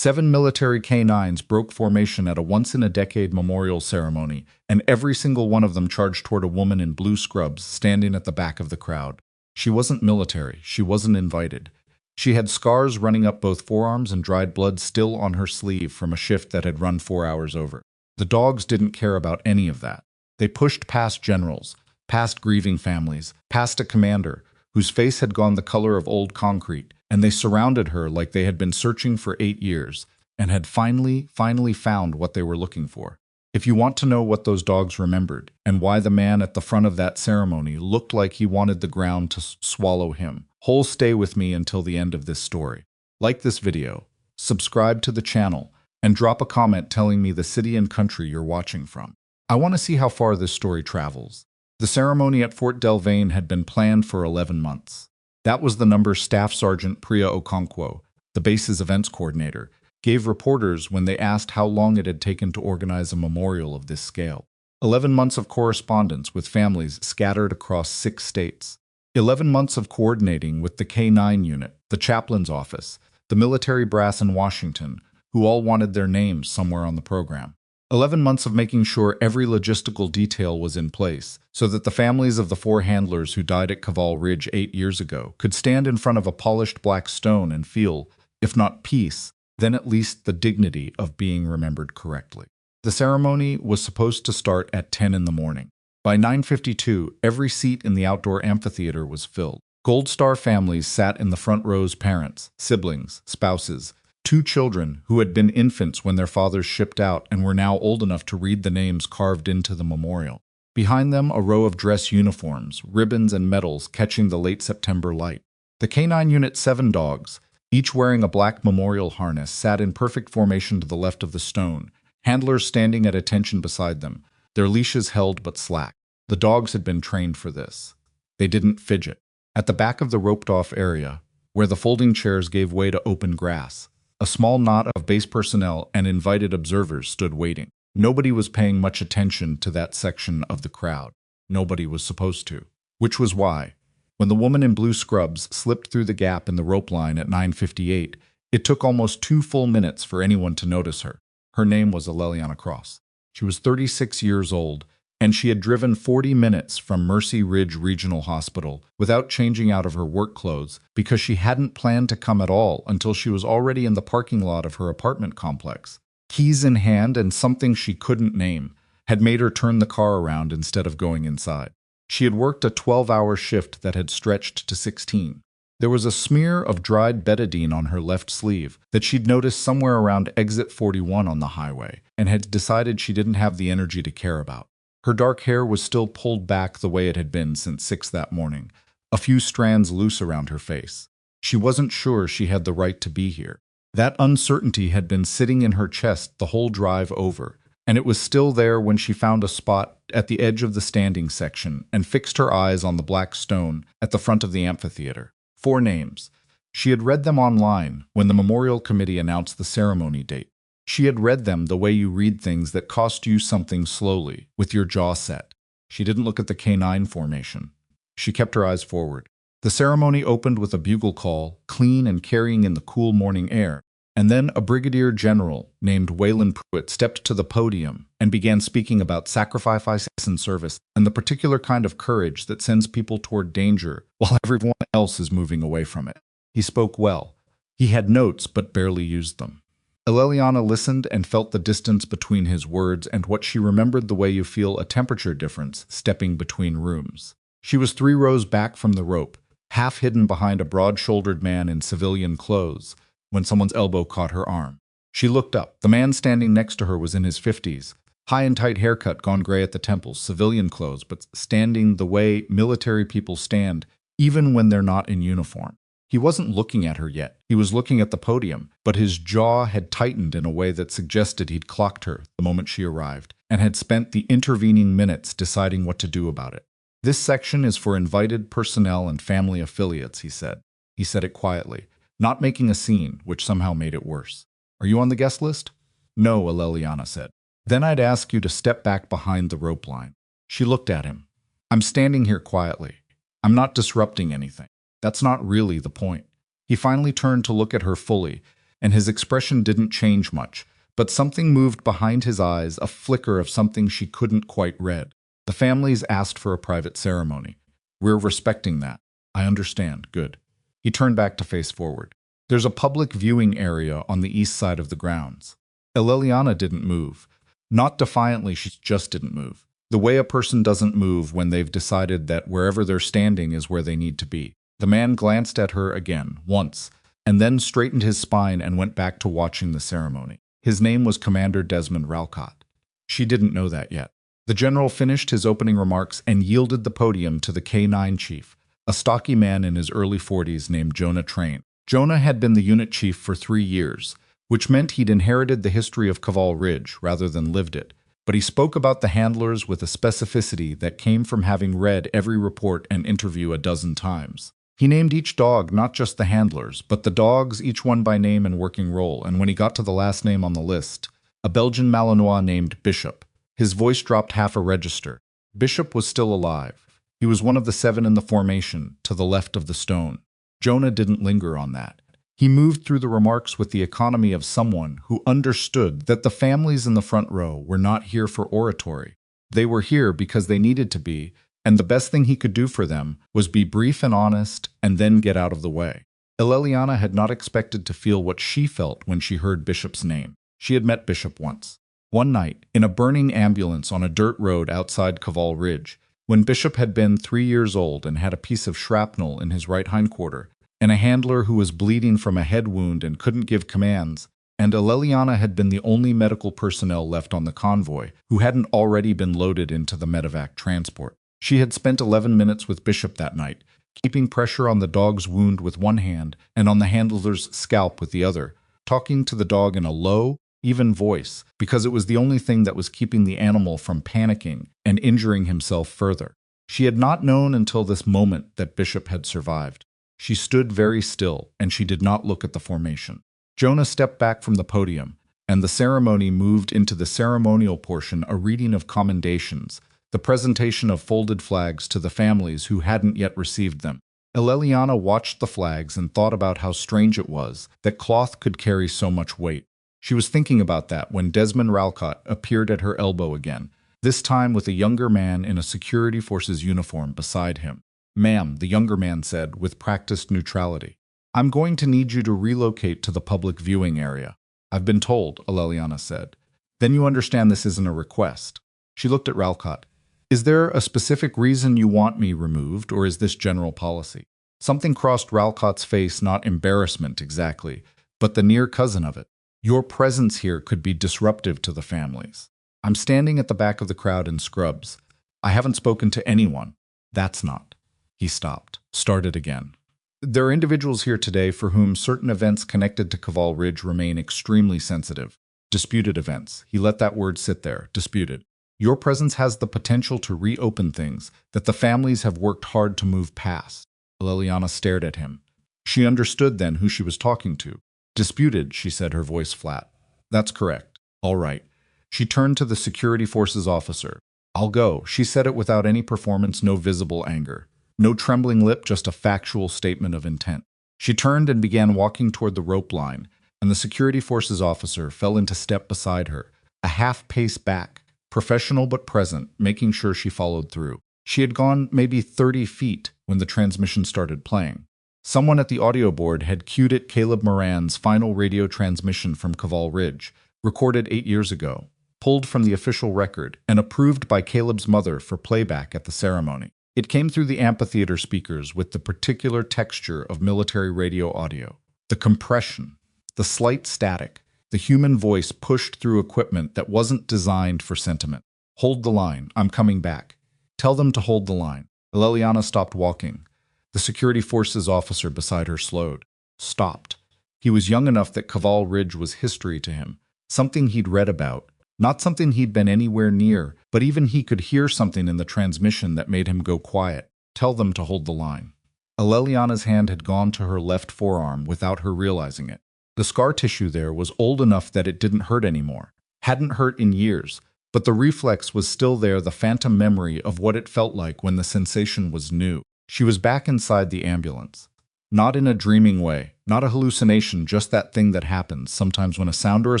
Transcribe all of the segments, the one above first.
7 military K9s broke formation at a once-in-a-decade memorial ceremony, and every single one of them charged toward a woman in blue scrubs standing at the back of the crowd. She wasn't military. She wasn't invited. She had scars running up both forearms and dried blood still on her sleeve from a shift that had run 4 hours over. The dogs didn't care about any of that. They pushed past generals, past grieving families, past a commander whose face had gone the color of old concrete, and they surrounded her like they had been searching for 8 years and had finally found what they were looking for. If you want to know what those dogs remembered and why the man at the front of that ceremony looked like he wanted the ground to swallow him, stay with me until the end of this story. Like this video, subscribe to the channel, and drop a comment telling me the city and country you're watching from. I want to see how far this story travels. The ceremony at Fort Delvane had been planned for 11 months. That was the number Staff Sergeant Priya Okonkwo, the base's events coordinator, gave reporters when they asked how long it had taken to organize a memorial of this scale. 11 months of correspondence with families scattered across 6 states. 11 months of coordinating with the K9 unit, the chaplain's office, the military brass in Washington, who all wanted their names somewhere on the program. 11 months of making sure every logistical detail was in place so that the families of the 4 handlers who died at Kaval Ridge 8 years ago could stand in front of a polished black stone and feel, if not peace, then at least the dignity of being remembered correctly. The ceremony was supposed to start at 10 in the morning. By 9:52, every seat in the outdoor amphitheater was filled. Gold Star families sat in the front rows: parents, siblings, spouses, 2 children who had been infants when their fathers shipped out and were now old enough to read the names carved into the memorial. Behind them, a row of dress uniforms, ribbons, and medals catching the late September light. The K9 Unit 7 dogs, each wearing a black memorial harness, sat in perfect formation to the left of the stone, handlers standing at attention beside them, their leashes held but slack. The dogs had been trained for this. They didn't fidget. At the back of the roped-off area, where the folding chairs gave way to open grass, a small knot of base personnel and invited observers stood waiting. Nobody was paying much attention to that section of the crowd. Nobody was supposed to. Which was why, when the woman in blue scrubs slipped through the gap in the rope line at 9:58, it took almost 2 full minutes for anyone to notice her. Her name was Aleliana Cross. She was 36 years old, and she had driven 40 minutes from Mercy Ridge Regional Hospital without changing out of her work clothes because she hadn't planned to come at all until she was already in the parking lot of her apartment complex. Keys in hand and something she couldn't name had made her turn the car around instead of going inside. She had worked a 12-hour shift that had stretched to 16. There was a smear of dried betadine on her left sleeve that she'd noticed somewhere around exit 41 on the highway and had decided she didn't have the energy to care about. Her dark hair was still pulled back the way it had been since 6 that morning, a few strands loose around her face. She wasn't sure she had the right to be here. That uncertainty had been sitting in her chest the whole drive over, and it was still there when she found a spot at the edge of the standing section and fixed her eyes on the black stone at the front of the amphitheater. 4 names. She had read them online when the memorial committee announced the ceremony date. She had read them the way you read things that cost you something slowly, with your jaw set. She didn't look at the K9 formation. She kept her eyes forward. The ceremony opened with a bugle call, clean and carrying in the cool morning air, and then a brigadier general named Wayland Pruitt stepped to the podium and began speaking about sacrifice and service and the particular kind of courage that sends people toward danger while everyone else is moving away from it. He spoke well. He had notes but barely used them. Aleliana listened and felt the distance between his words and what she remembered the way you feel a temperature difference stepping between rooms. She was 3 rows back from the rope, half hidden behind a broad-shouldered man in civilian clothes, when someone's elbow caught her arm. She looked up. The man standing next to her was in his 50s, high and tight haircut gone gray at the temples, civilian clothes, but standing the way military people stand, even when they're not in uniform. He wasn't looking at her yet. He was looking at the podium, but his jaw had tightened in a way that suggested he'd clocked her the moment she arrived, and had spent the intervening minutes deciding what to do about it. This section is for invited personnel and family affiliates, he said. He said it quietly, not making a scene, which somehow made it worse. Are you on the guest list? No, Aleliana said. Then I'd ask you to step back behind the rope line. She looked at him. I'm standing here quietly. I'm not disrupting anything. That's not really the point. He finally turned to look at her fully, and his expression didn't change much, but something moved behind his eyes, a flicker of something she couldn't quite read. The families asked for a private ceremony. We're respecting that. I understand. Good. He turned back to face forward. There's a public viewing area on the east side of the grounds. Liliana didn't move. Not defiantly, she just didn't move. The way a person doesn't move when they've decided that wherever they're standing is where they need to be. The man glanced at her again, once, and then straightened his spine and went back to watching the ceremony. His name was Commander Desmond Ralcott. She didn't know that yet. The general finished his opening remarks and yielded the podium to the K9 chief, a stocky man in his early 40s named Jonah Train. Jonah had been the unit chief for 3 years, which meant he'd inherited the history of Kaval Ridge rather than lived it. But he spoke about the handlers with a specificity that came from having read every report and interview a dozen times. He named each dog, not just the handlers, but the dogs, each one by name and working role, and when he got to the last name on the list, a Belgian Malinois named Bishop, his voice dropped half a register. Bishop was still alive. He was one of the 7 in the formation, to the left of the stone. Jonah didn't linger on that. He moved through the remarks with the economy of someone who understood that the families in the front row were not here for oratory. They were here because they needed to be, and the best thing he could do for them was be brief and honest and then get out of the way. Liliana had not expected to feel what she felt when she heard Bishop's name. She had met Bishop once. One night, in a burning ambulance on a dirt road outside Kaval Ridge, when Bishop had been 3 years old and had a piece of shrapnel in his right hindquarter, and a handler who was bleeding from a head wound and couldn't give commands, and Liliana had been the only medical personnel left on the convoy who hadn't already been loaded into the medevac transport. She had spent 11 minutes with Bishop that night, keeping pressure on the dog's wound with one hand and on the handler's scalp with the other, talking to the dog in a low, even voice, because it was the only thing that was keeping the animal from panicking and injuring himself further. She had not known until this moment that Bishop had survived. She stood very still, and she did not look at the formation. Jonah stepped back from the podium, and the ceremony moved into the ceremonial portion, a reading of commendations, the presentation of folded flags to the families who hadn't yet received them. Liliana watched the flags and thought about how strange it was that cloth could carry so much weight. She was thinking about that when Desmond Ralcott appeared at her elbow again, this time with a younger man in a security forces uniform beside him. "Ma'am," the younger man said with practiced neutrality, "I'm going to need you to relocate to the public viewing area." "I've been told," Liliana said. "Then you understand this isn't a request." She looked at Ralcott. "Is there a specific reason you want me removed, or is this general policy?" Something crossed Ralcott's face, not embarrassment exactly, but the near cousin of it. "Your presence here could be disruptive to the families. I'm standing at the back of the crowd in scrubs. I haven't spoken to anyone." "That's not." He stopped, started again. "There are individuals here today for whom certain events connected to Kaval Ridge remain extremely sensitive. Disputed events." He let that word sit there, disputed. "Your presence has the potential to reopen things that the families have worked hard to move past." Liliana stared at him. She understood then who she was talking to. "Disputed," she said, her voice flat. "That's correct. All right." She turned to the security forces officer. "I'll go." She said it without any performance, no visible anger. No trembling lip, just a factual statement of intent. She turned and began walking toward the rope line, and the security forces officer fell into step beside her, a half pace back, professional but present, making sure she followed through. She had gone maybe 30 feet when the transmission started playing. Someone at the audio board had cued it Caleb Moran's final radio transmission from Kaval Ridge, recorded 8 years ago, pulled from the official record, and approved by Caleb's mother for playback at the ceremony. It came through the amphitheater speakers with the particular texture of military radio audio. The compression, the slight static, the human voice pushed through equipment that wasn't designed for sentiment. "Hold the line. I'm coming back. Tell them to hold the line." Liliana stopped walking. The security forces officer beside her slowed, stopped. He was young enough that Kaval Ridge was history to him, something he'd read about, not something he'd been anywhere near, but even he could hear something in the transmission that made him go quiet. "Tell them to hold the line." Liliana's hand had gone to her left forearm without her realizing it. The scar tissue there was old enough that it didn't hurt anymore. Hadn't hurt in years, but the reflex was still there, the phantom memory of what it felt like when the sensation was new. She was back inside the ambulance. Not in a dreaming way, not a hallucination, just that thing that happens sometimes when a sound or a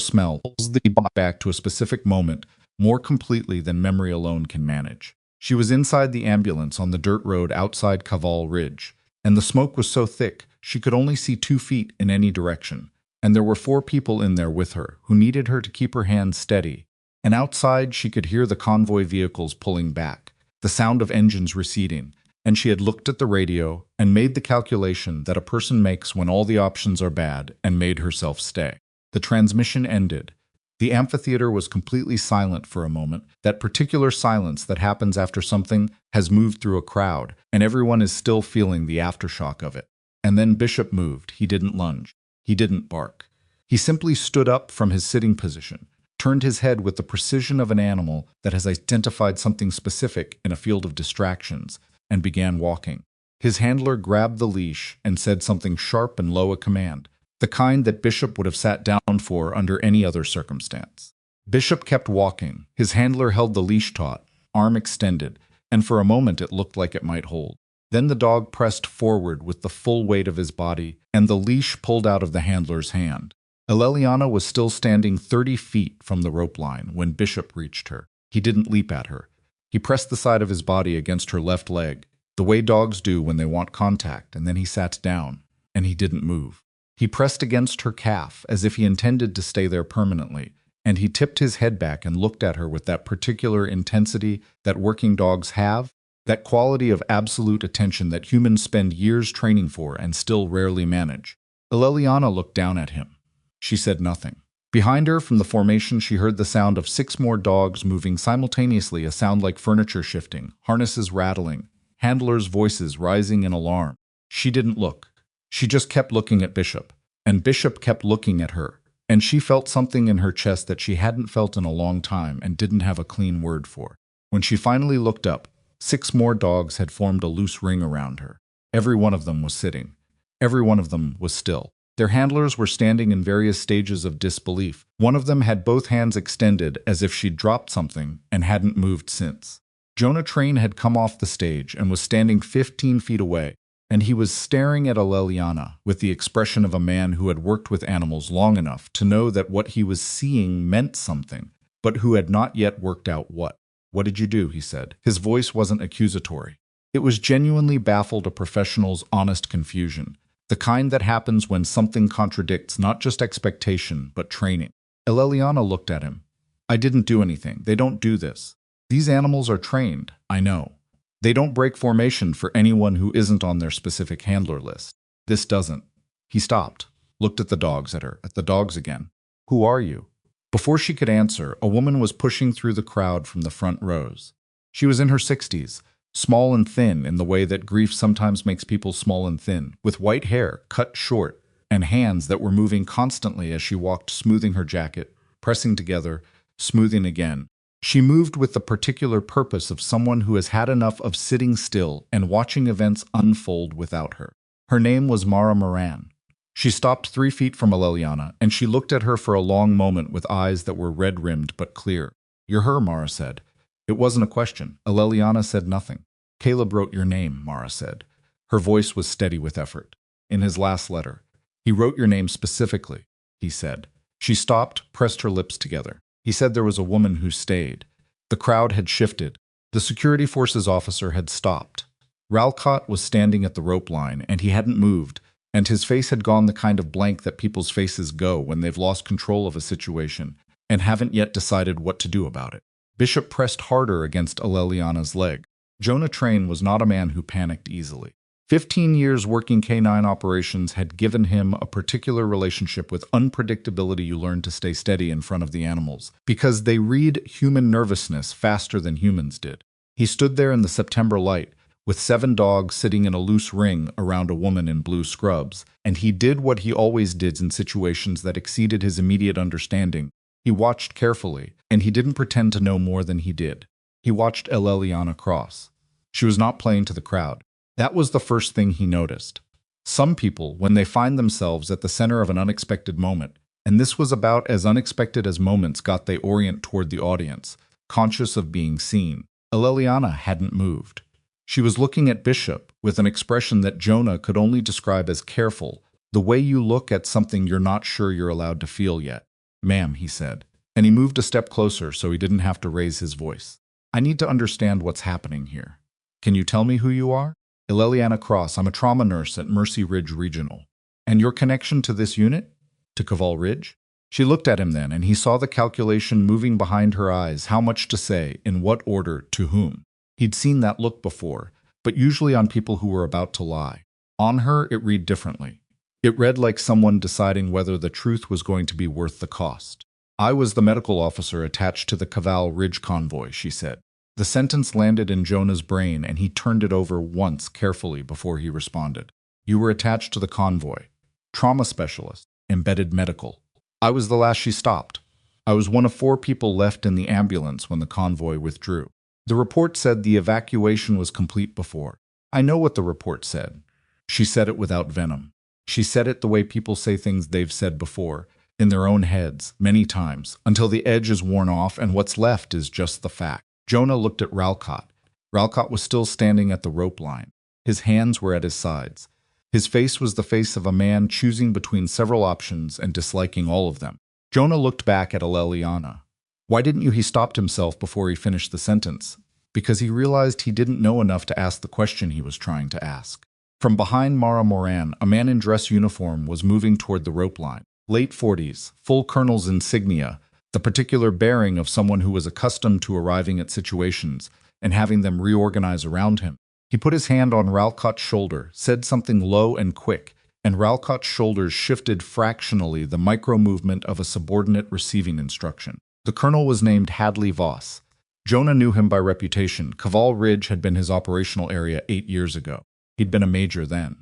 smell pulls the body back to a specific moment more completely than memory alone can manage. She was inside the ambulance on the dirt road outside Kaval Ridge, and the smoke was so thick she could only see 2 feet in any direction. And there were 4 people in there with her who needed her to keep her hands steady. And outside she could hear the convoy vehicles pulling back, the sound of engines receding, and she had looked at the radio and made the calculation that a person makes when all the options are bad and made herself stay. The transmission ended. The amphitheater was completely silent for a moment, that particular silence that happens after something has moved through a crowd, and everyone is still feeling the aftershock of it. And then Bishop moved. He didn't lunge. He didn't bark. He simply stood up from his sitting position, turned his head with the precision of an animal that has identified something specific in a field of distractions, and began walking. His handler grabbed the leash and said something sharp and low, a command, the kind that Bishop would have sat down for under any other circumstance. Bishop kept walking. His handler held the leash taut, arm extended, and for a moment it looked like it might hold. Then the dog pressed forward with the full weight of his body, and the leash pulled out of the handler's hand. Eleliana was still standing 30 feet from the rope line when Bishop reached her. He didn't leap at her. He pressed the side of his body against her left leg, the way dogs do when they want contact, and then he sat down, and he didn't move. He pressed against her calf as if he intended to stay there permanently, and he tipped his head back and looked at her with that particular intensity that working dogs have, that quality of absolute attention that humans spend years training for and still rarely manage. Eleliana looked down at him. She said nothing. Behind her, from the formation, she heard the sound of 6 more dogs moving simultaneously, a sound like furniture shifting, harnesses rattling, handlers' voices rising in alarm. She didn't look. She just kept looking at Bishop, and Bishop kept looking at her, and she felt something in her chest that she hadn't felt in a long time and didn't have a clean word for. When she finally looked up, 6 more dogs had formed a loose ring around her. Every one of them was sitting. Every one of them was still. Their handlers were standing in various stages of disbelief. One of them had both hands extended as if she'd dropped something and hadn't moved since. Jonah Train had come off the stage and was standing 15 feet away, and he was staring at Eleliana with the expression of a man who had worked with animals long enough to know that what he was seeing meant something, but who had not yet worked out what. "What did you do?" he said. His voice wasn't accusatory. It was genuinely baffled, a professional's honest confusion. The kind that happens when something contradicts not just expectation, but training. Eleliana looked at him. "I didn't do anything. They don't do this. These animals are trained, I know. They don't break formation for anyone who isn't on their specific handler list. This doesn't." He stopped, looked at the dogs, at the dogs again. "Who are you?" Before she could answer, a woman was pushing through the crowd from the front rows. She was in her 60s. Small and thin in the way that grief sometimes makes people small and thin, with white hair cut short and hands that were moving constantly as she walked, smoothing her jacket, pressing together, smoothing again. She moved with the particular purpose of someone who has had enough of sitting still and watching events unfold without her. Her name was Mara Moran. She stopped 3 feet from Eleliana, and she looked at her for a long moment with eyes that were red-rimmed but clear. "You're her," Mara said. It wasn't a question. Eleliana said nothing. "Caleb wrote your name," Mara said. Her voice was steady with effort. "In his last letter. He wrote your name specifically," he said. She stopped, pressed her lips together. "He said there was a woman who stayed." The crowd had shifted. The security forces officer had stopped. Ralcott was standing at the rope line, and he hadn't moved, and his face had gone the kind of blank that people's faces go when they've lost control of a situation and haven't yet decided what to do about it. Bishop pressed harder against Eleliana's leg. Jonah Train was not a man who panicked easily. 15 years working K9 operations had given him a particular relationship with unpredictability. You learn to stay steady in front of the animals, because they read human nervousness faster than humans did. He stood there in the September light, with 7 dogs sitting in a loose ring around a woman in blue scrubs, and he did what he always did in situations that exceeded his immediate understanding. He watched carefully, and he didn't pretend to know more than he did. He watched Eleliana cross. She was not playing to the crowd. That was the first thing he noticed. Some people, when they find themselves at the center of an unexpected moment, and this was about as unexpected as moments got, they orient toward the audience, conscious of being seen. Eleliana hadn't moved. She was looking at Bishop, with an expression that Jonah could only describe as careful, the way you look at something you're not sure you're allowed to feel yet. "Ma'am," he said, and he moved a step closer so he didn't have to raise his voice. "I need to understand what's happening here. Can you tell me who you are?" "Ileliana Cross. I'm a trauma nurse at Mercy Ridge Regional." "And your connection to this unit? To Kaval Ridge?" She looked at him then, and he saw the calculation moving behind her eyes, how much to say, in what order, to whom. He'd seen that look before, but usually on people who were about to lie. On her, it read differently. It read like someone deciding whether the truth was going to be worth the cost. "I was the medical officer attached to the Kaval Ridge convoy," she said. The sentence landed in Jonah's brain, and he turned it over once carefully before he responded. "You were attached to the convoy. Trauma specialist. Embedded medical. I was the last she stopped. I was one of 4 people left in the ambulance when the convoy withdrew. The report said the evacuation was complete before." "I know what the report said." She said it without venom. She said it the way people say things they've said before, in their own heads, many times, until the edge is worn off and what's left is just the fact. Jonah looked at Ralcott. Ralcott was still standing at the rope line. His hands were at his sides. His face was the face of a man choosing between several options and disliking all of them. Jonah looked back at Ileliana. "Why didn't you?" He stopped himself before he finished the sentence, because he realized he didn't know enough to ask the question he was trying to ask. From behind Mara Moran, a man in dress uniform was moving toward the rope line. Late 40s, full colonel's insignia, the particular bearing of someone who was accustomed to arriving at situations and having them reorganize around him. He put his hand on Ralcott's shoulder, said something low and quick, and Ralcott's shoulders shifted fractionally, the micro-movement of a subordinate receiving instruction. The colonel was named Hadley Voss. Jonah knew him by reputation. Kaval Ridge had been his operational area 8 years ago. He'd been a major then.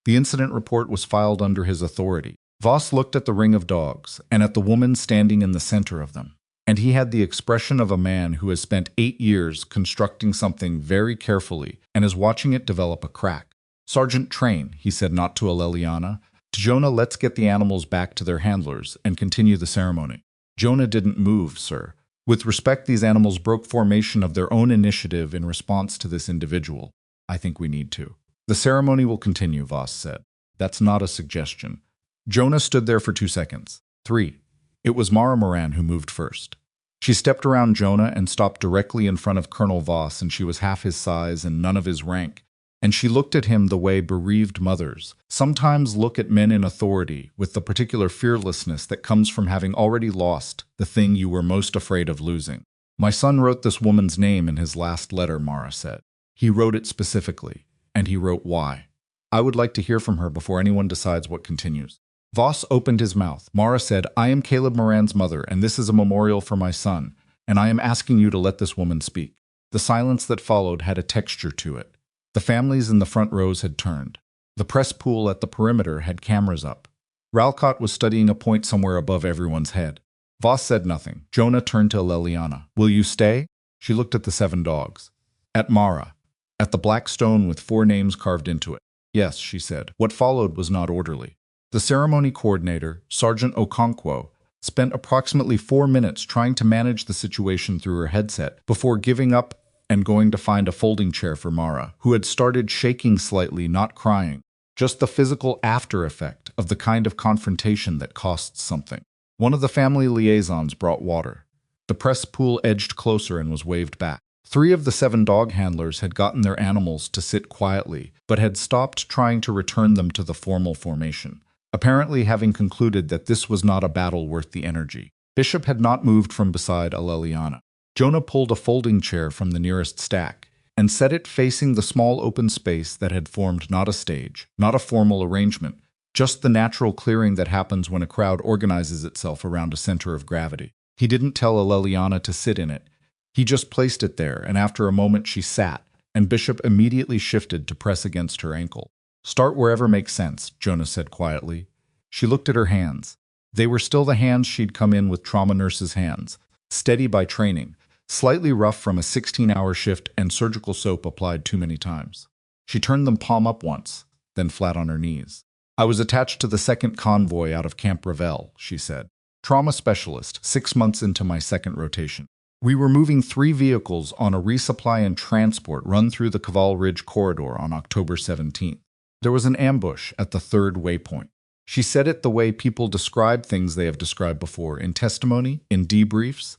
The incident report was filed under his authority. Voss looked at the ring of dogs, and at the woman standing in the center of them. And he had the expression of a man who has spent 8 years constructing something very carefully and is watching it develop a crack. "Sergeant Train," he said, not to Ileliana. "To Jonah, let's get the animals back to their handlers and continue the ceremony." Jonah didn't move, sir. "With respect, these animals broke formation of their own initiative in response to this individual. I think we need to." "The ceremony will continue," Voss said. "That's not a suggestion." Jonah stood there for 2 seconds. 3. It was Mara Moran who moved first. She stepped around Jonah and stopped directly in front of Colonel Voss, and she was half his size and none of his rank. And she looked at him the way bereaved mothers sometimes look at men in authority, with the particular fearlessness that comes from having already lost the thing you were most afraid of losing. "My son wrote this woman's name in his last letter," Mara said. "He wrote it specifically, and he wrote why. I would like to hear from her before anyone decides what continues." Voss opened his mouth. Mara said, "I am Caleb Moran's mother, and this is a memorial for my son, and I am asking you to let this woman speak." The silence that followed had a texture to it. The families in the front rows had turned. The press pool at the perimeter had cameras up. Ralcott was studying a point somewhere above everyone's head. Voss said nothing. Jonah turned to Ileliana. "Will you stay?" She looked at the 7 dogs. At Mara. At the black stone with 4 names carved into it. "Yes," she said. What followed was not orderly. The ceremony coordinator, Sergeant Okonkwo, spent approximately 4 minutes trying to manage the situation through her headset before giving up and going to find a folding chair for Mara, who had started shaking slightly, not crying. Just the physical after effect of the kind of confrontation that costs something. One of the family liaisons brought water. The press pool edged closer and was waved back. 3 of the 7 dog handlers had gotten their animals to sit quietly, but had stopped trying to return them to the formal formation, apparently having concluded that this was not a battle worth the energy. Bishop had not moved from beside Ileliana. Jonah pulled a folding chair from the nearest stack and set it facing the small open space that had formed not a stage, not a formal arrangement, just the natural clearing that happens when a crowd organizes itself around a center of gravity. He didn't tell Ileliana to sit in it. He just placed it there, and after a moment she sat, and Bishop immediately shifted to press against her ankle. "Start wherever makes sense," Jonah said quietly. She looked at her hands. They were still the hands she'd come in with trauma nurses' hands, steady by training, slightly rough from a 16-hour shift and surgical soap applied too many times. She turned them palm up once, then flat on her knees. "I was attached to the 2nd convoy out of Camp Ravel," she said. "Trauma specialist, 6 months into my 2nd rotation. We were moving 3 vehicles on a resupply and transport run through the Kaval Ridge corridor on October 17th. There was an ambush at the 3rd waypoint. She said it the way people describe things they have described before, in testimony, in debriefs,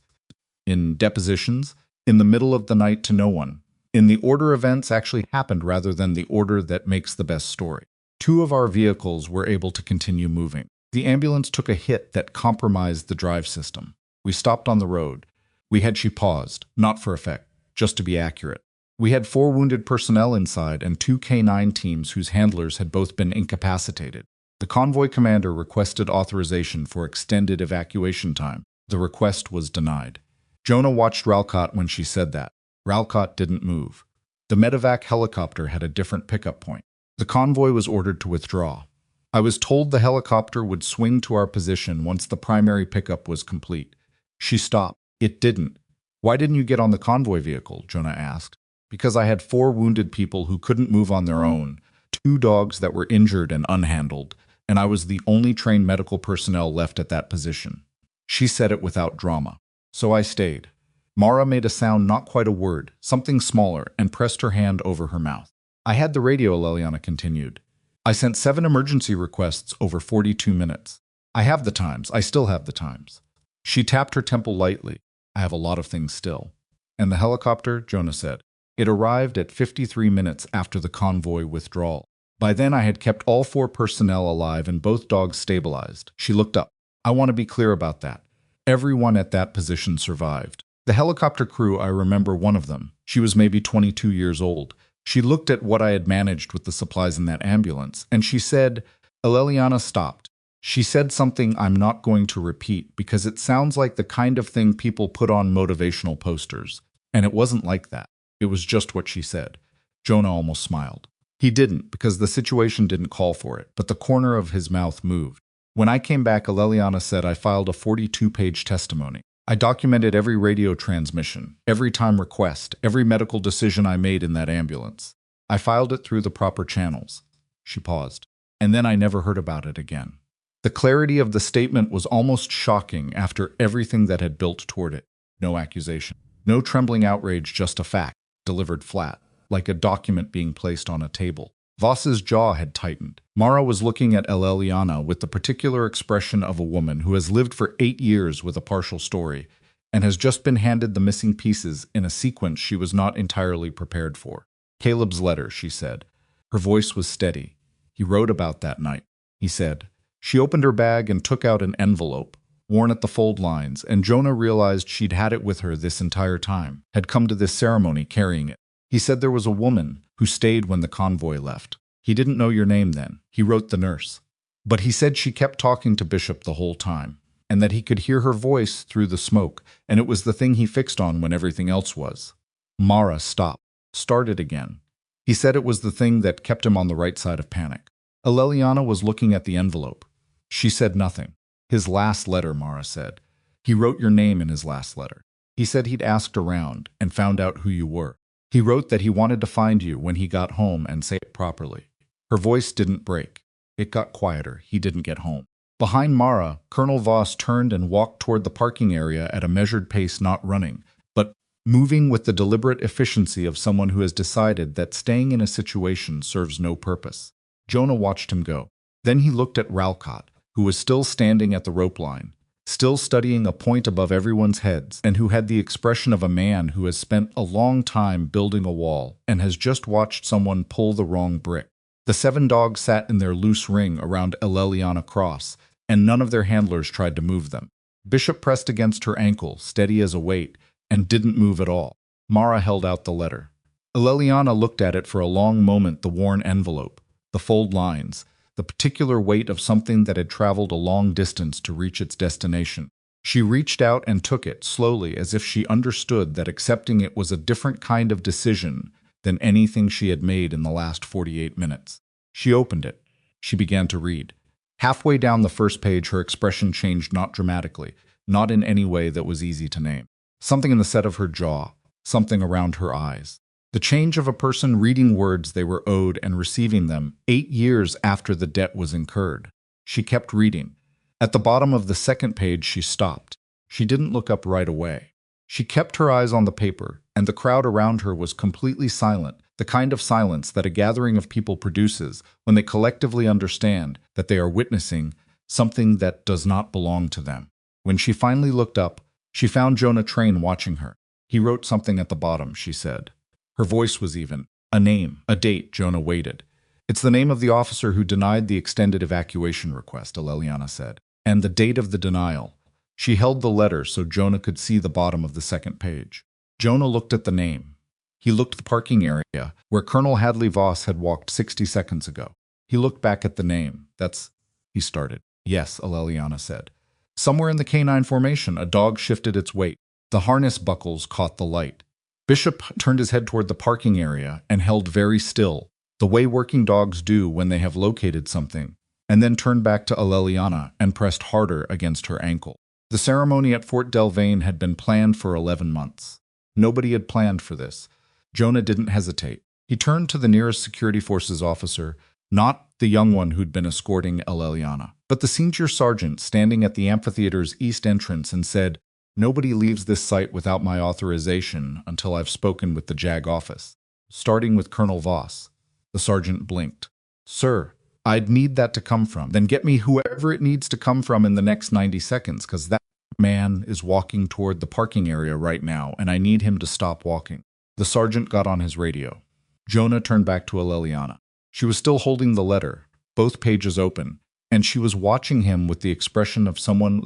in depositions, in the middle of the night to no one. In the order events actually happened rather than the order that makes the best story. 2 of our vehicles were able to continue moving. The ambulance took a hit that compromised the drive system. We stopped on the road. She paused, not for effect, just to be accurate. We had 4 wounded personnel inside and 2 K9 teams whose handlers had both been incapacitated. The convoy commander requested authorization for extended evacuation time. The request was denied. Jonah watched Ralcott when she said that. Ralcott didn't move. The medevac helicopter had a different pickup point. The convoy was ordered to withdraw. I was told the helicopter would swing to our position once the primary pickup was complete. She stopped. It didn't. Why didn't you get on the convoy vehicle? Jonah asked. Because I had 4 wounded people who couldn't move on their own, 2 dogs that were injured and unhandled, and I was the only trained medical personnel left at that position. She said it without drama. So I stayed. Mara made a sound, not quite a word, something smaller, and pressed her hand over her mouth. I had the radio, Leliana continued. I sent 7 emergency requests over 42 minutes. I have the times. I still have the times. She tapped her temple lightly. I have a lot of things still. And the helicopter, Jonah said. It arrived at 53 minutes after the convoy withdrawal. By then I had kept all 4 personnel alive and both dogs stabilized. She looked up. I want to be clear about that. Everyone at that position survived. The helicopter crew, I remember one of them. She was maybe 22 years old. She looked at what I had managed with the supplies in that ambulance, and she said, Leliana stopped. She said something I'm not going to repeat because it sounds like the kind of thing people put on motivational posters. And it wasn't like that. It was just what she said. Jonah almost smiled. He didn't, because the situation didn't call for it, but the corner of his mouth moved. When I came back, Leliana said I filed a 42-page testimony. I documented every radio transmission, every time request, every medical decision I made in that ambulance. I filed it through the proper channels. She paused. And then I never heard about it again. The clarity of the statement was almost shocking after everything that had built toward it. No accusation. No trembling outrage, just a fact, delivered flat, like a document being placed on a table. Voss's jaw had tightened. Mara was looking at Leliana with the particular expression of a woman who has lived for 8 years with a partial story and has just been handed the missing pieces in a sequence she was not entirely prepared for. Caleb's letter, she said. Her voice was steady. He wrote about that night. He said. She opened her bag and took out an envelope, worn at the fold lines, and Jonah realized she'd had it with her this entire time, had come to this ceremony carrying it. He said there was a woman who stayed when the convoy left. He didn't know your name then. He wrote the nurse. But he said she kept talking to Bishop the whole time, and that he could hear her voice through the smoke, and it was the thing he fixed on when everything else was. Mara stopped, started again. He said it was the thing that kept him on the right side of panic. Leliana was looking at the envelope. She said nothing. His last letter, Mara said. He wrote your name in his last letter. He said he'd asked around and found out who you were. He wrote that he wanted to find you when he got home and say it properly. Her voice didn't break. It got quieter. He didn't get home. Behind Mara, Colonel Voss turned and walked toward the parking area at a measured pace, not running, but moving with the deliberate efficiency of someone who has decided that staying in a situation serves no purpose. Jonah watched him go. Then he looked at Ralcott, who was still standing at the rope line, still studying a point above everyone's heads, and who had the expression of a man who has spent a long time building a wall and has just watched someone pull the wrong brick. The 7 dogs sat in their loose ring around Leliana Cross, and none of their handlers tried to move them. Bishop pressed against her ankle, steady as a weight, and didn't move at all. Mara held out the letter. Leliana looked at it for a long moment, the worn envelope, the fold lines, the particular weight of something that had traveled a long distance to reach its destination. She reached out and took it slowly, as if she understood that accepting it was a different kind of decision than anything she had made in the last 48 minutes. She opened it. She began to read. Halfway down the first page, her expression changed, not dramatically, not in any way that was easy to name. Something in the set of her jaw, something around her eyes. The change of a person reading words they were owed and receiving them 8 years after the debt was incurred. She kept reading. At the bottom of the second page, she stopped. She didn't look up right away. She kept her eyes on the paper, and the crowd around her was completely silent, the kind of silence that a gathering of people produces when they collectively understand that they are witnessing something that does not belong to them. When she finally looked up, she found Jonah Train watching her. He wrote something at the bottom, she said. Her voice was even. A name, a date. Jonah waited. It's the name of the officer who denied the extended evacuation request, Aleliana said. And the date of the denial. She held the letter so Jonah could see the bottom of the second page. Jonah looked at the name. He looked at the parking area where Colonel Hadley Voss had walked 60 seconds ago. He looked back at the name. He started. Yes, Aleliana said. Somewhere in the K9 formation, a dog shifted its weight. The harness buckles caught the light. Bishop turned his head toward the parking area and held very still, the way working dogs do when they have located something, and then turned back to Aleliana and pressed harder against her ankle. The ceremony at Fort Delvane had been planned for 11 months. Nobody had planned for this. Jonah didn't hesitate. He turned to the nearest security forces officer, not the young one who'd been escorting Aleliana, but the senior sergeant standing at the amphitheater's east entrance, and said, "Nobody leaves this site without my authorization until I've spoken with the JAG office, starting with Colonel Voss." The sergeant blinked. "Sir, I'd need that to come from. Then get me whoever it needs to come from in the next 90 seconds, because that man is walking toward the parking area right now, and I need him to stop walking." The sergeant got on his radio. Jonah turned back to Aleliana. She was still holding the letter, both pages open, and she was watching him with the expression of someone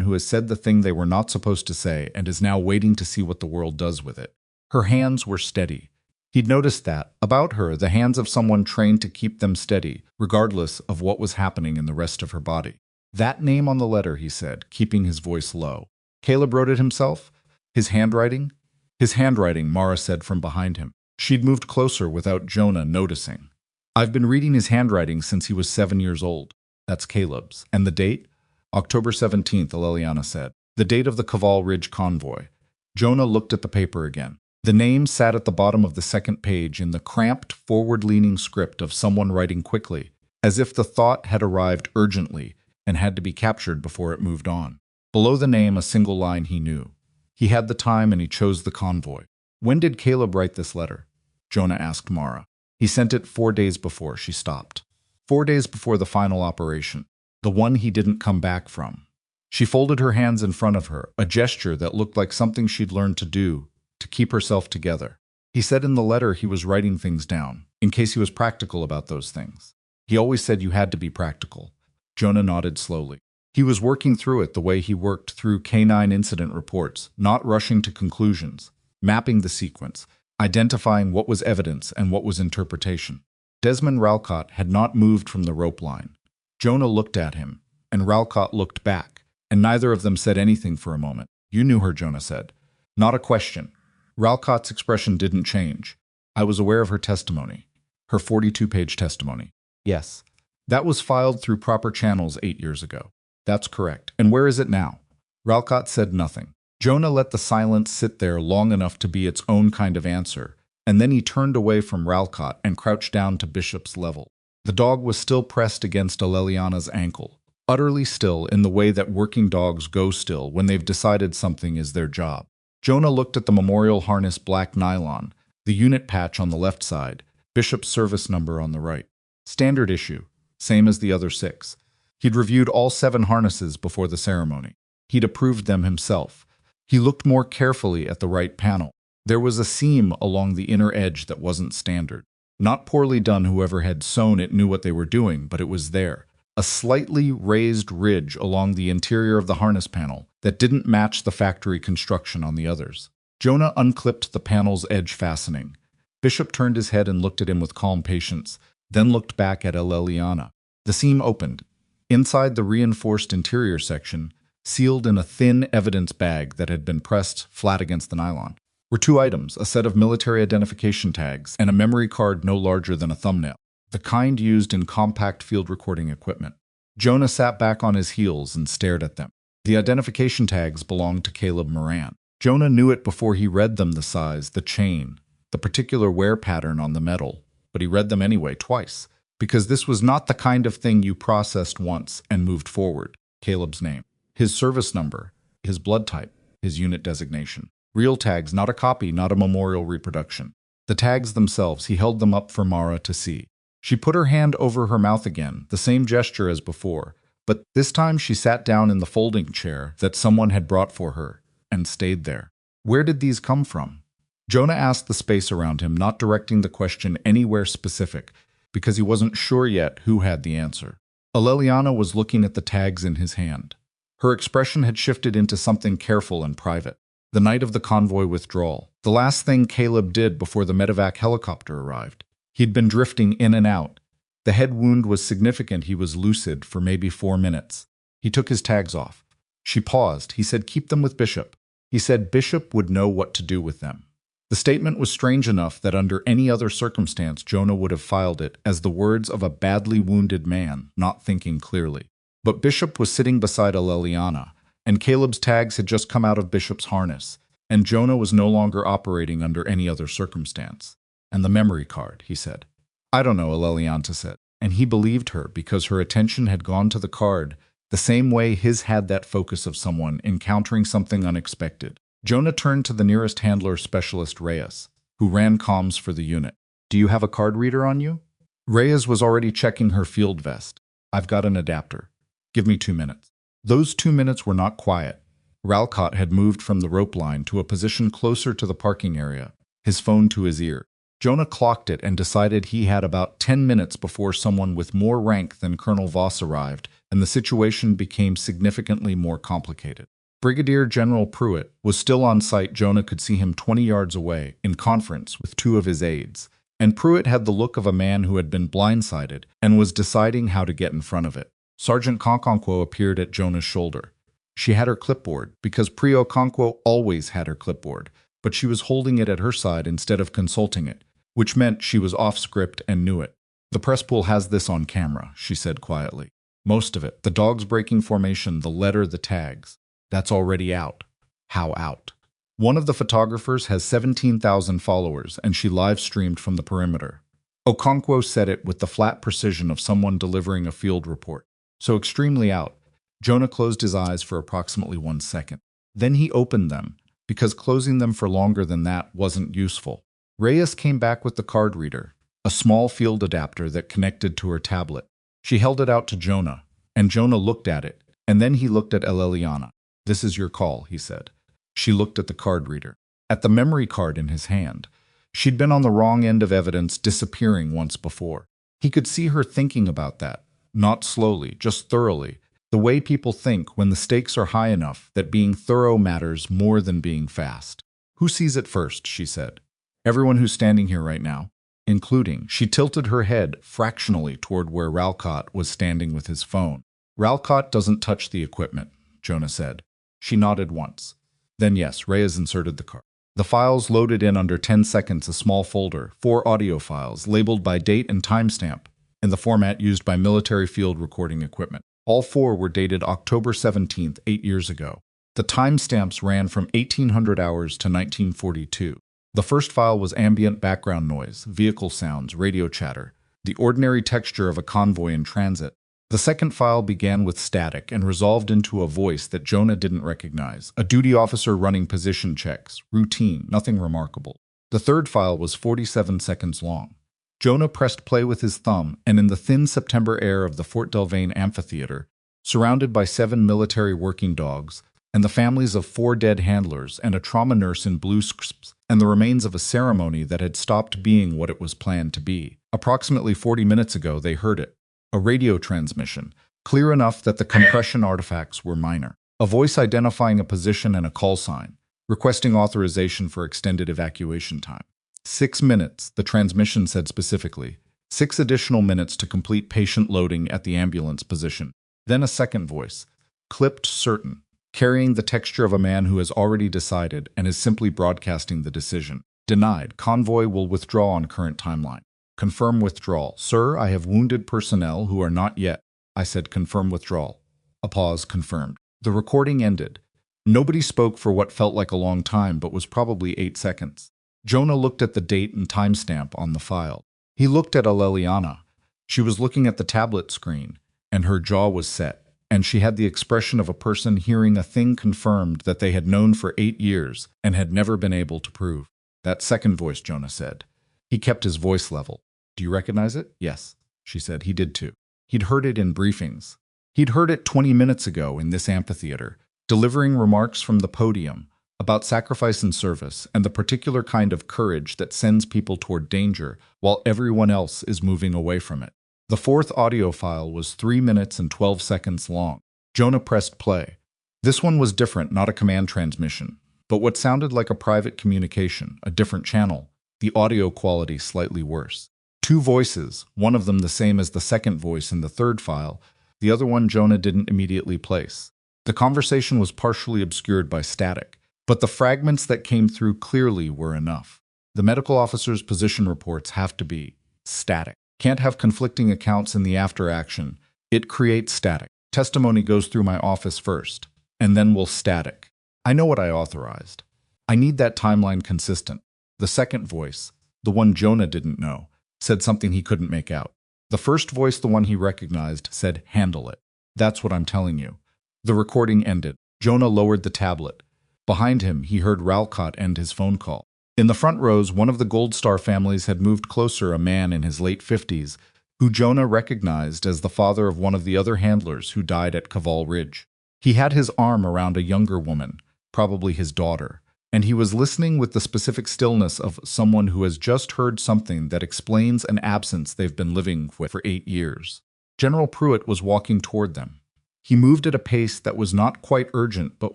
who has said the thing they were not supposed to say and is now waiting to see what the world does with it. Her hands were steady. He'd noticed that, about her, the hands of someone trained to keep them steady, regardless of what was happening in the rest of her body. "That name on the letter," he said, keeping his voice low. "Caleb wrote it himself? His handwriting?" "His handwriting," Mara said from behind him. She'd moved closer without Jonah noticing. "I've been reading his handwriting since he was 7 years old. That's Caleb's. And the date?" "October 17th, Aleliana said. "The date of the Kaval Ridge convoy." Jonah looked at the paper again. The name sat at the bottom of the second page in the cramped, forward-leaning script of someone writing quickly, as if the thought had arrived urgently and had to be captured before it moved on. Below the name, a single line he knew. He had the time and he chose the convoy. "When did Caleb write this letter?" Jonah asked Mara. "He sent it 4 days before." She stopped. 4 days before the final operation. The one he didn't come back from. She folded her hands in front of her, a gesture that looked like something she'd learned to do, to keep herself together. He said in the letter he was writing things down, in case he was practical about those things. He always said you had to be practical. Jonah nodded slowly. He was working through it the way he worked through K9 incident reports, not rushing to conclusions, mapping the sequence, identifying what was evidence and what was interpretation. Desmond Ralcott had not moved from the rope line. Jonah looked at him, and Ralcott looked back, and neither of them said anything for a moment. "You knew her," Jonah said. "Not a question." Ralcott's expression didn't change. "I was aware of her testimony. Her 42-page testimony." "Yes. That was filed through proper channels 8 years ago." "That's correct. And where is it now?" Ralcott said nothing. Jonah let the silence sit there long enough to be its own kind of answer, and then he turned away from Ralcott and crouched down to Bishop's level. The dog was still pressed against Aleliana's ankle, utterly still in the way that working dogs go still when they've decided something is their job. Jonah looked at the memorial harness black nylon, the unit patch on the left side, Bishop's service number on the right. Standard issue, same as the other 6. He'd reviewed all 7 harnesses before the ceremony. He'd approved them himself. He looked more carefully at the right panel. There was a seam along the inner edge that wasn't standard. Not poorly done, whoever had sewn it knew what they were doing, but it was there. A slightly raised ridge along the interior of the harness panel that didn't match the factory construction on the others. Jonah unclipped the panel's edge fastening. Bishop turned his head and looked at him with calm patience, then looked back at Aleliana. The seam opened. Inside the reinforced interior section, sealed in a thin evidence bag that had been pressed flat against the nylon, were 2 items, a set of military identification tags and a memory card no larger than a thumbnail, the kind used in compact field recording equipment. Jonah sat back on his heels and stared at them. The identification tags belonged to Caleb Moran. Jonah knew it before he read them, the size, the chain, the particular wear pattern on the metal, but he read them anyway twice, because this was not the kind of thing you processed once and moved forward. Caleb's name, his service number, his blood type, his unit designation. Real tags, not a copy, not a memorial reproduction. The tags themselves, he held them up for Mara to see. She put her hand over her mouth again, the same gesture as before, but this time she sat down in the folding chair that someone had brought for her, and stayed there. Where did these come from? Jonah asked the space around him, not directing the question anywhere specific, because he wasn't sure yet who had the answer. Aleliana was looking at the tags in his hand. Her expression had shifted into something careful and private. The night of the convoy withdrawal, the last thing Caleb did before the medevac helicopter arrived. He'd been drifting in and out. The head wound was significant. He was lucid for maybe 4 minutes. He took his tags off. She paused. He said, "Keep them with Bishop." He said Bishop would know what to do with them. The statement was strange enough that under any other circumstance Jonah would have filed it as the words of a badly wounded man not thinking clearly. But Bishop was sitting beside Aleliana, and Caleb's tags had just come out of Bishop's harness, and Jonah was no longer operating under any other circumstance. "And the memory card," he said. "I don't know," Aleliana said, and he believed her because her attention had gone to the card, the same way his had that focus of someone encountering something unexpected. Jonah turned to the nearest handler specialist, Reyes, who ran comms for the unit. "Do you have a card reader on you?" Reyes was already checking her field vest. "I've got an adapter. Give me 2 minutes." Those 2 minutes were not quiet. Ralcott had moved from the rope line to a position closer to the parking area, his phone to his ear. Jonah clocked it and decided he had about 10 minutes before someone with more rank than Colonel Voss arrived, and the situation became significantly more complicated. Brigadier General Pruitt was still on site. Jonah could see him 20 yards away, in conference with 2 of his aides, and Pruitt had the look of a man who had been blindsided and was deciding how to get in front of it. Sergeant Conconquo appeared at Jonah's shoulder. She had her clipboard, because Prio Conquo always had her clipboard, but she was holding it at her side instead of consulting it, which meant she was off script and knew it. "The press pool has this on camera," she said quietly. "Most of it. The dogs breaking formation, the letter, the tags. That's already out." "How out?" "One of the photographers has 17,000 followers, and she live-streamed from the perimeter." Okonkwo said it with the flat precision of someone delivering a field report. "So extremely out." Jonah closed his eyes for approximately 1 second. Then he opened them, because closing them for longer than that wasn't useful. Reyes came back with the card reader, a small field adapter that connected to her tablet. She held it out to Jonah, and Jonah looked at it, and then he looked at Aleliana. "This is your call," he said. She looked at the card reader, at the memory card in his hand. She'd been on the wrong end of evidence, disappearing once before. He could see her thinking about that, not slowly, just thoroughly, the way people think when the stakes are high enough that being thorough matters more than being fast. "Who sees it first?" she said. "Everyone who's standing here right now, including." She tilted her head fractionally toward where Ralcott was standing with his phone. "Ralcott doesn't touch the equipment," Jonah said. She nodded once. Then yes, Reyes inserted the card. The files loaded in under 10 seconds, a small folder, 4 audio files, labeled by date and timestamp, in the format used by military field recording equipment. All 4 were dated October 17th, 8 years ago. The timestamps ran from 1800 hours to 1942. The first file was ambient background noise, vehicle sounds, radio chatter, the ordinary texture of a convoy in transit. The second file began with static and resolved into a voice that Jonah didn't recognize, a duty officer running position checks, routine, nothing remarkable. The third file was 47 seconds long. Jonah pressed play with his thumb, and in the thin September air of the Fort Delvane amphitheater, surrounded by 7 military working dogs, and the families of 4 dead handlers and a trauma nurse in blue scripts, and the remains of a ceremony that had stopped being what it was planned to be. Approximately 40 minutes ago, they heard it. A radio transmission, clear enough that the compression artifacts were minor. A voice identifying a position and a call sign, requesting authorization for extended evacuation time. 6 minutes, the transmission said specifically. 6 additional minutes to complete patient loading at the ambulance position. Then a second voice, clipped, certain, carrying the texture of a man who has already decided and is simply broadcasting the decision. Denied. Convoy will withdraw on current timeline. Confirm withdrawal. Sir, I have wounded personnel who are not yet. I said confirm withdrawal. A pause. Confirmed. The recording ended. Nobody spoke for what felt like a long time but was probably 8 seconds. Jonah looked at the date and timestamp on the file. He looked at Aleliana. She was looking at the tablet screen, and her jaw was set, and she had the expression of a person hearing a thing confirmed that they had known for 8 years and had never been able to prove. That second voice, Jonah said. He kept his voice level. Do you recognize it? Yes, she said. He did too. He'd heard it in briefings. He'd heard it 20 minutes ago in this amphitheater, delivering remarks from the podium about sacrifice and service and the particular kind of courage that sends people toward danger while everyone else is moving away from it. The fourth audio file was 3 minutes and 12 seconds long. Jonah pressed play. This one was different, not a command transmission, but what sounded like a private communication, a different channel, the audio quality slightly worse. 2 voices, one of them the same as the second voice in the third file, the other one Jonah didn't immediately place. The conversation was partially obscured by static, but the fragments that came through clearly were enough. The medical officer's position reports have to be static. Can't have conflicting accounts in the after action. It creates static. Testimony goes through my office first, and then will static. I know what I authorized. I need that timeline consistent. The second voice, the one Jonah didn't know, said something he couldn't make out. The first voice, the one he recognized, said, "Handle it." That's what I'm telling you. The recording ended. Jonah lowered the tablet. Behind him, he heard Ralcott end his phone call. In the front rows, one of the Gold Star families had moved closer, a man in his late 50s, who Jonah recognized as the father of one of the other handlers who died at Kaval Ridge. He had his arm around a younger woman, probably his daughter, and he was listening with the specific stillness of someone who has just heard something that explains an absence they've been living with for 8 years. General Pruitt was walking toward them. He moved at a pace that was not quite urgent, but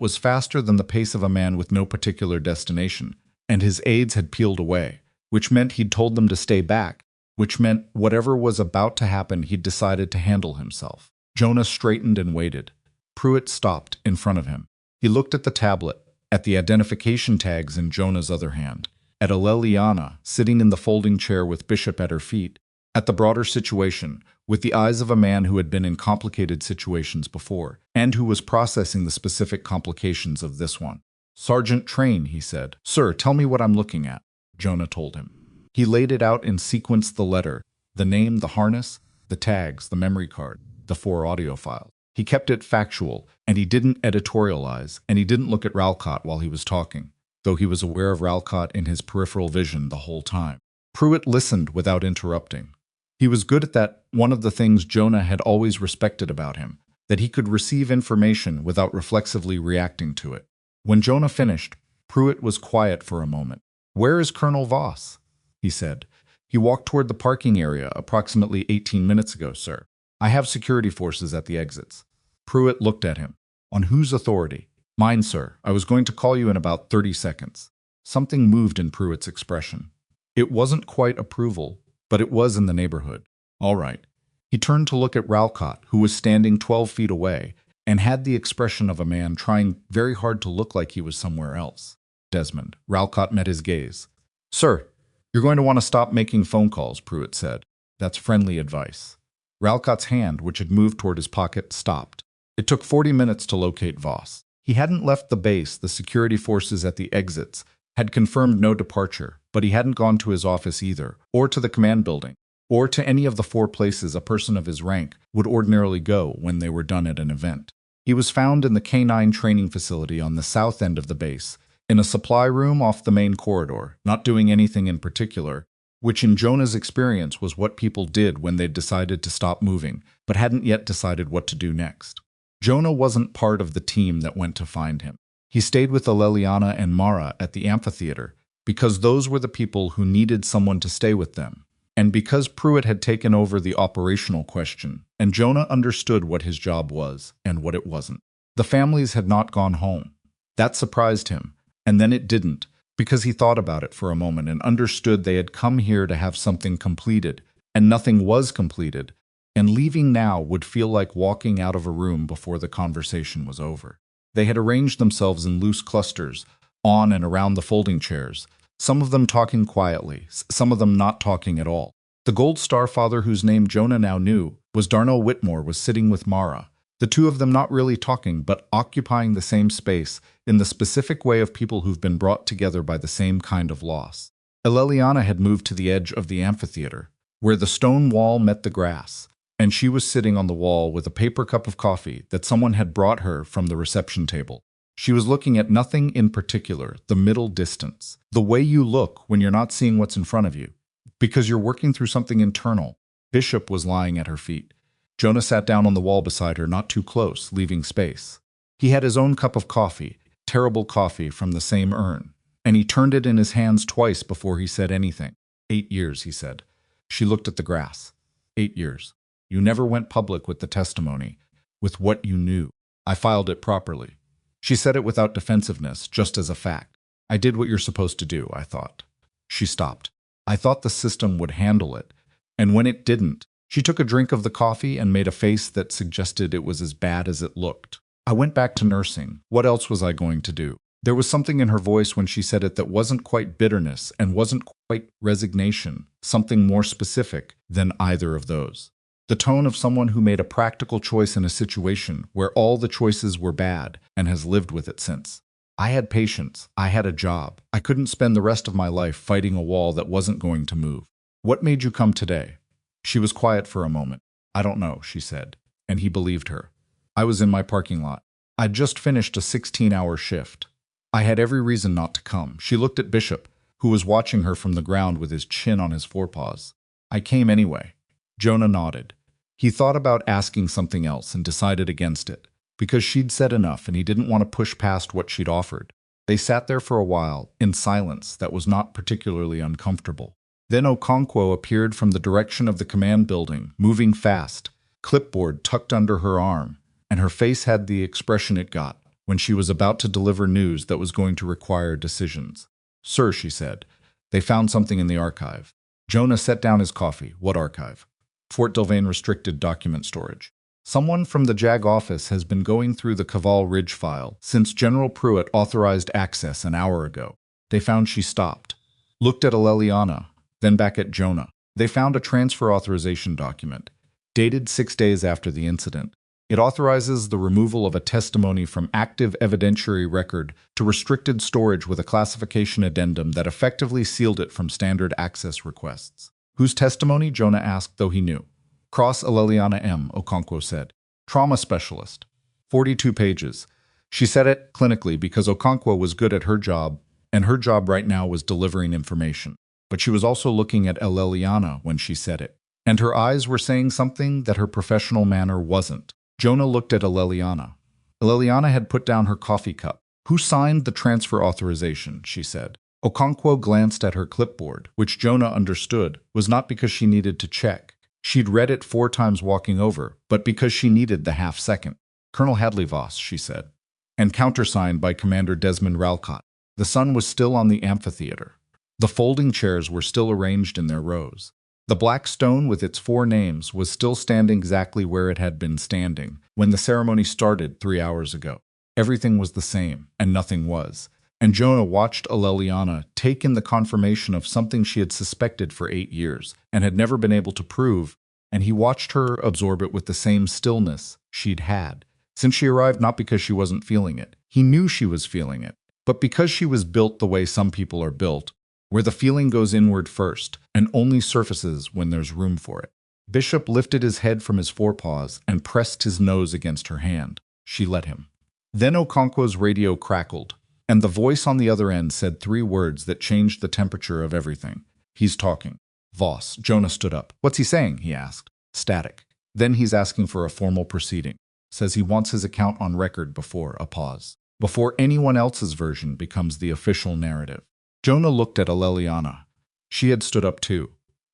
was faster than the pace of a man with no particular destination, and his aides had peeled away, which meant he'd told them to stay back, which meant whatever was about to happen, he'd decided to handle himself. Jonah straightened and waited. Pruitt stopped in front of him. He looked at the tablet, at the identification tags in Jonah's other hand, at Leliana sitting in the folding chair with Bishop at her feet, at the broader situation, with the eyes of a man who had been in complicated situations before, and who was processing the specific complications of this one. "Sergeant Train," he said. "Sir, tell me what I'm looking at," Jonah told him. He laid it out in sequence: the letter, the name, the harness, the tags, the memory card, the 4 audio files. He kept it factual, and he didn't editorialize, and he didn't look at Ralcott while he was talking, though he was aware of Ralcott in his peripheral vision the whole time. Pruitt listened without interrupting. He was good at that, one of the things Jonah had always respected about him, that he could receive information without reflexively reacting to it. When Jonah finished, Pruitt was quiet for a moment. "Where is Colonel Voss?" he said. "He walked toward the parking area approximately 18 minutes ago, sir. I have security forces at the exits." Pruitt looked at him. "On whose authority?" "Mine, sir. I was going to call you in about 30 seconds. Something moved in Pruitt's expression. It wasn't quite approval, but it was in the neighborhood. "All right." He turned to look at Ralcott, who was standing 12 feet away, and had the expression of a man trying very hard to look like he was somewhere else. "Desmond." Ralcott met his gaze. "Sir, you're going to want to stop making phone calls," Pruitt said. "That's friendly advice." Ralcott's hand, which had moved toward his pocket, stopped. It took 40 minutes to locate Voss. He hadn't left the base. The security forces at the exits had confirmed no departure, but he hadn't gone to his office either, or to the command building, or to any of the 4 places a person of his rank would ordinarily go when they were done at an event. He was found in the K9 training facility on the south end of the base, in a supply room off the main corridor, not doing anything in particular, which in Jonah's experience was what people did when they'd decided to stop moving, but hadn't yet decided what to do next. Jonah wasn't part of the team that went to find him. He stayed with Leliana and Mara at the amphitheater, because those were the people who needed someone to stay with them, and because Pruitt had taken over the operational question, and Jonah understood what his job was and what it wasn't. The families had not gone home. That surprised him, and then it didn't, because he thought about it for a moment and understood they had come here to have something completed, and nothing was completed, and leaving now would feel like walking out of a room before the conversation was over. They had arranged themselves in loose clusters, on and around the folding chairs, some of them talking quietly, some of them not talking at all. The Gold Star father, whose name Jonah now knew, was Darnell Whitmore, was sitting with Mara, the two of them not really talking, but occupying the same space in the specific way of people who've been brought together by the same kind of loss. Leliana had moved to the edge of the amphitheater, where the stone wall met the grass, and she was sitting on the wall with a paper cup of coffee that someone had brought her from the reception table. She was looking at nothing in particular, the middle distance. The way you look when you're not seeing what's in front of you, because you're working through something internal. Bishop was lying at her feet. Jonah sat down on the wall beside her, not too close, leaving space. He had his own cup of coffee, terrible coffee from the same urn, and he turned it in his hands twice before he said anything. 8 years, he said. She looked at the grass. 8 years. You never went public with the testimony, with what you knew. I filed it properly. She said it without defensiveness, just as a fact. I did what you're supposed to do, I thought. She stopped. I thought the system would handle it, and when it didn't, she took a drink of the coffee and made a face that suggested it was as bad as it looked. I went back to nursing. What else was I going to do? There was something in her voice when she said it that wasn't quite bitterness and wasn't quite resignation, something more specific than either of those. The tone of someone who made a practical choice in a situation where all the choices were bad and has lived with it since. I had patience. I had a job. I couldn't spend the rest of my life fighting a wall that wasn't going to move. What made you come today? She was quiet for a moment. I don't know, she said, and he believed her. I was in my parking lot. I'd just finished a 16-hour shift. I had every reason not to come. She looked at Bishop, who was watching her from the ground with his chin on his forepaws. I came anyway. Jonah nodded. He thought about asking something else and decided against it, because she'd said enough and he didn't want to push past what she'd offered. They sat there for a while, in silence that was not particularly uncomfortable. Then Okonkwo appeared from the direction of the command building, moving fast, clipboard tucked under her arm, and her face had the expression it got when she was about to deliver news that was going to require decisions. Sir, she said, they found something in the archive. Jonah set down his coffee. What archive? Fort Delvane restricted document storage. Someone from the JAG office has been going through the Kaval Ridge file since General Pruitt authorized access an hour ago. They found she stopped, looked at Aleliana, then back at Jonah. They found a transfer authorization document, dated 6 days after the incident. It authorizes the removal of a testimony from active evidentiary record to restricted storage with a classification addendum that effectively sealed it from standard access requests. Whose testimony? Jonah asked, though he knew. Cross Aleliana M., Okonkwo said. Trauma specialist. 42 pages. She said it clinically because Okonkwo was good at her job, and her job right now was delivering information. But she was also looking at Aleliana when she said it. And her eyes were saying something that her professional manner wasn't. Jonah looked at Aleliana. Aleliana had put down her coffee cup. Who signed the transfer authorization? She said. Okonkwo glanced at her clipboard, which Jonah understood was not because she needed to check. She'd read it 4 times walking over, but because she needed the half-second. Colonel Hadley Voss, she said. And countersigned by Commander Desmond Ralcott. The sun was still on the amphitheater. The folding chairs were still arranged in their rows. The black stone with its 4 names was still standing exactly where it had been standing when the ceremony started 3 hours ago. Everything was the same, and nothing was. And Jonah watched Aleliana take in the confirmation of something she had suspected for 8 years and had never been able to prove, and he watched her absorb it with the same stillness she'd had since she arrived, not because she wasn't feeling it. He knew she was feeling it, but because she was built the way some people are built, where the feeling goes inward first and only surfaces when there's room for it. Bishop lifted his head from his forepaws and pressed his nose against her hand. She let him. Then Okonkwo's radio crackled, and the voice on the other end said 3 words that changed the temperature of everything. He's talking. Voss. Jonah stood up. What's he saying? He asked. Static. Then he's asking for a formal proceeding. Says he wants his account on record before a pause. Before anyone else's version becomes the official narrative. Jonah looked at Aleliana. She had stood up too.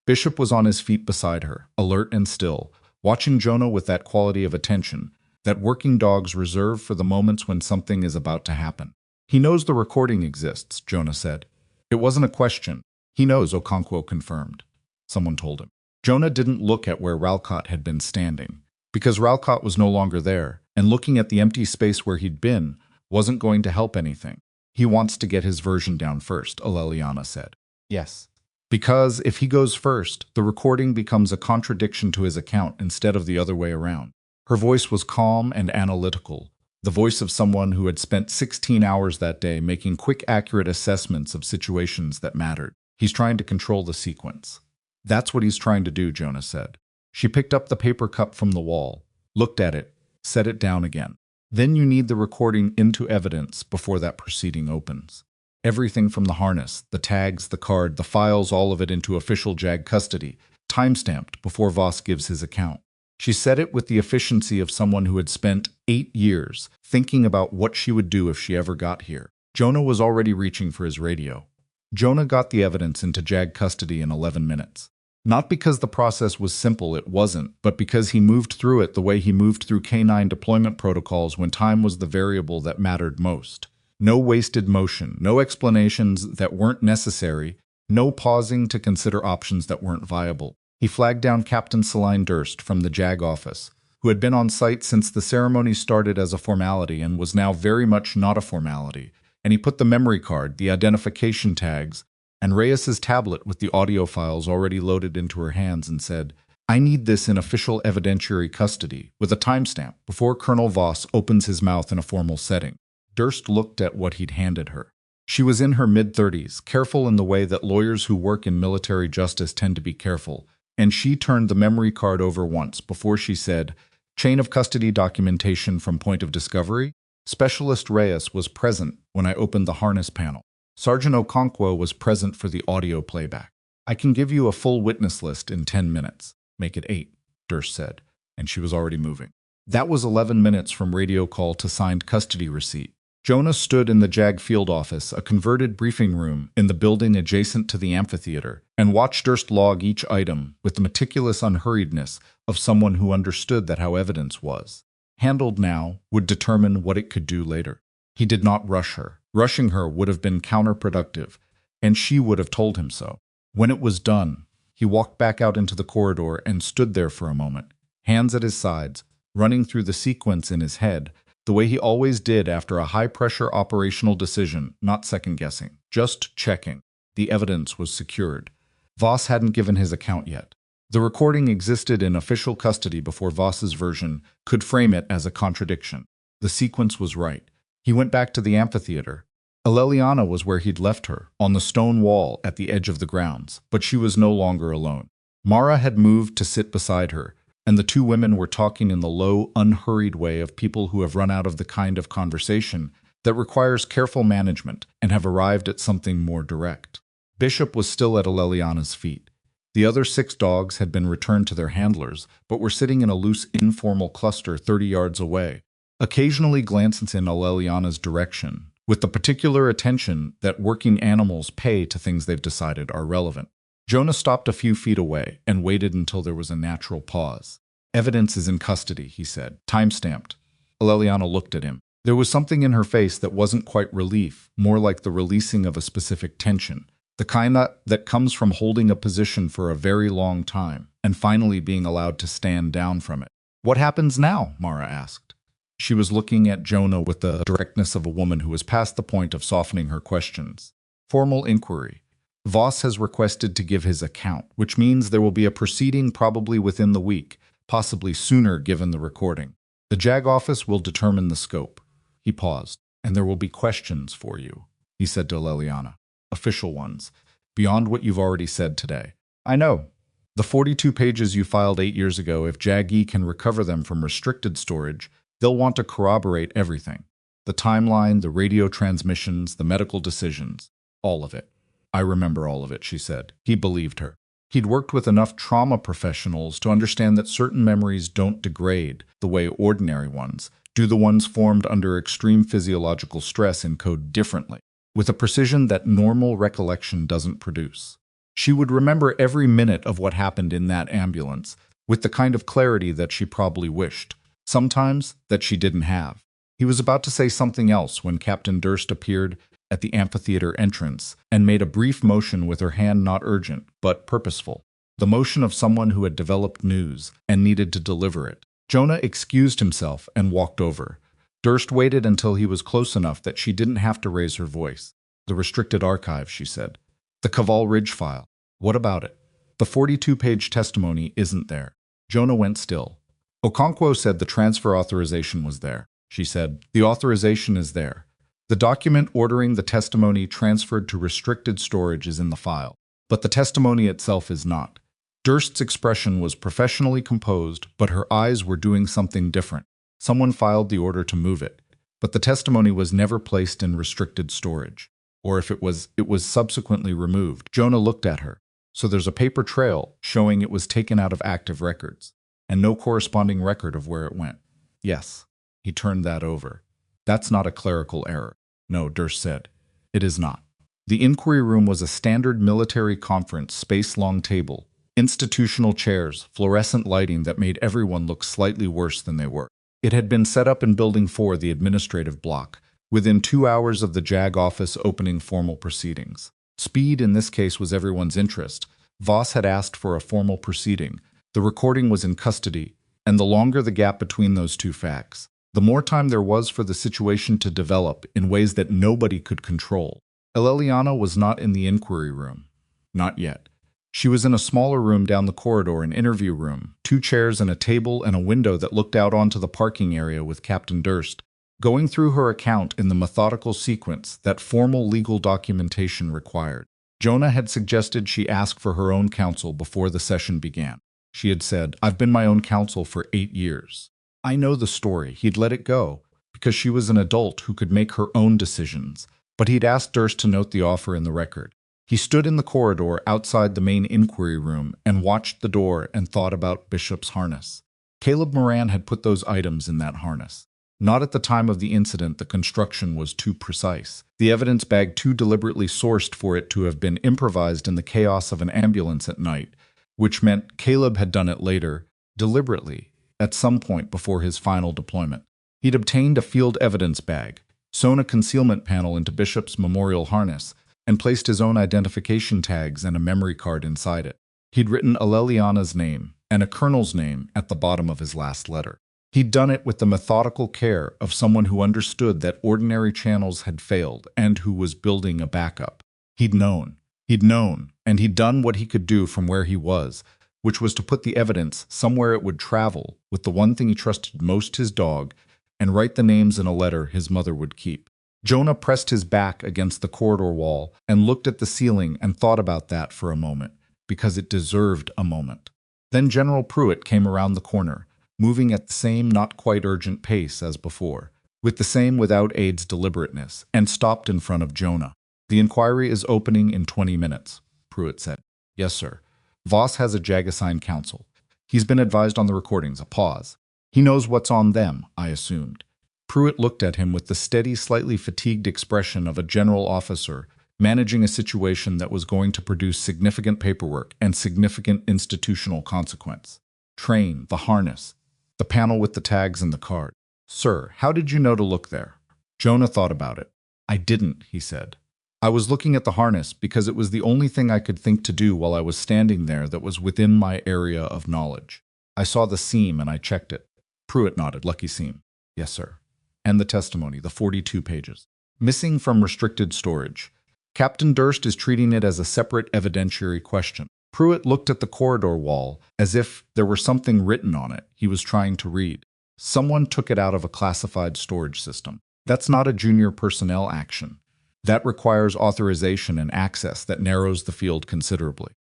Bishop was on his feet beside her, alert and still, watching Jonah with that quality of attention that working dogs reserve for the moments when something is about to happen. He knows the recording exists, Jonah said. It wasn't a question. He knows, Okonkwo confirmed. Someone told him. Jonah didn't look at where Ralcott had been standing, because Ralcott was no longer there, and looking at the empty space where he'd been wasn't going to help anything. He wants to get his version down first, Aleliana said. Yes. Because if he goes first, the recording becomes a contradiction to his account instead of the other way around. Her voice was calm and analytical, the voice of someone who had spent 16 hours that day making quick, accurate assessments of situations that mattered. He's trying to control the sequence. That's what he's trying to do, Jonah said. She picked up the paper cup from the wall, looked at it, set it down again. Then you need the recording into evidence before that proceeding opens. Everything from the harness, the tags, the card, the files, all of it into official JAG custody, time-stamped before Voss gives his account. She said it with the efficiency of someone who had spent 8 years thinking about what she would do if she ever got here. Jonah was already reaching for his radio. Jonah got the evidence into JAG custody in 11 minutes. Not because the process was simple, it wasn't, but because he moved through it the way he moved through K9 deployment protocols when time was the variable that mattered most. No wasted motion, no explanations that weren't necessary, no pausing to consider options that weren't viable. He flagged down Captain Celine Durst from the JAG office, who had been on site since the ceremony started as a formality and was now very much not a formality, and he put the memory card, the identification tags, and Reyes's tablet with the audio files already loaded into her hands and said, "I need this in official evidentiary custody, with a timestamp, before Colonel Voss opens his mouth in a formal setting." Durst looked at what he'd handed her. She was in her mid-30s, careful in the way that lawyers who work in military justice tend to be careful, and she turned the memory card over once before she said, "Chain of custody documentation from point of discovery? Specialist Reyes was present when I opened the harness panel. Sergeant Okonkwo was present for the audio playback. I can give you a full witness list in 10 minutes. Make it 8, Durst said, and she was already moving. That was 11 minutes from radio call to signed custody receipt. Jonah stood in the JAG field office, a converted briefing room in the building adjacent to the amphitheater, and watched Durst log each item with the meticulous unhurriedness of someone who understood that how evidence was, handled now, would determine what it could do later. He did not rush her. Rushing her would have been counterproductive, and she would have told him so. When it was done, he walked back out into the corridor and stood there for a moment, hands at his sides, running through the sequence in his head, the way he always did after a high-pressure operational decision, not second-guessing, just checking. The evidence was secured. Voss hadn't given his account yet. The recording existed in official custody before Voss's version could frame it as a contradiction. The sequence was right. He went back to the amphitheater. Aleliana was where he'd left her, on the stone wall at the edge of the grounds, but she was no longer alone. Mara had moved to sit beside her, and the two women were talking in the low, unhurried way of people who have run out of the kind of conversation that requires careful management and have arrived at something more direct. Bishop was still at Aleliana's feet. The other 6 dogs had been returned to their handlers, but were sitting in a loose, informal cluster 30 yards away, occasionally glancing in Aleliana's direction, with the particular attention that working animals pay to things they've decided are relevant. Jonah stopped a few feet away and waited until there was a natural pause. "Evidence is in custody," he said, time-stamped. Aleliana looked at him. There was something in her face that wasn't quite relief, more like the releasing of a specific tension, the kind that comes from holding a position for a very long time and finally being allowed to stand down from it. "What happens now?" Mara asked. She was looking at Jonah with the directness of a woman who was past the point of softening her questions. "Formal inquiry. Voss has requested to give his account, which means there will be a proceeding probably within the week, possibly sooner given the recording. The JAG office will determine the scope." He paused. "And there will be questions for you," he said to Leliana. "Official ones, beyond what you've already said today. I know. The 42 pages you filed 8 years ago, if JAG-E can recover them from restricted storage, they'll want to corroborate everything. The timeline, the radio transmissions, the medical decisions, all of it." "I remember all of it," she said. He believed her. He'd worked with enough trauma professionals to understand that certain memories don't degrade the way ordinary ones do. The ones formed under extreme physiological stress encode differently, with a precision that normal recollection doesn't produce. She would remember every minute of what happened in that ambulance, with the kind of clarity that she probably wished, sometimes that she didn't have. He was about to say something else when Captain Durst appeared at the amphitheater entrance and made a brief motion with her hand, not urgent, but purposeful. The motion of someone who had developed news and needed to deliver it. Jonah excused himself and walked over. Durst waited until he was close enough that she didn't have to raise her voice. "The restricted archive," she said. "The Kaval Ridge file. What about it?" "The 42-page testimony isn't there." Jonah went still. "Okonkwo said the transfer authorization was there," she said. "The authorization is there. The document ordering the testimony transferred to restricted storage is in the file, but the testimony itself is not." Durst's expression was professionally composed, but her eyes were doing something different. Someone filed the order to move it, but the testimony was never placed in restricted storage. Or if it was subsequently removed. Jonah looked at her. So there's a paper trail showing it was taken out of active records, and no corresponding record of where it went. Yes. He turned that over. That's not a clerical error. No, Durst said. It is not. The inquiry room was a standard military conference space-long table, institutional chairs, fluorescent lighting that made everyone look slightly worse than they were. It had been set up in Building 4, the administrative block, within 2 hours of the JAG office opening formal proceedings. Speed in this case was everyone's interest. Voss had asked for a formal proceeding. The recording was in custody, and the longer the gap between those two facts, the more time there was for the situation to develop in ways that nobody could control. Eleliana was not in the inquiry room. Not yet. She was in a smaller room down the corridor, an interview room, 2 chairs and a table and a window that looked out onto the parking area with Captain Durst, going through her account in the methodical sequence that formal legal documentation required. Jonah had suggested she ask for her own counsel before the session began. She had said, "I've been my own counsel for 8 years. I know the story." He'd let it go, because she was an adult who could make her own decisions, but he'd asked Durst to note the offer in the record. He stood in the corridor outside the main inquiry room and watched the door and thought about Bishop's harness. Caleb Moran had put those items in that harness. Not at the time of the incident, the construction was too precise. The evidence bag too deliberately sourced for it to have been improvised in the chaos of an ambulance at night, which meant Caleb had done it later, deliberately, at some point before his final deployment. He'd obtained a field evidence bag, sewn a concealment panel into Bishop's memorial harness, and placed his own identification tags and a memory card inside it. He'd written Eleliana's name and a colonel's name at the bottom of his last letter. He'd done it with the methodical care of someone who understood that ordinary channels had failed and who was building a backup. He'd known, and he'd done what he could do from where he was, which was to put the evidence somewhere it would travel with the one thing he trusted most, his dog, and write the names in a letter his mother would keep. Jonah pressed his back against the corridor wall and looked at the ceiling and thought about that for a moment, because it deserved a moment. Then General Pruitt came around the corner, moving at the same not quite urgent pace as before, with the same without aids deliberateness, and stopped in front of Jonah. "The inquiry is opening in 20 minutes, Pruitt said. "Yes, sir. Voss has a JAG-assigned counsel. He's been advised on the recordings." A pause. "He knows what's on them, I assumed." Pruitt looked at him with the steady, slightly fatigued expression of a general officer managing a situation that was going to produce significant paperwork and significant institutional consequence. "Train, the harness, the panel with the tags and the card." "Sir, how did you know to look there?" Jonah thought about it. "I didn't," he said. "I was looking at the harness because it was the only thing I could think to do while I was standing there that was within my area of knowledge. I saw the seam and I checked it." Pruitt nodded. "Lucky seam." "Yes, sir." "And the testimony, the 42 pages. Missing from restricted storage. Captain Durst is treating it as a separate evidentiary question." Pruitt looked at the corridor wall as if there were something written on it he was trying to read. "Someone took it out of a classified storage system. That's not a junior personnel action. That requires authorization and access that narrows the field considerably."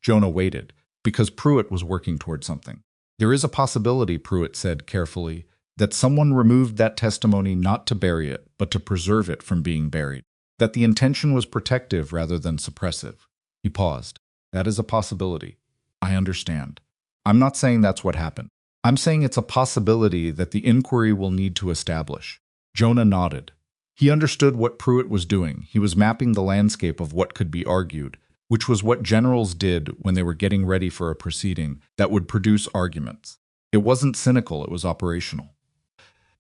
Jonah waited, because Pruitt was working toward something. "There is a possibility," Pruitt said carefully, "that someone removed that testimony not to bury it, but to preserve it from being buried. That the intention was protective rather than suppressive." He paused. "That is a possibility. I understand. I'm not saying that's what happened. I'm saying it's a possibility that the inquiry will need to establish." Jonah nodded. He understood what Pruitt was doing. He was mapping the landscape of what could be argued, which was what generals did when they were getting ready for a proceeding that would produce arguments. It wasn't cynical, it was operational.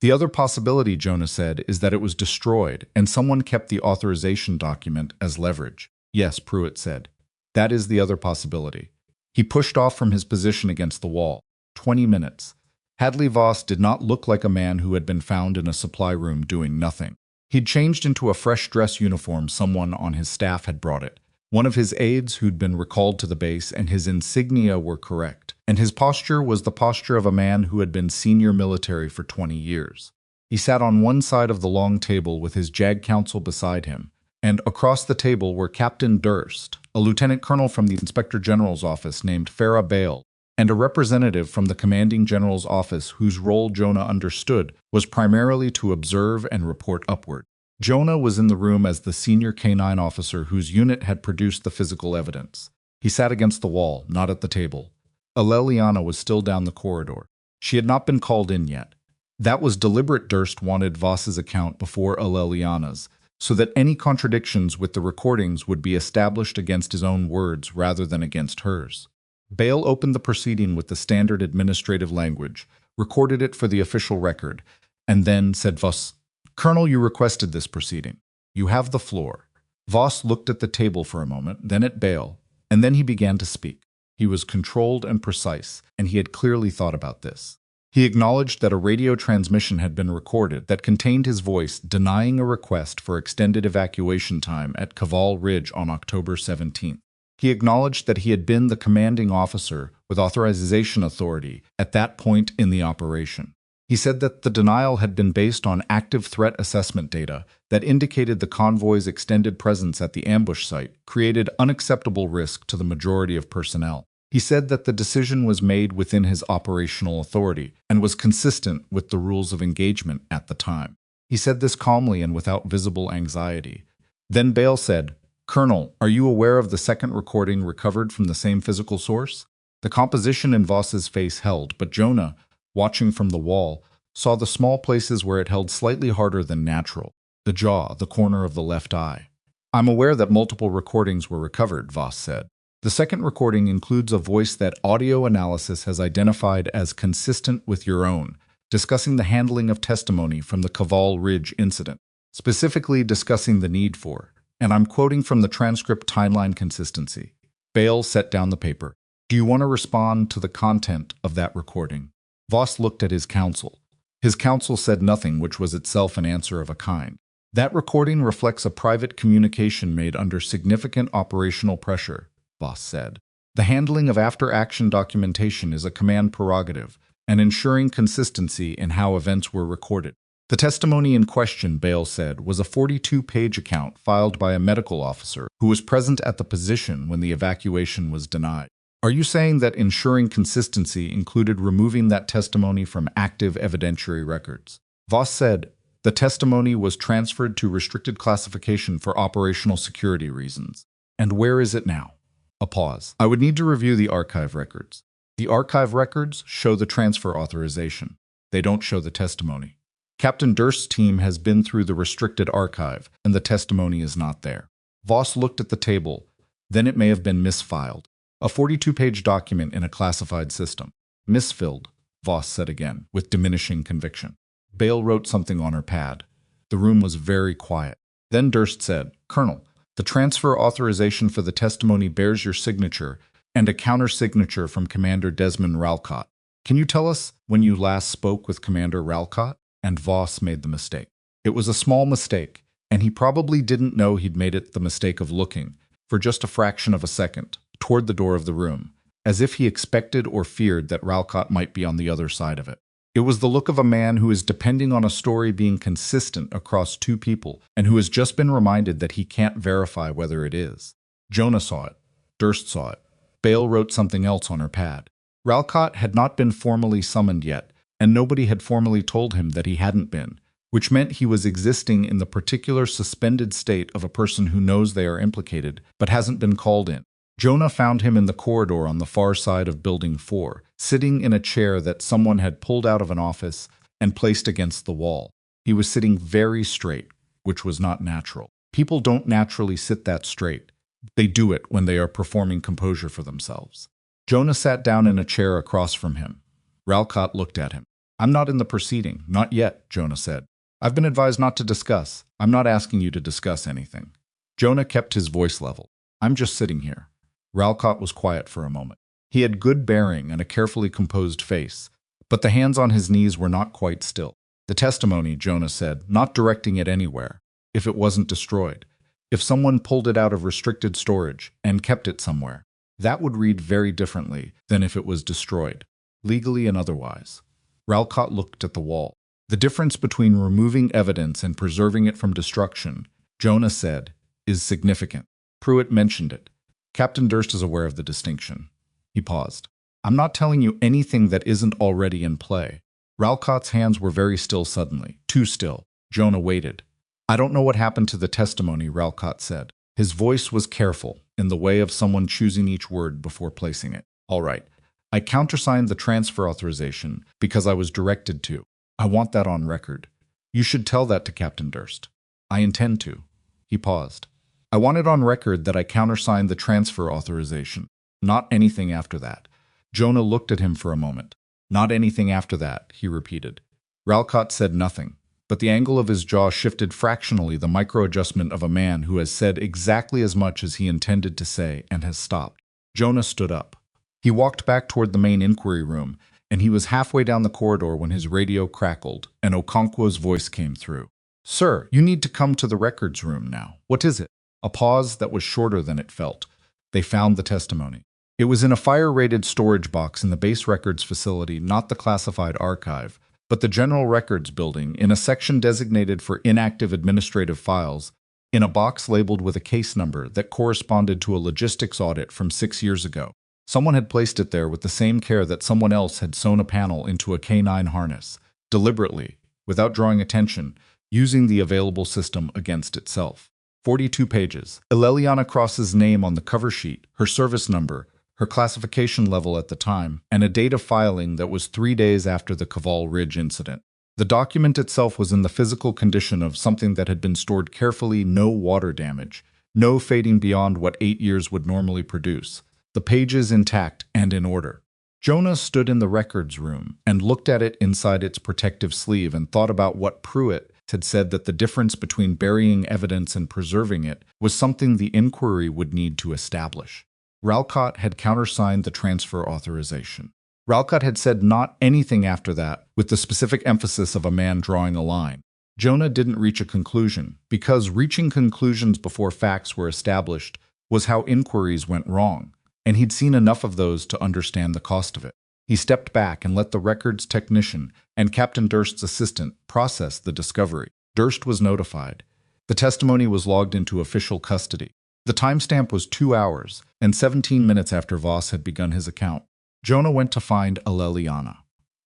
"The other possibility," Jonah said, "is that it was destroyed and someone kept the authorization document as leverage." "Yes," Pruitt said. "That is the other possibility." He pushed off from his position against the wall. 20 minutes. Hadley Voss did not look like a man who had been found in a supply room doing nothing. He'd changed into a fresh dress uniform someone on his staff had brought it. One of his aides who'd been recalled to the base, and his insignia were correct. And his posture was the posture of a man who had been senior military for 20 years. He sat on one side of the long table with his JAG counsel beside him, and across the table were Captain Durst, a lieutenant colonel from the Inspector General's office named Farah Bale, and a representative from the commanding general's office whose role Jonah understood was primarily to observe and report upward. Jonah was in the room as the senior K9 officer whose unit had produced the physical evidence. He sat against the wall, not at the table. Aleliana was still down the corridor. She had not been called in yet. That was deliberate. Durst wanted Voss's account before Aleliana's, so that any contradictions with the recordings would be established against his own words rather than against hers. Bale opened the proceeding with the standard administrative language, recorded it for the official record, and then said, "Voss, Colonel, you requested this proceeding. You have the floor." Voss looked at the table for a moment, then at Bale, and then he began to speak. He was controlled and precise, and he had clearly thought about this. He acknowledged that a radio transmission had been recorded that contained his voice denying a request for extended evacuation time at Kaval Ridge on October 17th. He acknowledged that he had been the commanding officer with authorization authority at that point in the operation. He said that the denial had been based on active threat assessment data that indicated the convoy's extended presence at the ambush site created unacceptable risk to the majority of personnel. He said that the decision was made within his operational authority and was consistent with the rules of engagement at the time. He said this calmly and without visible anxiety. Then Bale said, "Colonel, are you aware of the second recording recovered from the same physical source?" The composition in Voss's face held, but Jonah, watching from the wall, saw the small places where it held slightly harder than natural, the jaw, the corner of the left eye. "I'm aware that multiple recordings were recovered," Voss said. "The second recording includes a voice that audio analysis has identified as consistent with your own, discussing the handling of testimony from the Kaval Ridge incident, specifically discussing the need for, and I'm quoting from the transcript, timeline consistency." Bale set down the paper. "Do you want to respond to the content of that recording?" Voss looked at his counsel. His counsel said nothing, which was itself an answer of a kind. "That recording reflects a private communication made under significant operational pressure," Voss said. "The handling of after-action documentation is a command prerogative, and ensuring consistency in how events were recorded. The testimony in question," Bale said, "was a 42-page account filed by a medical officer who was present at the position when the evacuation was denied. Are you saying that ensuring consistency included removing that testimony from active evidentiary records?" Voss said, "The testimony was transferred to restricted classification for operational security reasons." "And where is it now?" A pause. "I would need to review the archive records." "The archive records show the transfer authorization. They don't show the testimony. Captain Durst's team has been through the restricted archive, and the testimony is not there." Voss looked at the table. "Then it may have been misfiled. A 42-page document in a classified system. Misfilled," Voss said again, with diminishing conviction. Bale wrote something on her pad. The room was very quiet. Then Durst said, "Colonel, the transfer authorization for the testimony bears your signature and a counter-signature from Commander Desmond Ralcott. Can you tell us when you last spoke with Commander Ralcott?" And Voss made the mistake. It was a small mistake, and he probably didn't know he'd made it the mistake of looking, for just a fraction of a second, toward the door of the room, as if he expected or feared that Ralcott might be on the other side of it. It was the look of a man who is depending on a story being consistent across two people and who has just been reminded that he can't verify whether it is. Jonah saw it. Durst saw it. Bale wrote something else on her pad. Ralcott had not been formally summoned yet, and nobody had formally told him that he hadn't been, which meant he was existing in the particular suspended state of a person who knows they are implicated but hasn't been called in. Jonah found him in the corridor on the far side of Building 4, sitting in a chair that someone had pulled out of an office and placed against the wall. He was sitting very straight, which was not natural. People don't naturally sit that straight. They do it when they are performing composure for themselves. Jonah sat down in a chair across from him. Ralcott looked at him. "I'm not in the proceeding, not yet," Jonah said. "I've been advised not to discuss. I'm not asking you to discuss anything." Jonah kept his voice level. "I'm just sitting here." Ralcott was quiet for a moment. He had good bearing and a carefully composed face, but the hands on his knees were not quite still. "The testimony," Jonah said, "not directing it anywhere. If it wasn't destroyed. If someone pulled it out of restricted storage and kept it somewhere, that would read very differently than if it was destroyed, legally and otherwise." Ralcott looked at the wall. "The difference between removing evidence and preserving it from destruction," Jonah said, is significant. Pruitt mentioned it. Captain Durst is aware of the distinction. He paused. I'm not telling you anything that isn't already in play. Ralcott's hands were very still suddenly, too still. Jonah waited. I don't know what happened to the testimony, Ralcott said. His voice was careful, in the way of someone choosing each word before placing it. All right. I countersigned the transfer authorization because I was directed to. I want that on record. You should tell that to Captain Durst. I intend to. He paused. I want it on record that I countersigned the transfer authorization. Not anything after that. Jonah looked at him for a moment. Not anything after that, he repeated. Ralcott said nothing, but the angle of his jaw shifted fractionally, the micro-adjustment of a man who has said exactly as much as he intended to say and has stopped. Jonah stood up. He walked back toward the main inquiry room, and he was halfway down the corridor when his radio crackled, and Okonkwo's voice came through. Sir, you need to come to the records room now. What is it? A pause that was shorter than it felt. They found the testimony. It was in a fire-rated storage box in the base records facility, not the classified archive, but the General Records Building, in a section designated for inactive administrative files, in a box labeled with a case number that corresponded to a logistics audit from 6 years ago. Someone had placed it there with the same care that someone else had sewn a panel into a K9 harness, deliberately, without drawing attention, using the available system against itself. 42 pages. Leliana Cross's name on the cover sheet, her service number, her classification level at the time, and a date of filing that was 3 days after the Kaval Ridge incident. The document itself was in the physical condition of something that had been stored carefully, no water damage, no fading beyond what 8 years would normally produce. The pages intact and in order. Jonah stood in the records room and looked at it inside its protective sleeve and thought about what Pruitt had said, that the difference between burying evidence and preserving it was something the inquiry would need to establish. Ralcott had countersigned the transfer authorization. Ralcott had said not anything after that, with the specific emphasis of a man drawing a line. Jonah didn't reach a conclusion, because reaching conclusions before facts were established was how inquiries went wrong, and he'd seen enough of those to understand the cost of it. He stepped back and let the records technician and Captain Durst's assistant process the discovery. Durst was notified. The testimony was logged into official custody. The timestamp was 2 hours and 17 minutes after Voss had begun his account. Jonah went to find Leliana.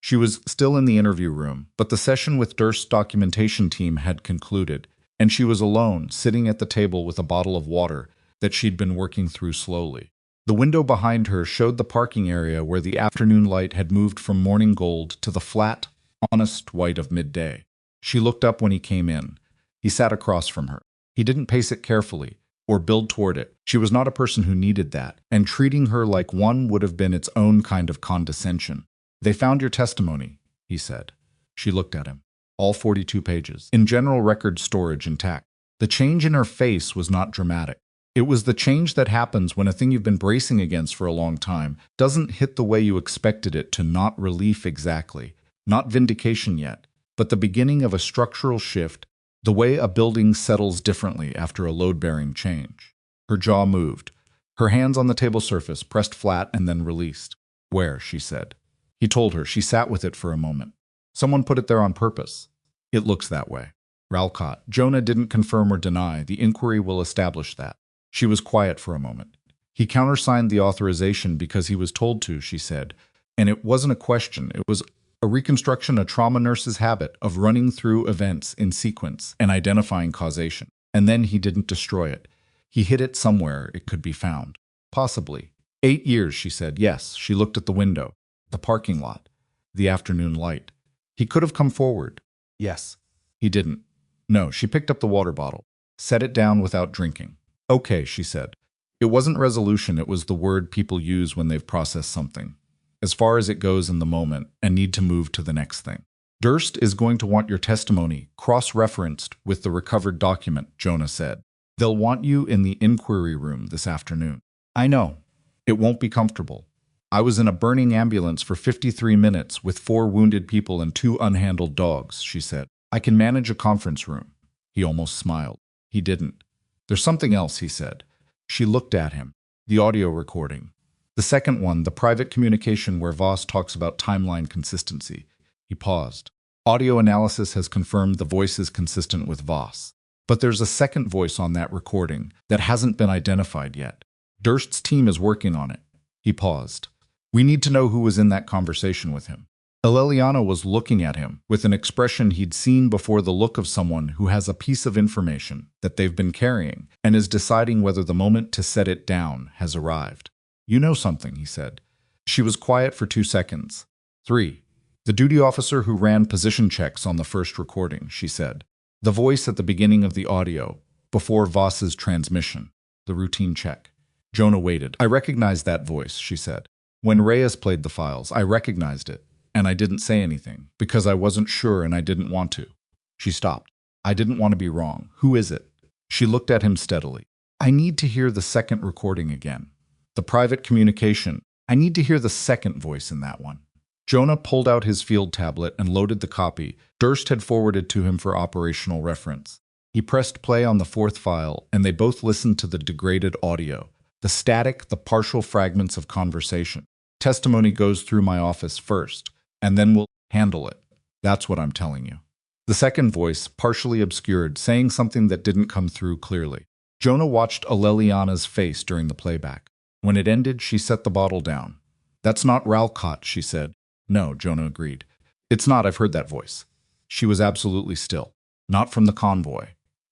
She was still in the interview room, but the session with Durst's documentation team had concluded, and she was alone, sitting at the table with a bottle of water that she'd been working through slowly. The window behind her showed the parking area where the afternoon light had moved from morning gold to the flat, honest white of midday. She looked up when he came in. He sat across from her. He didn't pace it carefully or build toward it. She was not a person who needed that, and treating her like one would have been its own kind of condescension. They found your testimony, he said. She looked at him. All 42 pages. In general record storage intact. The change in her face was not dramatic. It was the change that happens when a thing you've been bracing against for a long time doesn't hit the way you expected it to. Not relief exactly, not vindication yet, but the beginning of a structural shift, the way a building settles differently after a load-bearing change. Her jaw moved. Her hands on the table surface pressed flat and then released. Where, she said. He told her. She sat with it for a moment. Someone put it there on purpose. It looks that way. Ralcott. Jonah didn't confirm or deny. The inquiry will establish that. She was quiet for a moment. He countersigned the authorization because he was told to, she said. And it wasn't a question. It was a reconstruction, a trauma nurse's habit of running through events in sequence and identifying causation. And then he didn't destroy it. He hid it somewhere it could be found. Possibly. 8 years, she said. Yes, she looked at the window, the parking lot, the afternoon light. He could have come forward. Yes. He didn't. No, she picked up the water bottle, set it down without drinking. Okay, she said. It wasn't resolution, it was the word people use when they've processed something, as far as it goes in the moment, and need to move to the next thing. Durst is going to want your testimony cross-referenced with the recovered document, Jonah said. They'll want you in the inquiry room this afternoon. I know. It won't be comfortable. I was in a burning ambulance for 53 minutes with 4 wounded people and 2 unhandled dogs, she said. I can manage a conference room. He almost smiled. He didn't. There's something else, he said. She looked at him. The audio recording. The second one, the private communication where Voss talks about timeline consistency. He paused. Audio analysis has confirmed the voice is consistent with Voss. But there's a second voice on that recording that hasn't been identified yet. Durst's team is working on it. He paused. We need to know who was in that conversation with him. Eleliana was looking at him with an expression he'd seen before, the look of someone who has a piece of information that they've been carrying and is deciding whether the moment to set it down has arrived. You know something, he said. She was quiet for 2 seconds. 3. The duty officer who ran position checks on the first recording, she said. The voice at the beginning of the audio, before Voss's transmission. The routine check. Jonah waited. I recognized that voice, she said. When Reyes played the files, I recognized it. And I didn't say anything, because I wasn't sure and I didn't want to. She stopped. I didn't want to be wrong. Who is it? She looked at him steadily. I need to hear the second recording again. The private communication. I need to hear the second voice in that one. Jonah pulled out his field tablet and loaded the copy Durst had forwarded to him for operational reference. He pressed play on the fourth file, and they both listened to the degraded audio, the static, the partial fragments of conversation. Testimony goes through my office first, and then we'll handle it. That's what I'm telling you. The second voice, partially obscured, saying something that didn't come through clearly. Jonah watched Eleliana's face during the playback. When it ended, she set the bottle down. That's not Ralcott, she said. No, Jonah agreed. It's not, I've heard that voice. She was absolutely still. Not from the convoy.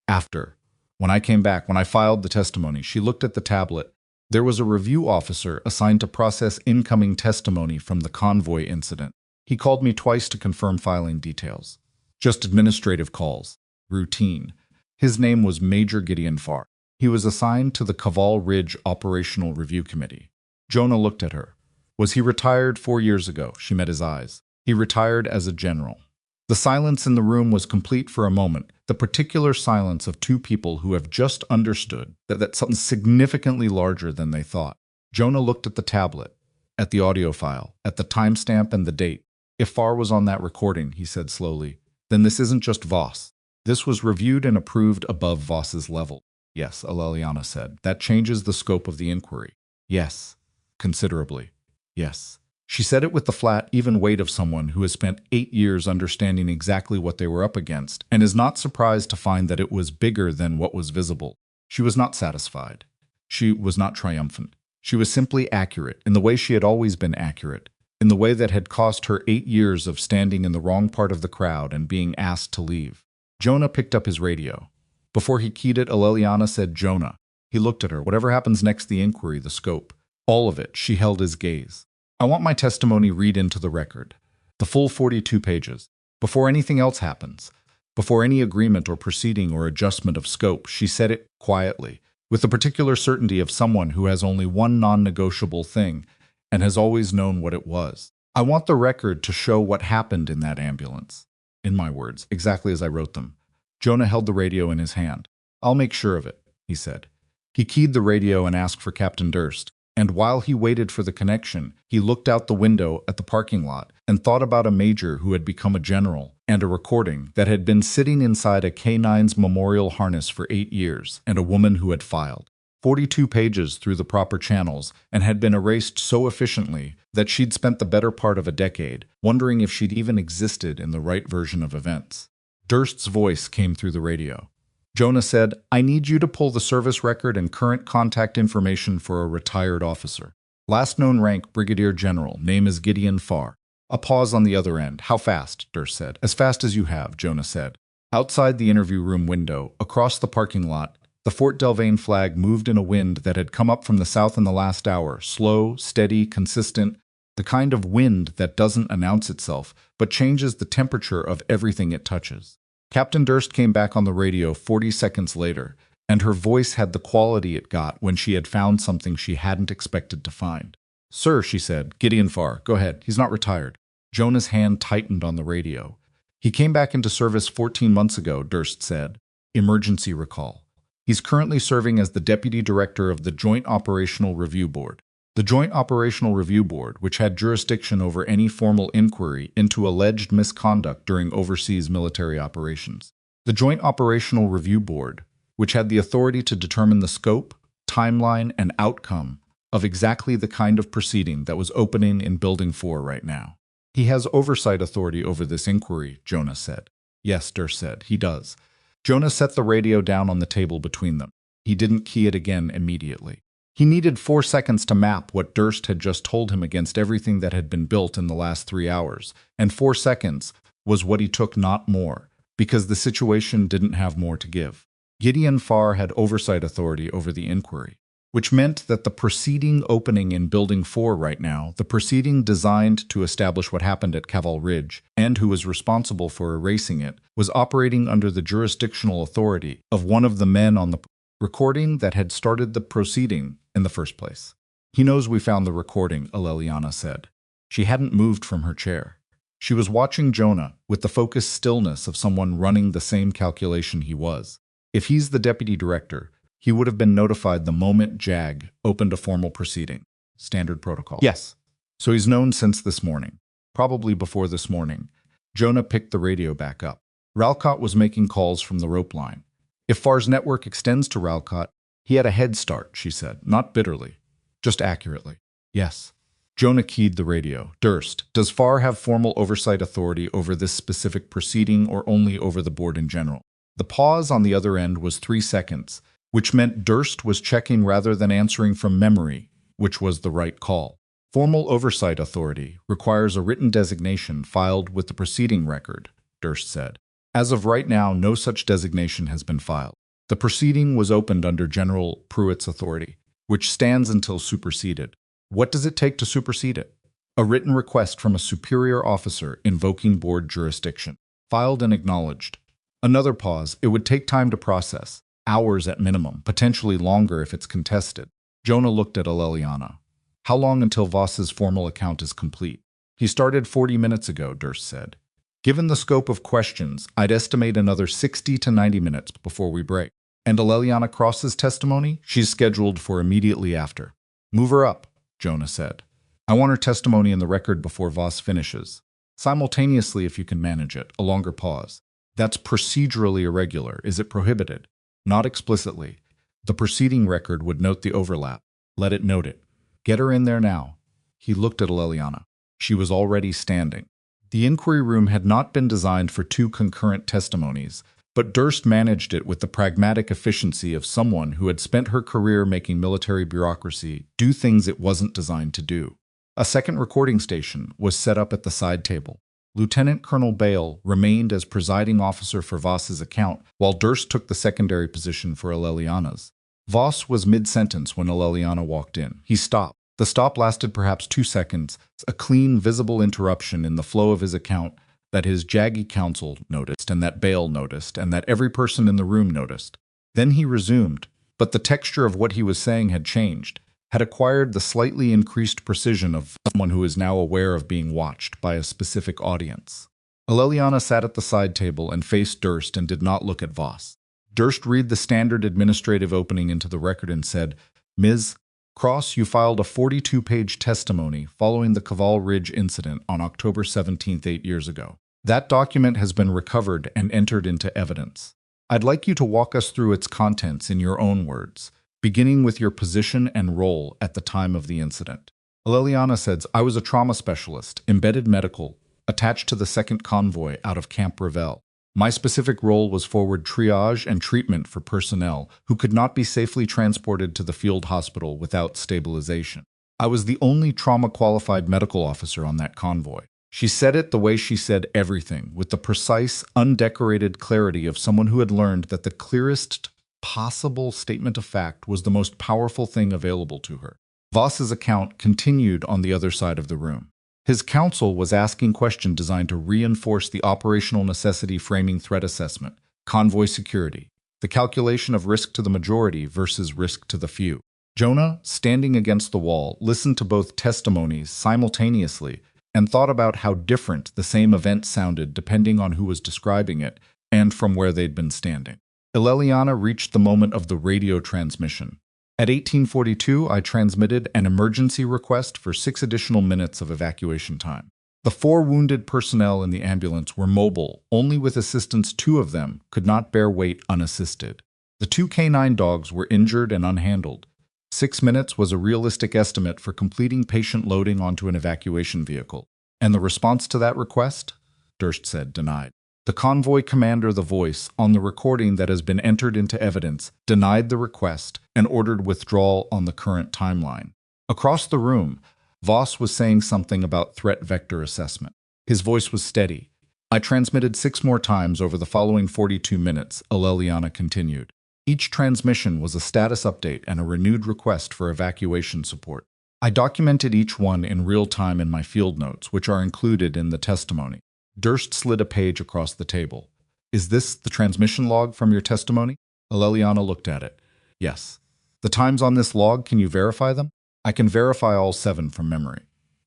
After. When I came back, when I filed the testimony, she looked at the tablet. There was a review officer assigned to process incoming testimony from the convoy incident. He called me twice to confirm filing details. Just administrative calls. Routine. His name was Major Gideon Farr. He was assigned to the Kaval Ridge Operational Review Committee. Jonah looked at her. Was he retired 4 years ago? She met his eyes. He retired as a general. The silence in the room was complete for a moment, the particular silence of two people who have just understood that something significantly larger than they thought. Jonah looked at the tablet, at the audio file, at the timestamp and the date. If Farr was on that recording, he said slowly, then this isn't just Voss. This was reviewed and approved above Voss's level. Yes, Eleliana said. That changes the scope of the inquiry. Yes. Considerably. Yes. She said it with the flat, even weight of someone who has spent 8 years understanding exactly what they were up against and is not surprised to find that it was bigger than what was visible. She was not satisfied. She was not triumphant. She was simply accurate in the way she had always been accurate, in the way that had cost her 8 years of standing in the wrong part of the crowd and being asked to leave. Jonah picked up his radio. Before he keyed it, Eleliana said, Jonah. He looked at her. Whatever happens next, the inquiry, the scope. All of it. She held his gaze. I want my testimony read into the record. The full 42 pages. Before anything else happens. Before any agreement or proceeding or adjustment of scope, she said it quietly, with the particular certainty of someone who has only one non-negotiable thing and has always known what it was. I want the record to show what happened in that ambulance. In my words, exactly as I wrote them. Jonah held the radio in his hand. I'll make sure of it, he said. He keyed the radio and asked for Captain Durst. And while he waited for the connection, he looked out the window at the parking lot and thought about a major who had become a general and a recording that had been sitting inside a K9s memorial harness for 8 years and a woman who had filed 42 pages through the proper channels and had been erased so efficiently that she'd spent the better part of a decade wondering if she'd even existed in the right version of events. Durst's voice came through the radio. Jonah said, I need you to pull the service record and current contact information for a retired officer. Last known rank, Brigadier General. Name is Gideon Farr. A pause on the other end. How fast? Durst said. As fast as you have, Jonah said. Outside the interview room window, across the parking lot, the Fort Delvane flag moved in a wind that had come up from the south in the last hour, slow, steady, consistent, the kind of wind that doesn't announce itself, but changes the temperature of everything it touches. Captain Durst came back on the radio 40 seconds later, and her voice had the quality it got when she had found something she hadn't expected to find. Sir, she said, Gideon Farr, go ahead, he's not retired. Jonah's hand tightened on the radio. He came back into service 14 months ago, Durst said. Emergency recall. He's currently serving as the Deputy Director of the Joint Operational Review Board. The Joint Operational Review Board, which had jurisdiction over any formal inquiry into alleged misconduct during overseas military operations. The Joint Operational Review Board, which had the authority to determine the scope, timeline, and outcome of exactly the kind of proceeding that was opening in Building 4 right now. He has oversight authority over this inquiry, Jonah said. Yes, Durst said, he does. Jonah set the radio down on the table between them. He didn't key it again immediately. He needed 4 seconds to map what Durst had just told him against everything that had been built in the last 3 hours, and 4 seconds was what he took, not more, because the situation didn't have more to give. Gideon Farr had oversight authority over the inquiry, which meant that the proceeding opening in Building 4 right now, the proceeding designed to establish what happened at Kaval Ridge and who was responsible for erasing it, was operating under the jurisdictional authority of one of the men on the recording that had started the proceeding in the first place. He knows we found the recording, Aleliana said. She hadn't moved from her chair. She was watching Jonah with the focused stillness of someone running the same calculation he was. If he's the deputy director, he would have been notified the moment JAG opened a formal proceeding. Standard protocol. Yes. So he's known since this morning. Probably before this morning. Jonah picked the radio back up. Ralcott was making calls from the rope line. If Farr's network extends to Ralcott, he had a head start, she said, not bitterly, just accurately. Yes. Jonah keyed the radio. Durst, does Farr have formal oversight authority over this specific proceeding or only over the board in general? The pause on the other end was 3 seconds, which meant Durst was checking rather than answering from memory, which was the right call. Formal oversight authority requires a written designation filed with the proceeding record, Durst said. As of right now, no such designation has been filed. The proceeding was opened under General Pruitt's authority, which stands until superseded. What does it take to supersede it? A written request from a superior officer invoking board jurisdiction, filed and acknowledged. Another pause. It would take time to process, hours at minimum, potentially longer if it's contested. Jonah looked at Aleliana. How long until Voss's formal account is complete? He started 40 minutes ago, Durst said. Given the scope of questions, I'd estimate another 60 to 90 minutes before we break. And Aleliana Cross's testimony? She's scheduled for immediately after. Move her up, Jonah said. I want her testimony in the record before Voss finishes. Simultaneously, if you can manage it, a longer pause. That's procedurally irregular. Is it prohibited? Not explicitly. The proceeding record would note the overlap. Let it note it. Get her in there now. He looked at Aleliana. She was already standing. The inquiry room had not been designed for 2 concurrent testimonies, but Durst managed it with the pragmatic efficiency of someone who had spent her career making military bureaucracy do things it wasn't designed to do. A second recording station was set up at the side table. Lieutenant Colonel Bale remained as presiding officer for Voss's account, while Durst took the secondary position for Aleliana's. Voss was mid-sentence when Aleliana walked in. He stopped. The stop lasted perhaps 2 seconds, a clean, visible interruption in the flow of his account that his jaggy counsel noticed and that Bale noticed and that every person in the room noticed. Then he resumed, but the texture of what he was saying had changed, had acquired the slightly increased precision of someone who is now aware of being watched by a specific audience. Aleliana sat at the side table and faced Durst and did not look at Voss. Durst read the standard administrative opening into the record and said, Ms. Cross, you filed a 42-page testimony following the Kaval Ridge incident on October 17th, 8 years ago. That document has been recovered and entered into evidence. I'd like you to walk us through its contents in your own words, beginning with your position and role at the time of the incident. Aleliana says, I was a trauma specialist, embedded medical, attached to the 2nd convoy out of Camp Revel. My specific role was forward triage and treatment for personnel who could not be safely transported to the field hospital without stabilization. I was the only trauma-qualified medical officer on that convoy. She said it the way she said everything, with the precise, undecorated clarity of someone who had learned that the clearest possible statement of fact was the most powerful thing available to her. Voss's account continued on the other side of the room. His counsel was asking questions designed to reinforce the operational necessity framing threat assessment, convoy security, the calculation of risk to the majority versus risk to the few. Jonah, standing against the wall, listened to both testimonies simultaneously and thought about how different the same event sounded depending on who was describing it and from where they'd been standing. Aleliana reached the moment of the radio transmission. At 1842, I transmitted an emergency request for 6 additional minutes of evacuation time. The 4 wounded personnel in the ambulance were mobile. Only with assistance 2 of them could not bear weight unassisted. The 2 K9 dogs were injured and unhandled. 6 minutes was a realistic estimate for completing patient loading onto an evacuation vehicle. And the response to that request? Durst said, denied. The convoy commander, the voice, on the recording that has been entered into evidence, denied the request and ordered withdrawal on the current timeline. Across the room, Voss was saying something about threat vector assessment. His voice was steady. I transmitted 6 more times over the following 42 minutes, Aleliana continued. Each transmission was a status update and a renewed request for evacuation support. I documented each one in real time in my field notes, which are included in the testimony. Durst slid a page across the table. Is this the transmission log from your testimony? Aleliana looked at it. Yes. The times on this log, can you verify them? I can verify all 7 from memory.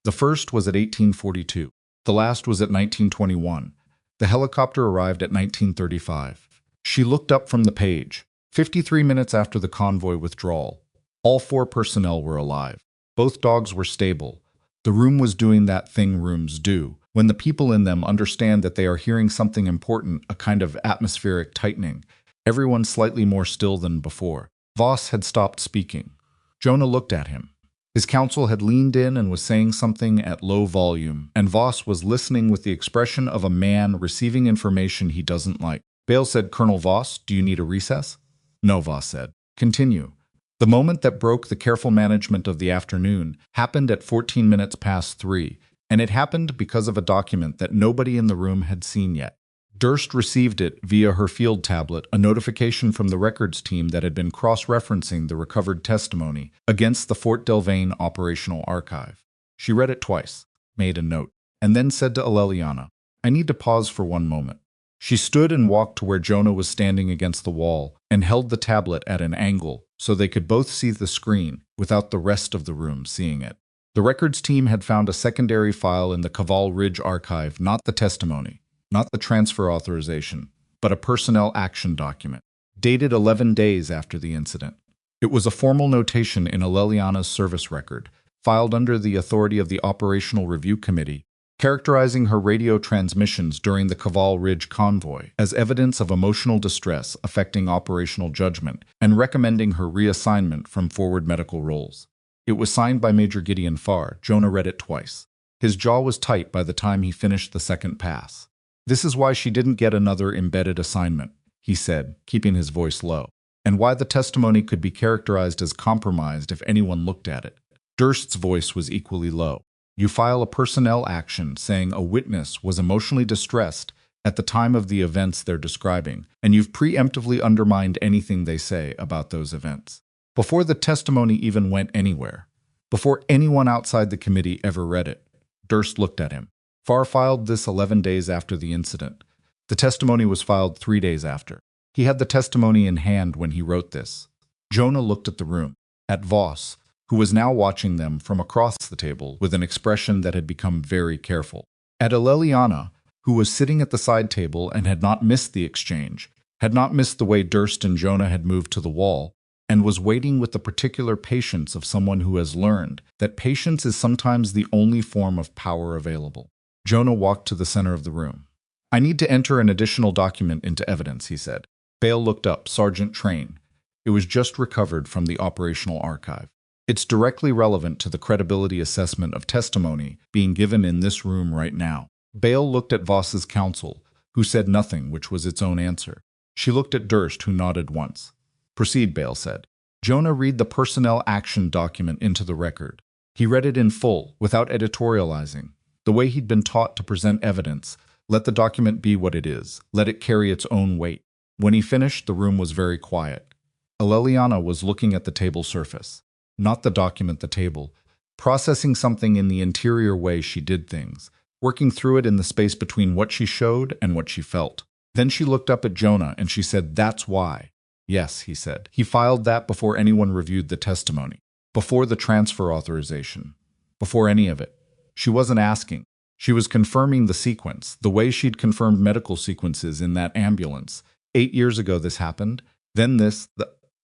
The first was at 1842. The last was at 1921. The helicopter arrived at 1935. She looked up from the page. 53 minutes after the convoy withdrawal. All 4 personnel were alive. Both dogs were stable. The room was doing that thing rooms do. When the people in them understand that they are hearing something important, a kind of atmospheric tightening. Everyone slightly more still than before. Voss had stopped speaking. Jonah looked at him. His counsel had leaned in and was saying something at low volume, and Voss was listening with the expression of a man receiving information he doesn't like. Bale said, Colonel Voss, do you need a recess? No, Voss said. Continue. The moment that broke the careful management of the afternoon happened at 14 minutes past 3, and it happened because of a document that nobody in the room had seen yet. Durst received it via her field tablet, a notification from the records team that had been cross-referencing the recovered testimony against the Fort Delvane operational archive. She read it twice, made a note, and then said to Aleliana, I need to pause for one moment. She stood and walked to where Jonah was standing against the wall and held the tablet at an angle so they could both see the screen without the rest of the room seeing it. The records team had found a secondary file in the Kaval Ridge archive, not the testimony, not the transfer authorization, but a personnel action document, dated 11 days after the incident. It was a formal notation in Aleliana's service record, filed under the authority of the Operational Review Committee, characterizing her radio transmissions during the Kaval Ridge convoy as evidence of emotional distress affecting operational judgment and recommending her reassignment from forward medical roles. It was signed by Major Gideon Farr. Jonah read it twice. His jaw was tight by the time he finished the second pass. This is why she didn't get another embedded assignment, he said, keeping his voice low, and why the testimony could be characterized as compromised if anyone looked at it. Durst's voice was equally low. You file a personnel action saying a witness was emotionally distressed at the time of the events they're describing, and you've preemptively undermined anything they say about those events. Before the testimony even went anywhere, before anyone outside the committee ever read it, Durst looked at him. Farr filed this 11 days after the incident. The testimony was filed 3 days after. He had the testimony in hand when he wrote this. Jonah looked at the room, at Voss, who was now watching them from across the table with an expression that had become very careful. At Aleliana, who was sitting at the side table and had not missed the exchange, had not missed the way Durst and Jonah had moved to the wall, and was waiting with the particular patience of someone who has learned that patience is sometimes the only form of power available. Jonah walked to the center of the room. I need to enter an additional document into evidence, he said. Bale looked up, Sergeant Train. It was just recovered from the operational archive. It's directly relevant to the credibility assessment of testimony being given in this room right now. Bale looked at Voss's counsel, who said nothing, which was its own answer. She looked at Durst, who nodded once. Proceed, Bale said. Jonah read the personnel action document into the record. He read it in full, without editorializing. The way he'd been taught to present evidence, let the document be what it is, let it carry its own weight. When he finished, the room was very quiet. Aleliana was looking at the table surface. Not the document, the table, processing something in the interior way she did things, working through it in the space between what she showed and what she felt. Then she looked up at Jonah and she said, That's why. Yes, he said. He filed that before anyone reviewed the testimony, before the transfer authorization, before any of it. She wasn't asking. She was confirming the sequence, the way she'd confirmed medical sequences in that ambulance. 8 years ago this happened, then this,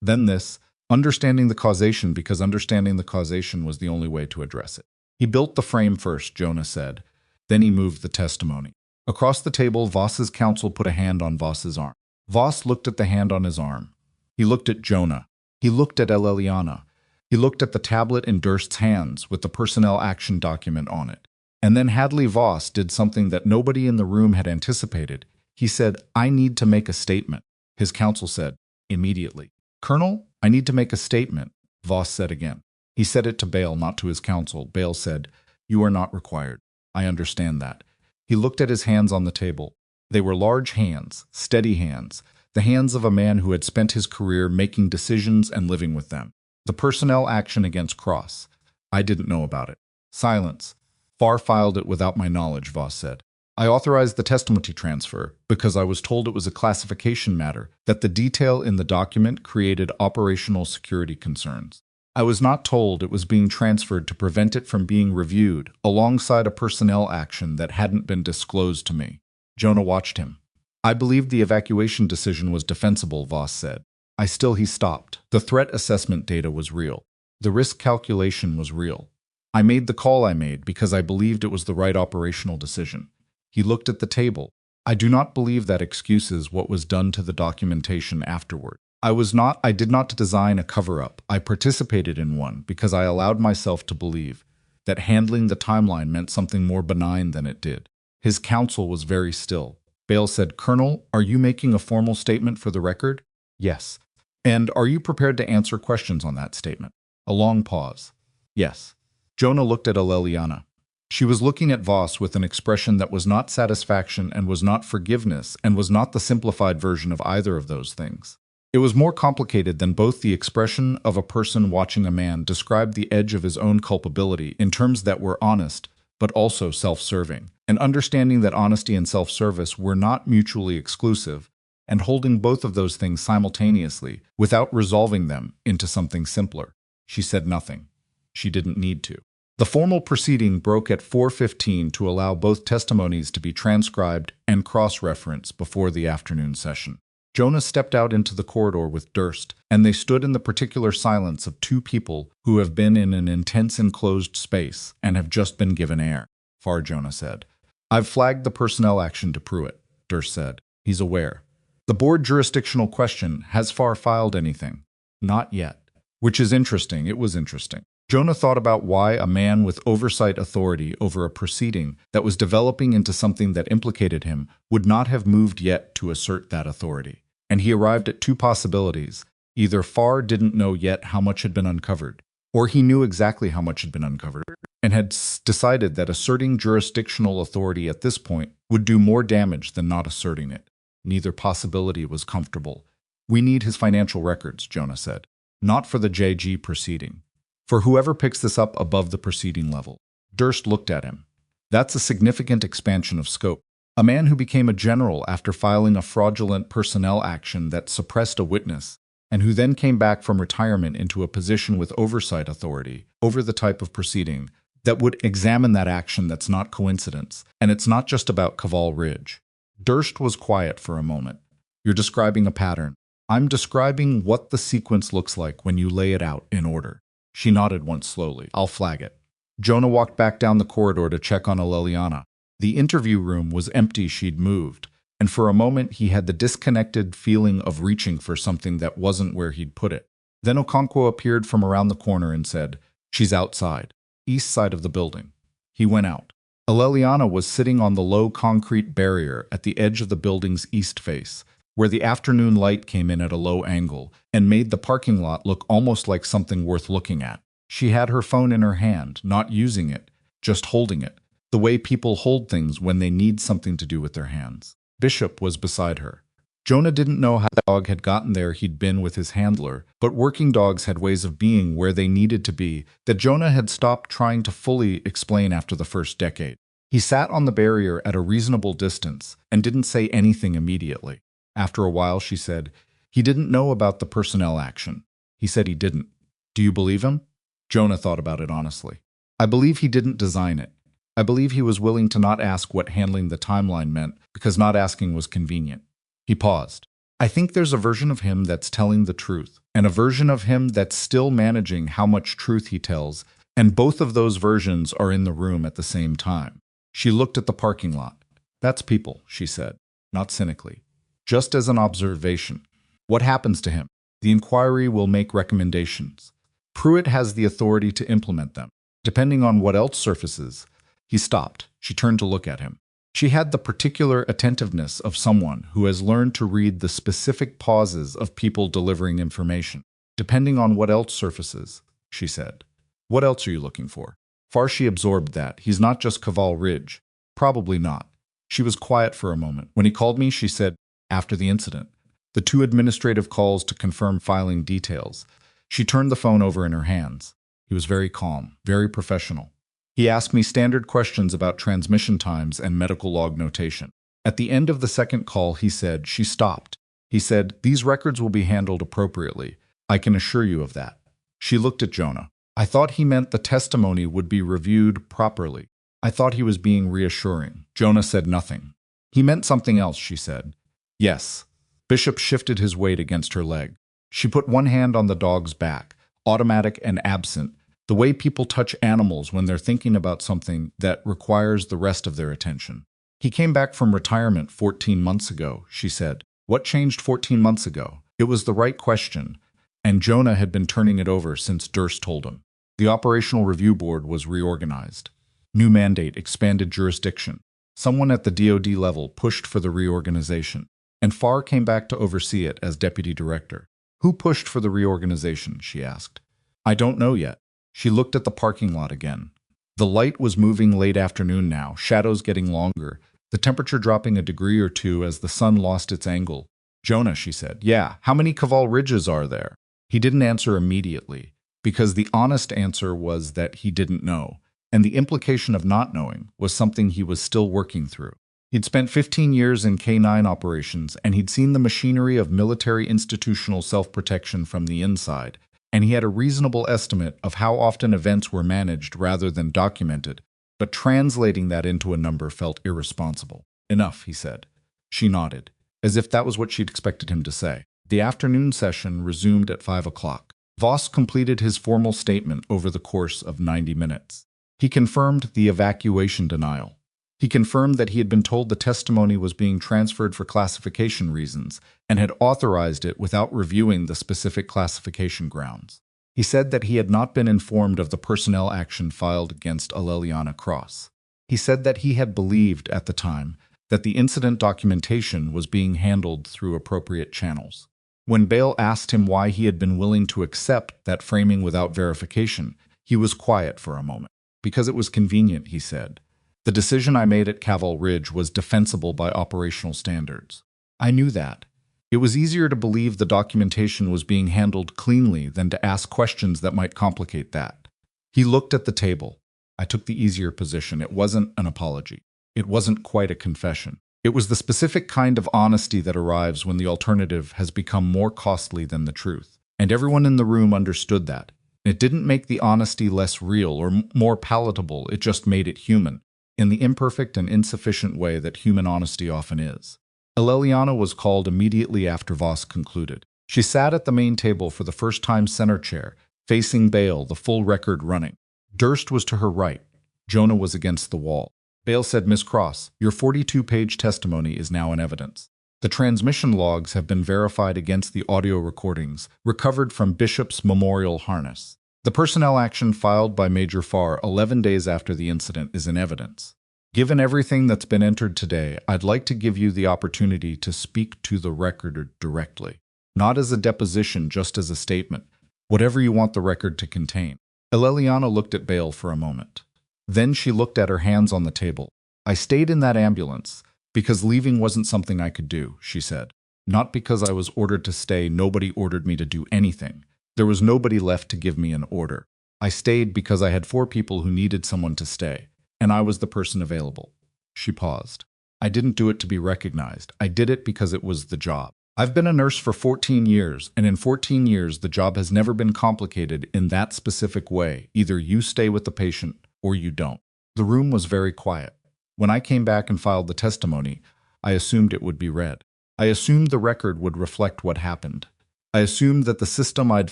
then this. Understanding the causation because understanding the causation was the only way to address it. He built the frame first, Jonah said. Then he moved the testimony. Across the table, Voss's counsel put a hand on Voss's arm. Voss looked at the hand on his arm. He looked at Jonah. He looked at Aleliana. He looked at the tablet in Durst's hands with the personnel action document on it. And then Hadley Voss did something that nobody in the room had anticipated. He said, "I need to make a statement." His counsel said, immediately. "Colonel, I need to make a statement," Voss said again. He said it to Bale, not to his counsel. Bale said, "You are not required. I understand that." He looked at his hands on the table. They were large hands, steady hands, the hands of a man who had spent his career making decisions and living with them. The personnel action against Cross. I didn't know about it. Silence. Farr filed it without my knowledge, Voss said. I authorized the testimony transfer because I was told it was a classification matter, that the detail in the document created operational security concerns. I was not told it was being transferred to prevent it from being reviewed alongside a personnel action that hadn't been disclosed to me. Jonah watched him. I believed the evacuation decision was defensible, Voss said. He stopped. The threat assessment data was real. The risk calculation was real. I made the call I made because I believed it was the right operational decision. He looked at the table. I do not believe that excuses what was done to the documentation afterward. I did not design a cover-up. I participated in one because I allowed myself to believe that handling the timeline meant something more benign than it did. His counsel was very still. Bale said, "Colonel, are you making a formal statement for the record?" "Yes." "And are you prepared to answer questions on that statement?" A long pause. "Yes." Jonah looked at Aleliana. She was looking at Voss with an expression that was not satisfaction and was not forgiveness and was not the simplified version of either of those things. It was more complicated than both. The expression of a person watching a man describe the edge of his own culpability in terms that were honest, but also self-serving, and understanding that honesty and self-service were not mutually exclusive, and holding both of those things simultaneously without resolving them into something simpler. She said nothing. She didn't need to. The formal proceeding broke at 4:15 to allow both testimonies to be transcribed and cross-referenced before the afternoon session. Jonah stepped out into the corridor with Durst, and they stood in the particular silence of two people who have been in an intense enclosed space and have just been given air. Farr, Jonah said. "I've flagged the personnel action to Pruitt," Durst said. "He's aware." The board jurisdictional question, has Farr filed anything? Not yet. Which is interesting. It was interesting. Jonah thought about why a man with oversight authority over a proceeding that was developing into something that implicated him would not have moved yet to assert that authority. And he arrived at two possibilities. Either Farr didn't know yet how much had been uncovered, or he knew exactly how much had been uncovered, and had decided that asserting jurisdictional authority at this point would do more damage than not asserting it. Neither possibility was comfortable. "We need his financial records," Jonah said. "Not for the JG proceeding. For whoever picks this up above the proceeding level." Durst looked at him. "That's a significant expansion of scope. A man who became a general after filing a fraudulent personnel action that suppressed a witness, and who then came back from retirement into a position with oversight authority over the type of proceeding that would examine that action. That's not coincidence, and it's not just about Kaval Ridge." Durst was quiet for a moment. "You're describing a pattern." "I'm describing what the sequence looks like when you lay it out in order." She nodded once slowly. "I'll flag it." Jonah walked back down the corridor to check on Aleliana. The interview room was empty. She'd moved, and for a moment he had the disconnected feeling of reaching for something that wasn't where he'd put it. Then Okonkwo appeared from around the corner and said, "She's outside, east side of the building." He went out. Aleliana was sitting on the low concrete barrier at the edge of the building's east face, where the afternoon light came in at a low angle and made the parking lot look almost like something worth looking at. She had her phone in her hand, not using it, just holding it, the way people hold things when they need something to do with their hands. Bishop was beside her. Jonah didn't know how the dog had gotten there. He'd been with his handler, but working dogs had ways of being where they needed to be that Jonah had stopped trying to fully explain after the first decade. He sat on the barrier at a reasonable distance and didn't say anything immediately. After a while, she said, "He didn't know about the personnel action." He said he didn't. "Do you believe him?" Jonah thought about it honestly. "I believe he didn't design it. I believe he was willing to not ask what handling the timeline meant because not asking was convenient." He paused. "I think there's a version of him that's telling the truth, and a version of him that's still managing how much truth he tells, and both of those versions are in the room at the same time." She looked at the parking lot. "That's people," she said, not cynically. "Just as an observation. What happens to him? The inquiry will make recommendations. Pruitt has the authority to implement them, depending on what else surfaces." He stopped. She turned to look at him. She had the particular attentiveness of someone who has learned to read the specific pauses of people delivering information, depending on what else surfaces, she said. What else are you looking for? Farshi absorbed that. He's not just Kaval Ridge. Probably not. She was quiet for a moment. When he called me, she said, after the incident, the 2 administrative calls to confirm filing details. She turned the phone over in her hands. He was very calm, very professional. He asked me standard questions about transmission times and medical log notation. At the end of the 2nd call, he said, she stopped. He said, these records will be handled appropriately. I can assure you of that. She looked at Jonah. I thought he meant the testimony would be reviewed properly. I thought he was being reassuring. Jonah said nothing. He meant something else, she said. Yes. Bishop shifted his weight against her leg. She put one hand on the dog's back, automatic and absent, the way people touch animals when they're thinking about something that requires the rest of their attention. He came back from retirement 14 months ago, she said. What changed 14 months ago? It was the right question, and Jonah had been turning it over since Durst told him. The Operational Review Board was reorganized. New mandate, expanded jurisdiction. Someone at the DoD level pushed for the reorganization, and Farr came back to oversee it as deputy director. Who pushed for the reorganization? She asked. I don't know yet. She looked at the parking lot again. The light was moving late afternoon now, shadows getting longer, the temperature dropping a degree or two as the sun lost its angle. Jonah, she said, yeah, how many Kaval Ridges are there? He didn't answer immediately, because the honest answer was that he didn't know, and the implication of not knowing was something he was still working through. He'd spent 15 years in K9 operations, and he'd seen the machinery of military institutional self-protection from the inside, and he had a reasonable estimate of how often events were managed rather than documented, but translating that into a number felt irresponsible. Enough, he said. She nodded, as if that was what she'd expected him to say. The afternoon session resumed at 5 o'clock. Voss completed his formal statement over the course of 90 minutes. He confirmed the evacuation denial. He confirmed that he had been told the testimony was being transferred for classification reasons and had authorized it without reviewing the specific classification grounds. He said that he had not been informed of the personnel action filed against Aleliana Cross. He said that he had believed at the time that the incident documentation was being handled through appropriate channels. When Bale asked him why he had been willing to accept that framing without verification, he was quiet for a moment. Because it was convenient, he said. The decision I made at Kaval Ridge was defensible by operational standards. I knew that. It was easier to believe the documentation was being handled cleanly than to ask questions that might complicate that. He looked at the table. I took the easier position. It wasn't an apology. It wasn't quite a confession. It was the specific kind of honesty that arrives when the alternative has become more costly than the truth. And everyone in the room understood that. It didn't make the honesty less real or more palatable, it just made it human, in the imperfect and insufficient way that human honesty often is. Aleliana was called immediately after Voss concluded. She sat at the main table for the first time center chair, facing Bale, the full record running. Durst was to her right. Jonah was against the wall. Bale said, Miss Cross, your 42-page testimony is now in evidence. The transmission logs have been verified against the audio recordings recovered from Bishop's memorial harness. The personnel action filed by Major Farr 11 days after the incident is in evidence. Given everything that's been entered today, I'd like to give you the opportunity to speak to the record directly. Not as a deposition, just as a statement. Whatever you want the record to contain. Aleliana looked at Bale for a moment. Then she looked at her hands on the table. I stayed in that ambulance because leaving wasn't something I could do, she said. Not because I was ordered to stay. Nobody ordered me to do anything. There was nobody left to give me an order. I stayed because I had 4 people who needed someone to stay, and I was the person available. She paused. I didn't do it to be recognized. I did it because it was the job. I've been a nurse for 14 years, and in 14 years the job has never been complicated in that specific way. Either you stay with the patient or you don't. The room was very quiet. When I came back and filed the testimony, I assumed it would be read. I assumed the record would reflect what happened. I assumed that the system I'd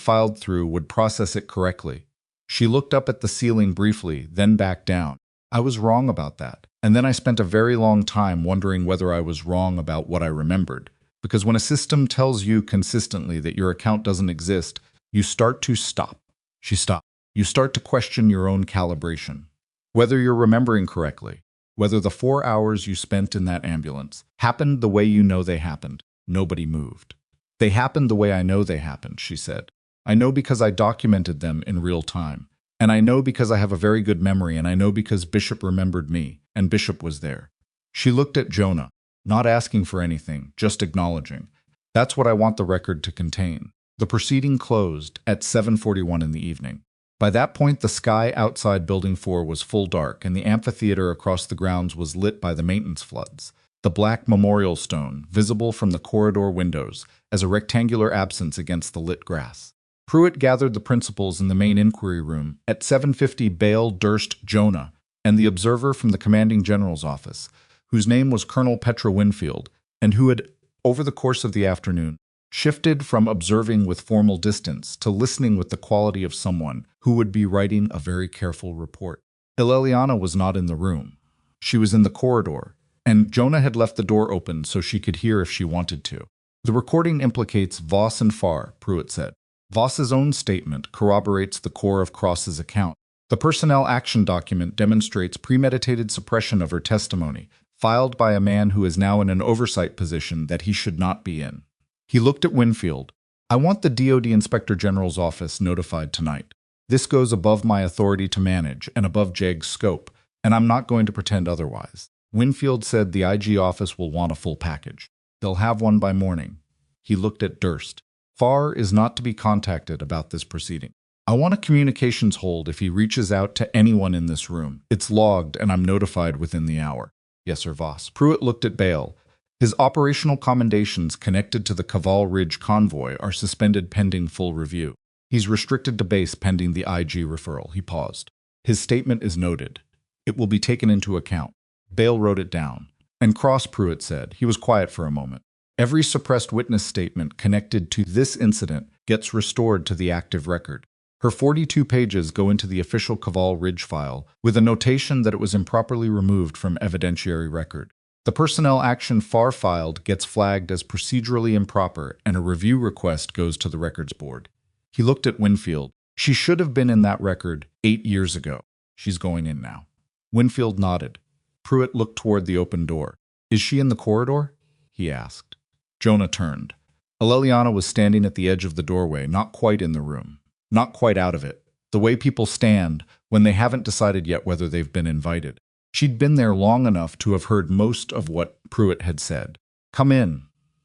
filed through would process it correctly. She looked up at the ceiling briefly, then back down. I was wrong about that. And then I spent a very long time wondering whether I was wrong about what I remembered. Because when a system tells you consistently that your account doesn't exist, you start to stop. She stopped. You start to question your own calibration. Whether you're remembering correctly. Whether the 4 hours you spent in that ambulance happened the way you know they happened, nobody moved. They happened the way I know they happened, she said. I know because I documented them in real time. And I know because I have a very good memory, and I know because Bishop remembered me, and Bishop was there. She looked at Jonah, not asking for anything, just acknowledging. That's what I want the record to contain. The proceeding closed at 7:41 in the evening. By that point, the sky outside Building 4 was full dark, and the amphitheater across the grounds was lit by the maintenance floods. The black memorial stone, visible from the corridor windows, as a rectangular absence against the lit grass. Pruitt gathered the principals in the main inquiry room. At 7:50, Bale, Durst, Jonah, and the observer from the commanding general's office, whose name was Colonel Petra Winfield, and who had, over the course of the afternoon, shifted from observing with formal distance to listening with the quality of someone who would be writing a very careful report. Ileliana was not in the room. She was in the corridor, and Jonah had left the door open so she could hear if she wanted to. The recording implicates Voss and Farr, Pruitt said. Voss's own statement corroborates the core of Cross's account. The personnel action document demonstrates premeditated suppression of her testimony, filed by a man who is now in an oversight position that he should not be in. He looked at Winfield. I want the DoD Inspector General's office notified tonight. This goes above my authority to manage and above JEG's scope, and I'm not going to pretend otherwise. Winfield said the IG office will want a full package. They'll have one by morning. He looked at Durst. Farr is not to be contacted about this proceeding. I want a communications hold if he reaches out to anyone in this room. It's logged, and I'm notified within the hour. Yes, sir, Voss. Pruitt looked at Bale. His operational commendations connected to the Kaval Ridge convoy are suspended pending full review. He's restricted to base pending the IG referral. He paused. His statement is noted. It will be taken into account. Bale wrote it down. And Cross, Pruitt said. He was quiet for a moment. Every suppressed witness statement connected to this incident gets restored to the active record. Her 42 pages go into the official Kaval Ridge file with a notation that it was improperly removed from evidentiary record. The personnel action Farr filed gets flagged as procedurally improper, and a review request goes to the records board. He looked at Winfield. She should have been in that record 8 years ago. She's going in now. Winfield nodded. Pruitt looked toward the open door. Is she in the corridor? He asked. Jonah turned. Ileliana was standing at the edge of the doorway, not quite in the room, not quite out of it, the way people stand when they haven't decided yet whether they've been invited. She'd been there long enough to have heard most of what Pruitt had said. Come in,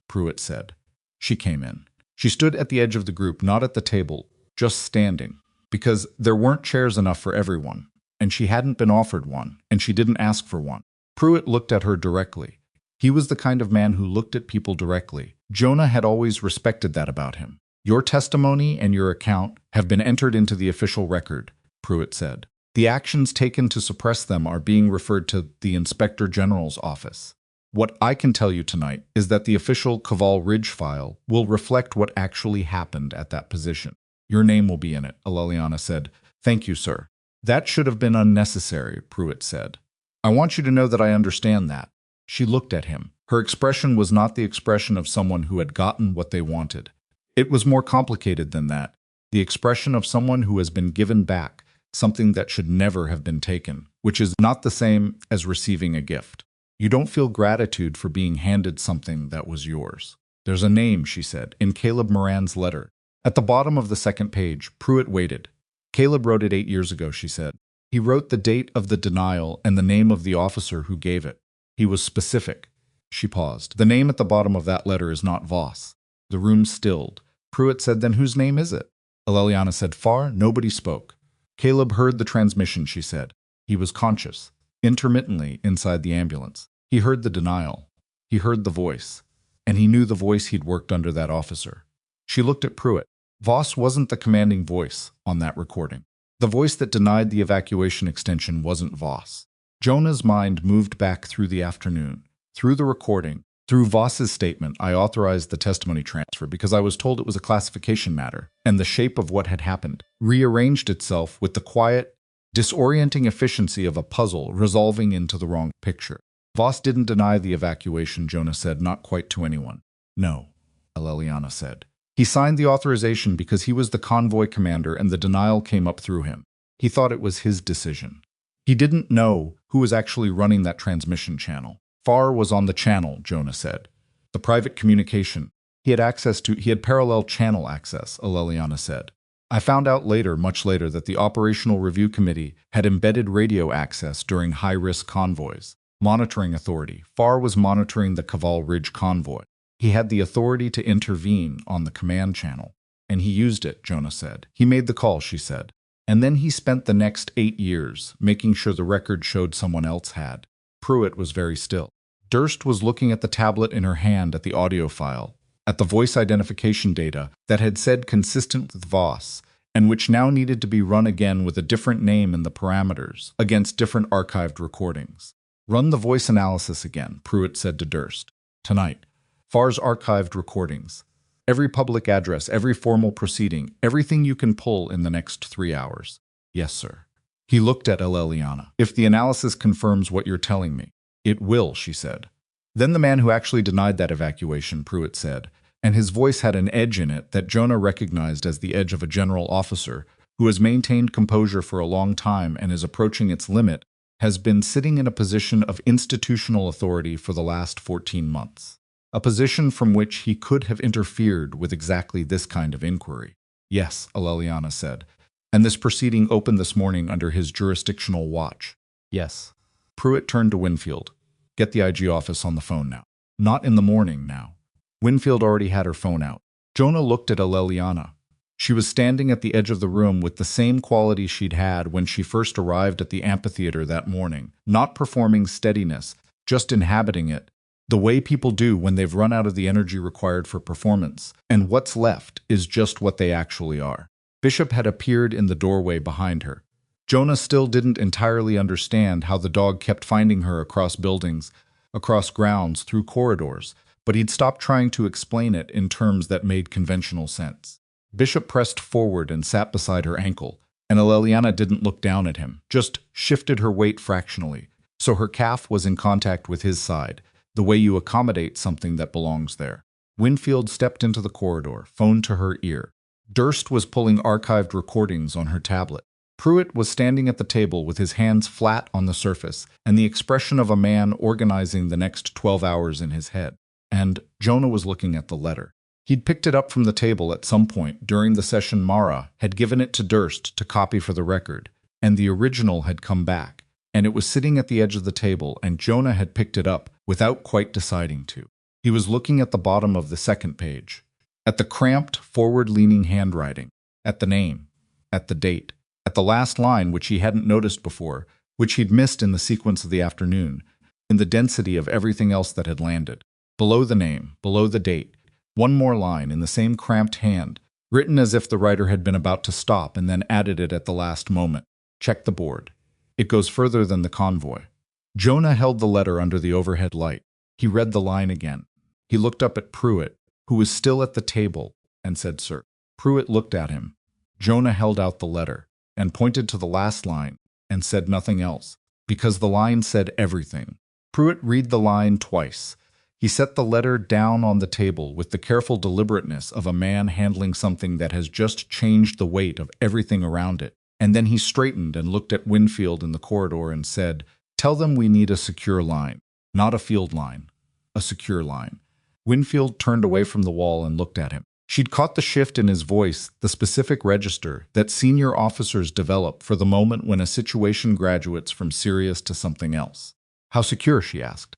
Pruitt said. She came in. She stood at the edge of the group, not at the table, just standing, because there weren't chairs enough for everyone, and she hadn't been offered one, and she didn't ask for one. Pruitt looked at her directly. He was the kind of man who looked at people directly. Jonah had always respected that about him. Your testimony and your account have been entered into the official record, Pruitt said. The actions taken to suppress them are being referred to the Inspector General's office. What I can tell you tonight is that the official Kaval Ridge file will reflect what actually happened at that position. Your name will be in it, Ileliana said. Thank you, sir. That should have been unnecessary, Pruitt said. I want you to know that I understand that. She looked at him. Her expression was not the expression of someone who had gotten what they wanted. It was more complicated than that. The expression of someone who has been given back something that should never have been taken, which is not the same as receiving a gift. You don't feel gratitude for being handed something that was yours. There's a name, she said, in Caleb Moran's letter. At the bottom of the second page, Pruitt waited. Caleb wrote it 8 years ago, she said. He wrote the date of the denial and the name of the officer who gave it. He was specific. She paused. The name at the bottom of that letter is not Voss. The room stilled. Pruitt said, then whose name is it? Ileliana said, Farr. Nobody spoke. Caleb heard the transmission, she said. He was conscious, intermittently, inside the ambulance. He heard the denial. He heard the voice. And he knew the voice he'd worked under that officer. She looked at Pruitt. Voss wasn't the commanding voice on that recording. The voice that denied the evacuation extension wasn't Voss. Jonah's mind moved back through the afternoon, through the recording, through Voss's statement. I authorized the testimony transfer because I was told it was a classification matter, and the shape of what had happened rearranged itself with the quiet, disorienting efficiency of a puzzle resolving into the wrong picture. Voss didn't deny the evacuation, Jonah said, not quite to anyone. No, Ileliana said. He signed the authorization because he was the convoy commander and the denial came up through him. He thought it was his decision. He didn't know Who was actually running that transmission channel? Farr was on the channel, Jonah said. The private communication. He had parallel channel access, Aleliana said. I found out later, much later, that the Operational Review Committee had embedded radio access during high-risk convoys. Monitoring authority. Farr was monitoring the Kaval Ridge convoy. He had the authority to intervene on the command channel. And he used it, Jonah said. He made the call, she said. And then he spent the next 8 years making sure the record showed someone else had. Pruitt was very still. Durst was looking at the tablet in her hand at the audio file, at the voice identification data that had said consistent with Voss, and which now needed to be run again with a different name in the parameters, against different archived recordings. Run the voice analysis again, Pruitt said to Durst. Tonight. Farr's archived recordings. Every public address, every formal proceeding, everything you can pull in the next 3 hours. Yes, sir. He looked at Aleliana. If the analysis confirms what you're telling me. It will, she said. Then the man who actually denied that evacuation, Pruitt said, and his voice had an edge in it that Jonah recognized as the edge of a general officer who has maintained composure for a long time and is approaching its limit, has been sitting in a position of institutional authority for the last 14 months. A position from which he could have interfered with exactly this kind of inquiry. Yes, Aleliana said, and this proceeding opened this morning under his jurisdictional watch. Yes. Pruitt turned to Winfield. Get the IG office on the phone now. Not in the morning now. Winfield already had her phone out. Jonah looked at Aleliana. She was standing at the edge of the room with the same quality she'd had when she first arrived at the amphitheater that morning, not performing steadiness, just inhabiting it, the way people do when they've run out of the energy required for performance, and what's left is just what they actually are. Bishop had appeared in the doorway behind her. Jonah still didn't entirely understand how the dog kept finding her across buildings, across grounds, through corridors, but he'd stopped trying to explain it in terms that made conventional sense. Bishop pressed forward and sat beside her ankle, and Aleliana didn't look down at him, just shifted her weight fractionally, so her calf was in contact with his side, the way you accommodate something that belongs there. Winfield stepped into the corridor, phone to her ear. Durst was pulling archived recordings on her tablet. Pruitt was standing at the table with his hands flat on the surface and the expression of a man organizing the next 12 hours in his head. And Jonah was looking at the letter. He'd picked it up from the table at some point during the session. Mara had given it to Durst to copy for the record, and the original had come back, and it was sitting at the edge of the table, and Jonah had picked it up without quite deciding to. He was looking at the bottom of the second page, at the cramped, forward-leaning handwriting, at the name, at the date, at the last line which he hadn't noticed before, which he'd missed in the sequence of the afternoon, in the density of everything else that had landed. Below the name, below the date, one more line in the same cramped hand, written as if the writer had been about to stop and then added it at the last moment. Check the board. It goes further than the convoy. Jonah held the letter under the overhead light. He read the line again. He looked up at Pruitt, who was still at the table, and said, "Sir." Pruitt looked at him. Jonah held out the letter and pointed to the last line and said nothing else, because the line said everything. Pruitt read the line twice. He set the letter down on the table with the careful deliberateness of a man handling something that has just changed the weight of everything around it. And then he straightened and looked at Winfield in the corridor and said, "Tell them we need a secure line, not a field line, a secure line." Winfield turned away from the wall and looked at him. She'd caught the shift in his voice, the specific register that senior officers develop for the moment when a situation graduates from serious to something else. "How secure?" she asked.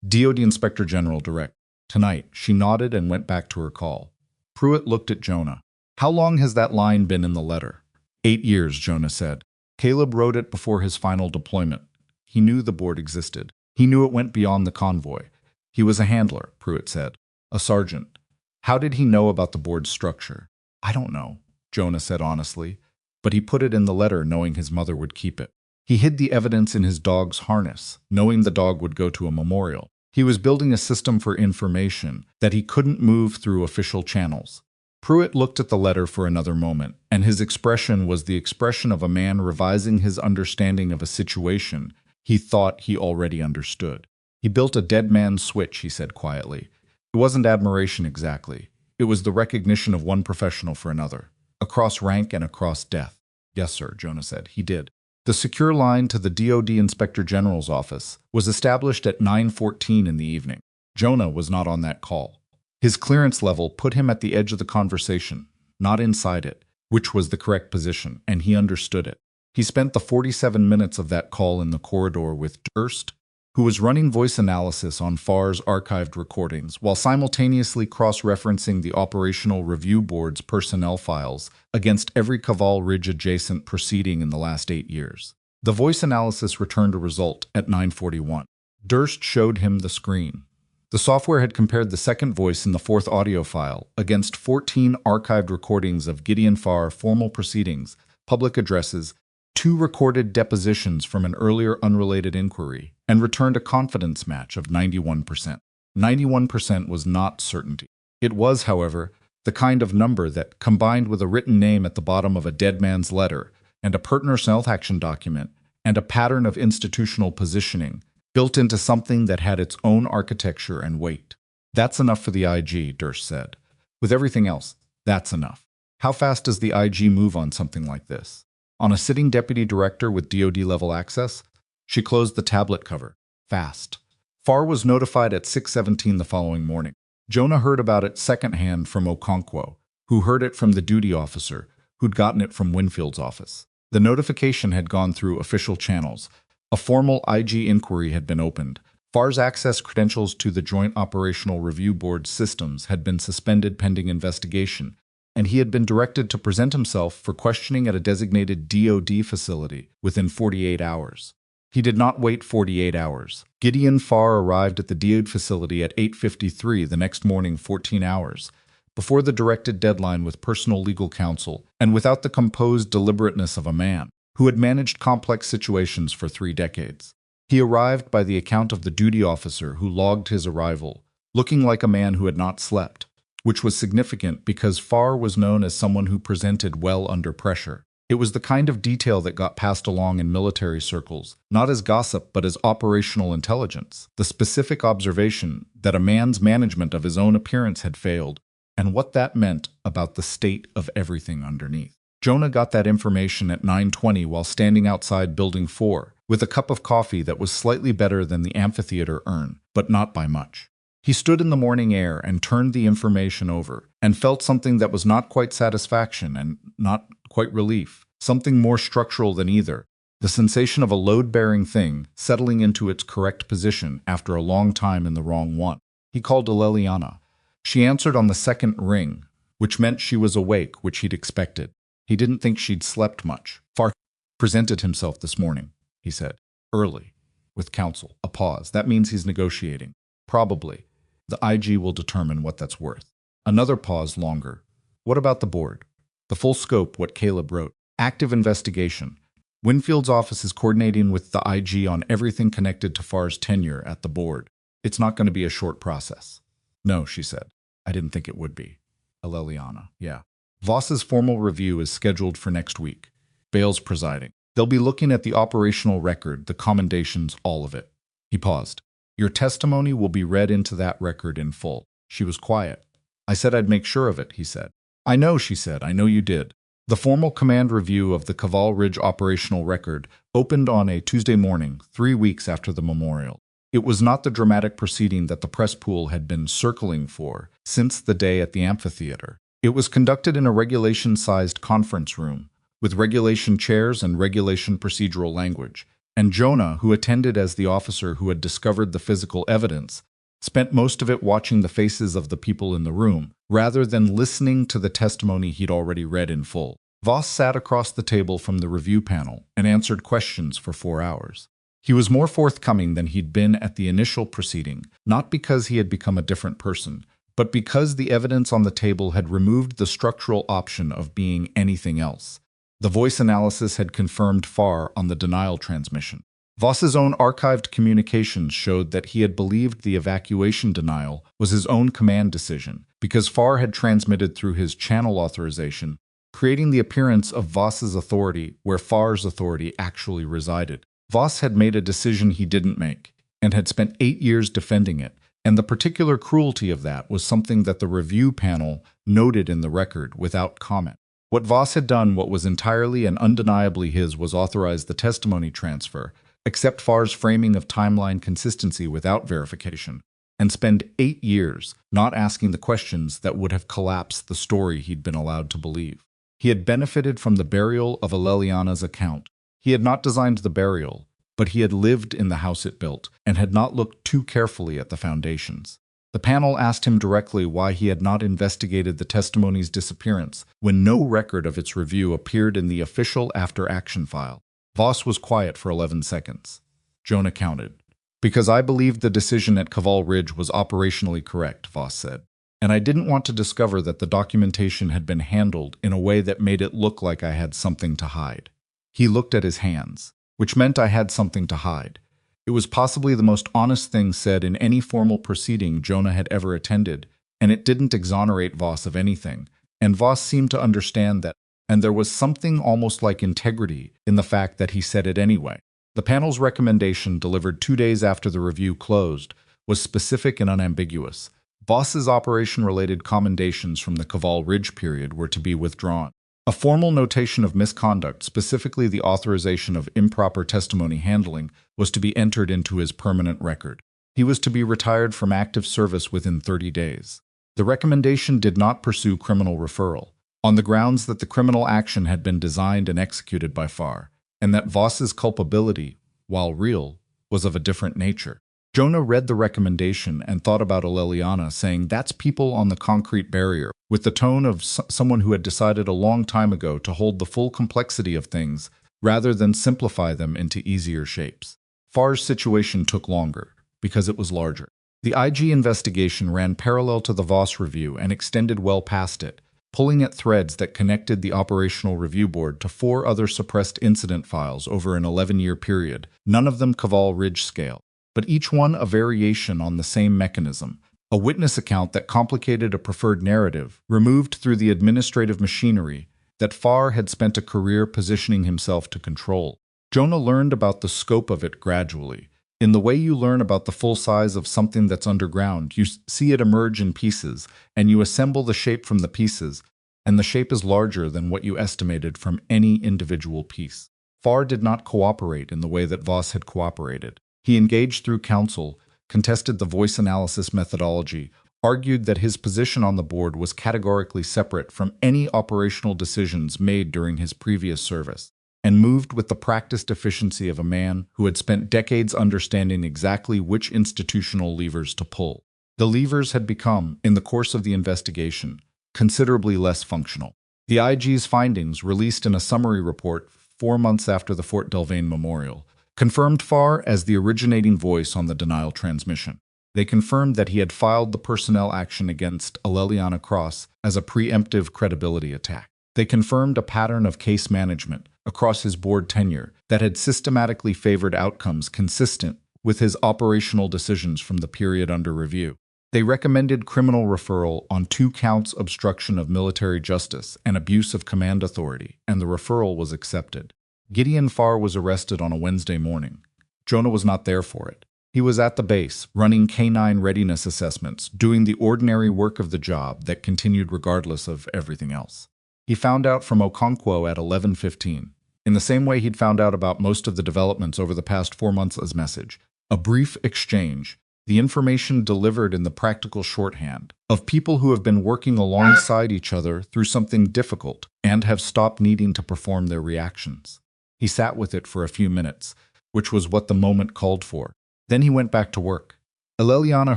"DOD Inspector General direct. Tonight." She nodded and went back to her call. Pruitt looked at Jonah. "How long has that line been in the letter?" 8 years, Jonah said. Caleb wrote it before his final deployment. He knew the board existed. He knew it went beyond the convoy. He was a handler, Pruitt said. A sergeant. How did he know about the board's structure? "I don't know," Jonah said honestly, but he put it in the letter knowing his mother would keep it. He hid the evidence in his dog's harness, knowing the dog would go to a memorial. He was building a system for information that he couldn't move through official channels. Pruitt looked at the letter for another moment, and his expression was the expression of a man revising his understanding of a situation he thought he already understood. "He built a dead man's switch," he said quietly. It wasn't admiration exactly. It was the recognition of one professional for another, across rank and across death. "Yes, sir," Jonah said. "He did." The secure line to the DoD Inspector General's office was established at 9:14 in the evening. Jonah was not on that call. His clearance level put him at the edge of the conversation, not inside it, which was the correct position, and he understood it. He spent the 47 minutes of that call in the corridor with Durst, who was running voice analysis on Farr's archived recordings while simultaneously cross-referencing the Operational Review Board's personnel files against every Kaval Ridge adjacent proceeding in the last 8 years. The voice analysis returned a result at 9:41. Durst showed him the screen. The software had compared the second voice in the fourth audio file against 14 archived recordings of Gideon Farr formal proceedings, public addresses, 2 recorded depositions from an earlier unrelated inquiry, and returned a confidence match of 91%. 91% was not certainty. It was, however, the kind of number that, combined with a written name at the bottom of a dead man's letter, and a pertinent self-action document, and a pattern of institutional positioning, built into something that had its own architecture and weight. That's enough for the IG, Durst said. With everything else, that's enough. How fast does the IG move on something like this? On a sitting deputy director with DoD-level access? She closed the tablet cover. Fast. Farr was notified at 6:17 the following morning. Jonah heard about it secondhand from Okonkwo, who heard it from the duty officer, who'd gotten it from Winfield's office. The notification had gone through official channels. A formal IG inquiry had been opened. Farr's access credentials to the Joint Operational Review Board systems had been suspended pending investigation, and he had been directed to present himself for questioning at a designated DoD facility within 48 hours. He did not wait 48 hours. Gideon Farr arrived at the DoD facility at 8:53 the next morning, 14 hours, before the directed deadline with personal legal counsel and without the composed deliberateness of a man who had managed complex situations for 3 decades. He arrived by the account of the duty officer who logged his arrival, looking like a man who had not slept, which was significant because Farr was known as someone who presented well under pressure. It was the kind of detail that got passed along in military circles, not as gossip but as operational intelligence, the specific observation that a man's management of his own appearance had failed, and what that meant about the state of everything underneath. Jonah got that information at 9:20 while standing outside Building 4, with a cup of coffee that was slightly better than the amphitheater urn, but not by much. He stood in the morning air and turned the information over, and felt something that was not quite satisfaction and not quite relief, something more structural than either, the sensation of a load-bearing thing settling into its correct position after a long time in the wrong one. He called to Leliana. She answered on the second ring, which meant she was awake, which he'd expected. He didn't think she'd slept much. Farr presented himself this morning, he said. Early. With counsel. A pause. That means he's negotiating. Probably. The IG will determine what that's worth. Another pause longer. What about the board? The full scope, what Caleb wrote. Active investigation. Winfield's office is coordinating with the IG on everything connected to Farr's tenure at the board. It's not going to be a short process. No, she said. I didn't think it would be. Leliana. Yeah. Voss's formal review is scheduled for next week. Bale's presiding. They'll be looking at the operational record, the commendations, all of it. He paused. Your testimony will be read into that record in full. She was quiet. I said I'd make sure of it, he said. I know, she said. I know you did. The formal command review of the Kaval Ridge operational record opened on a Tuesday morning, 3 weeks after the memorial. It was not the dramatic proceeding that the press pool had been circling for since the day at the amphitheater. It was conducted in a regulation-sized conference room, with regulation chairs and regulation procedural language, and Jonah, who attended as the officer who had discovered the physical evidence, spent most of it watching the faces of the people in the room, rather than listening to the testimony he'd already read in full. Voss sat across the table from the review panel and answered questions for 4 hours. He was more forthcoming than he'd been at the initial proceeding, not because he had become a different person, but because the evidence on the table had removed the structural option of being anything else. The voice analysis had confirmed Farr on the denial transmission. Voss's own archived communications showed that he had believed the evacuation denial was his own command decision, because Farr had transmitted through his channel authorization, creating the appearance of Voss's authority where Farr's authority actually resided. Voss had made a decision he didn't make, and had spent 8 years defending it, and the particular cruelty of that was something that the review panel noted in the record without comment. What Voss had done, what was entirely and undeniably his, was authorize the testimony transfer, accept Farr's framing of timeline consistency without verification, and spend 8 years not asking the questions that would have collapsed the story he'd been allowed to believe. He had benefited from the burial of Aleliana's account. He had not designed the burial, but he had lived in the house it built and had not looked too carefully at the foundations. The panel asked him directly why he had not investigated the testimony's disappearance when no record of its review appeared in the official after-action file. Voss was quiet for 11 seconds. Jonah counted. Because I believed the decision at Kaval Ridge was operationally correct, Voss said. And I didn't want to discover that the documentation had been handled in a way that made it look like I had something to hide. He looked at his hands, which meant I had something to hide. It was possibly the most honest thing said in any formal proceeding Jonah had ever attended, and it didn't exonerate Voss of anything, and Voss seemed to understand that, and there was something almost like integrity in the fact that he said it anyway. The panel's recommendation, delivered 2 days after the review closed, was specific and unambiguous. Voss's operation-related commendations from the Kaval Ridge period were to be withdrawn. A formal notation of misconduct, specifically the authorization of improper testimony handling, was to be entered into his permanent record. He was to be retired from active service within 30 days. The recommendation did not pursue criminal referral, on the grounds that the criminal action had been designed and executed by Farr, and that Voss's culpability, while real, was of a different nature. Jonah read the recommendation and thought about Aleliana, saying, "That's people on the concrete barrier," with the tone of someone who had decided a long time ago to hold the full complexity of things rather than simplify them into easier shapes. Farr's situation took longer, because it was larger. The IG investigation ran parallel to the Voss review and extended well past it, pulling at threads that connected the Operational Review Board to 4 other suppressed incident files over an 11-year period, none of them Kaval Ridge scale, but each one a variation on the same mechanism, a witness account that complicated a preferred narrative, removed through the administrative machinery that Farr had spent a career positioning himself to control. Jonah learned about the scope of it gradually. In the way you learn about the full size of something that's underground, you see it emerge in pieces, and you assemble the shape from the pieces, and the shape is larger than what you estimated from any individual piece. Farr did not cooperate in the way that Voss had cooperated. He engaged through counsel, contested the voice analysis methodology, argued that his position on the board was categorically separate from any operational decisions made during his previous service, and moved with the practiced efficiency of a man who had spent decades understanding exactly which institutional levers to pull. The levers had become, in the course of the investigation, considerably less functional. The IG's findings, released in a summary report 4 months after the Fort Delvane memorial, confirmed Farr as the originating voice on the denial transmission. They confirmed that he had filed the personnel action against Aleliana Cross as a preemptive credibility attack. They confirmed a pattern of case management across his board tenure that had systematically favored outcomes consistent with his operational decisions from the period under review. They recommended criminal referral on 2 counts: obstruction of military justice and abuse of command authority, and the referral was accepted. Gideon Farr was arrested on a Wednesday morning. Jonah was not there for it. He was at the base, running K9 readiness assessments, doing the ordinary work of the job that continued regardless of everything else. He found out from Okonkwo at 11:15, in the same way he'd found out about most of the developments over the past 4 months as message. A brief exchange, the information delivered in the practical shorthand of people who have been working alongside each other through something difficult and have stopped needing to perform their reactions. He sat with it for a few minutes, which was what the moment called for. Then he went back to work. Aleliana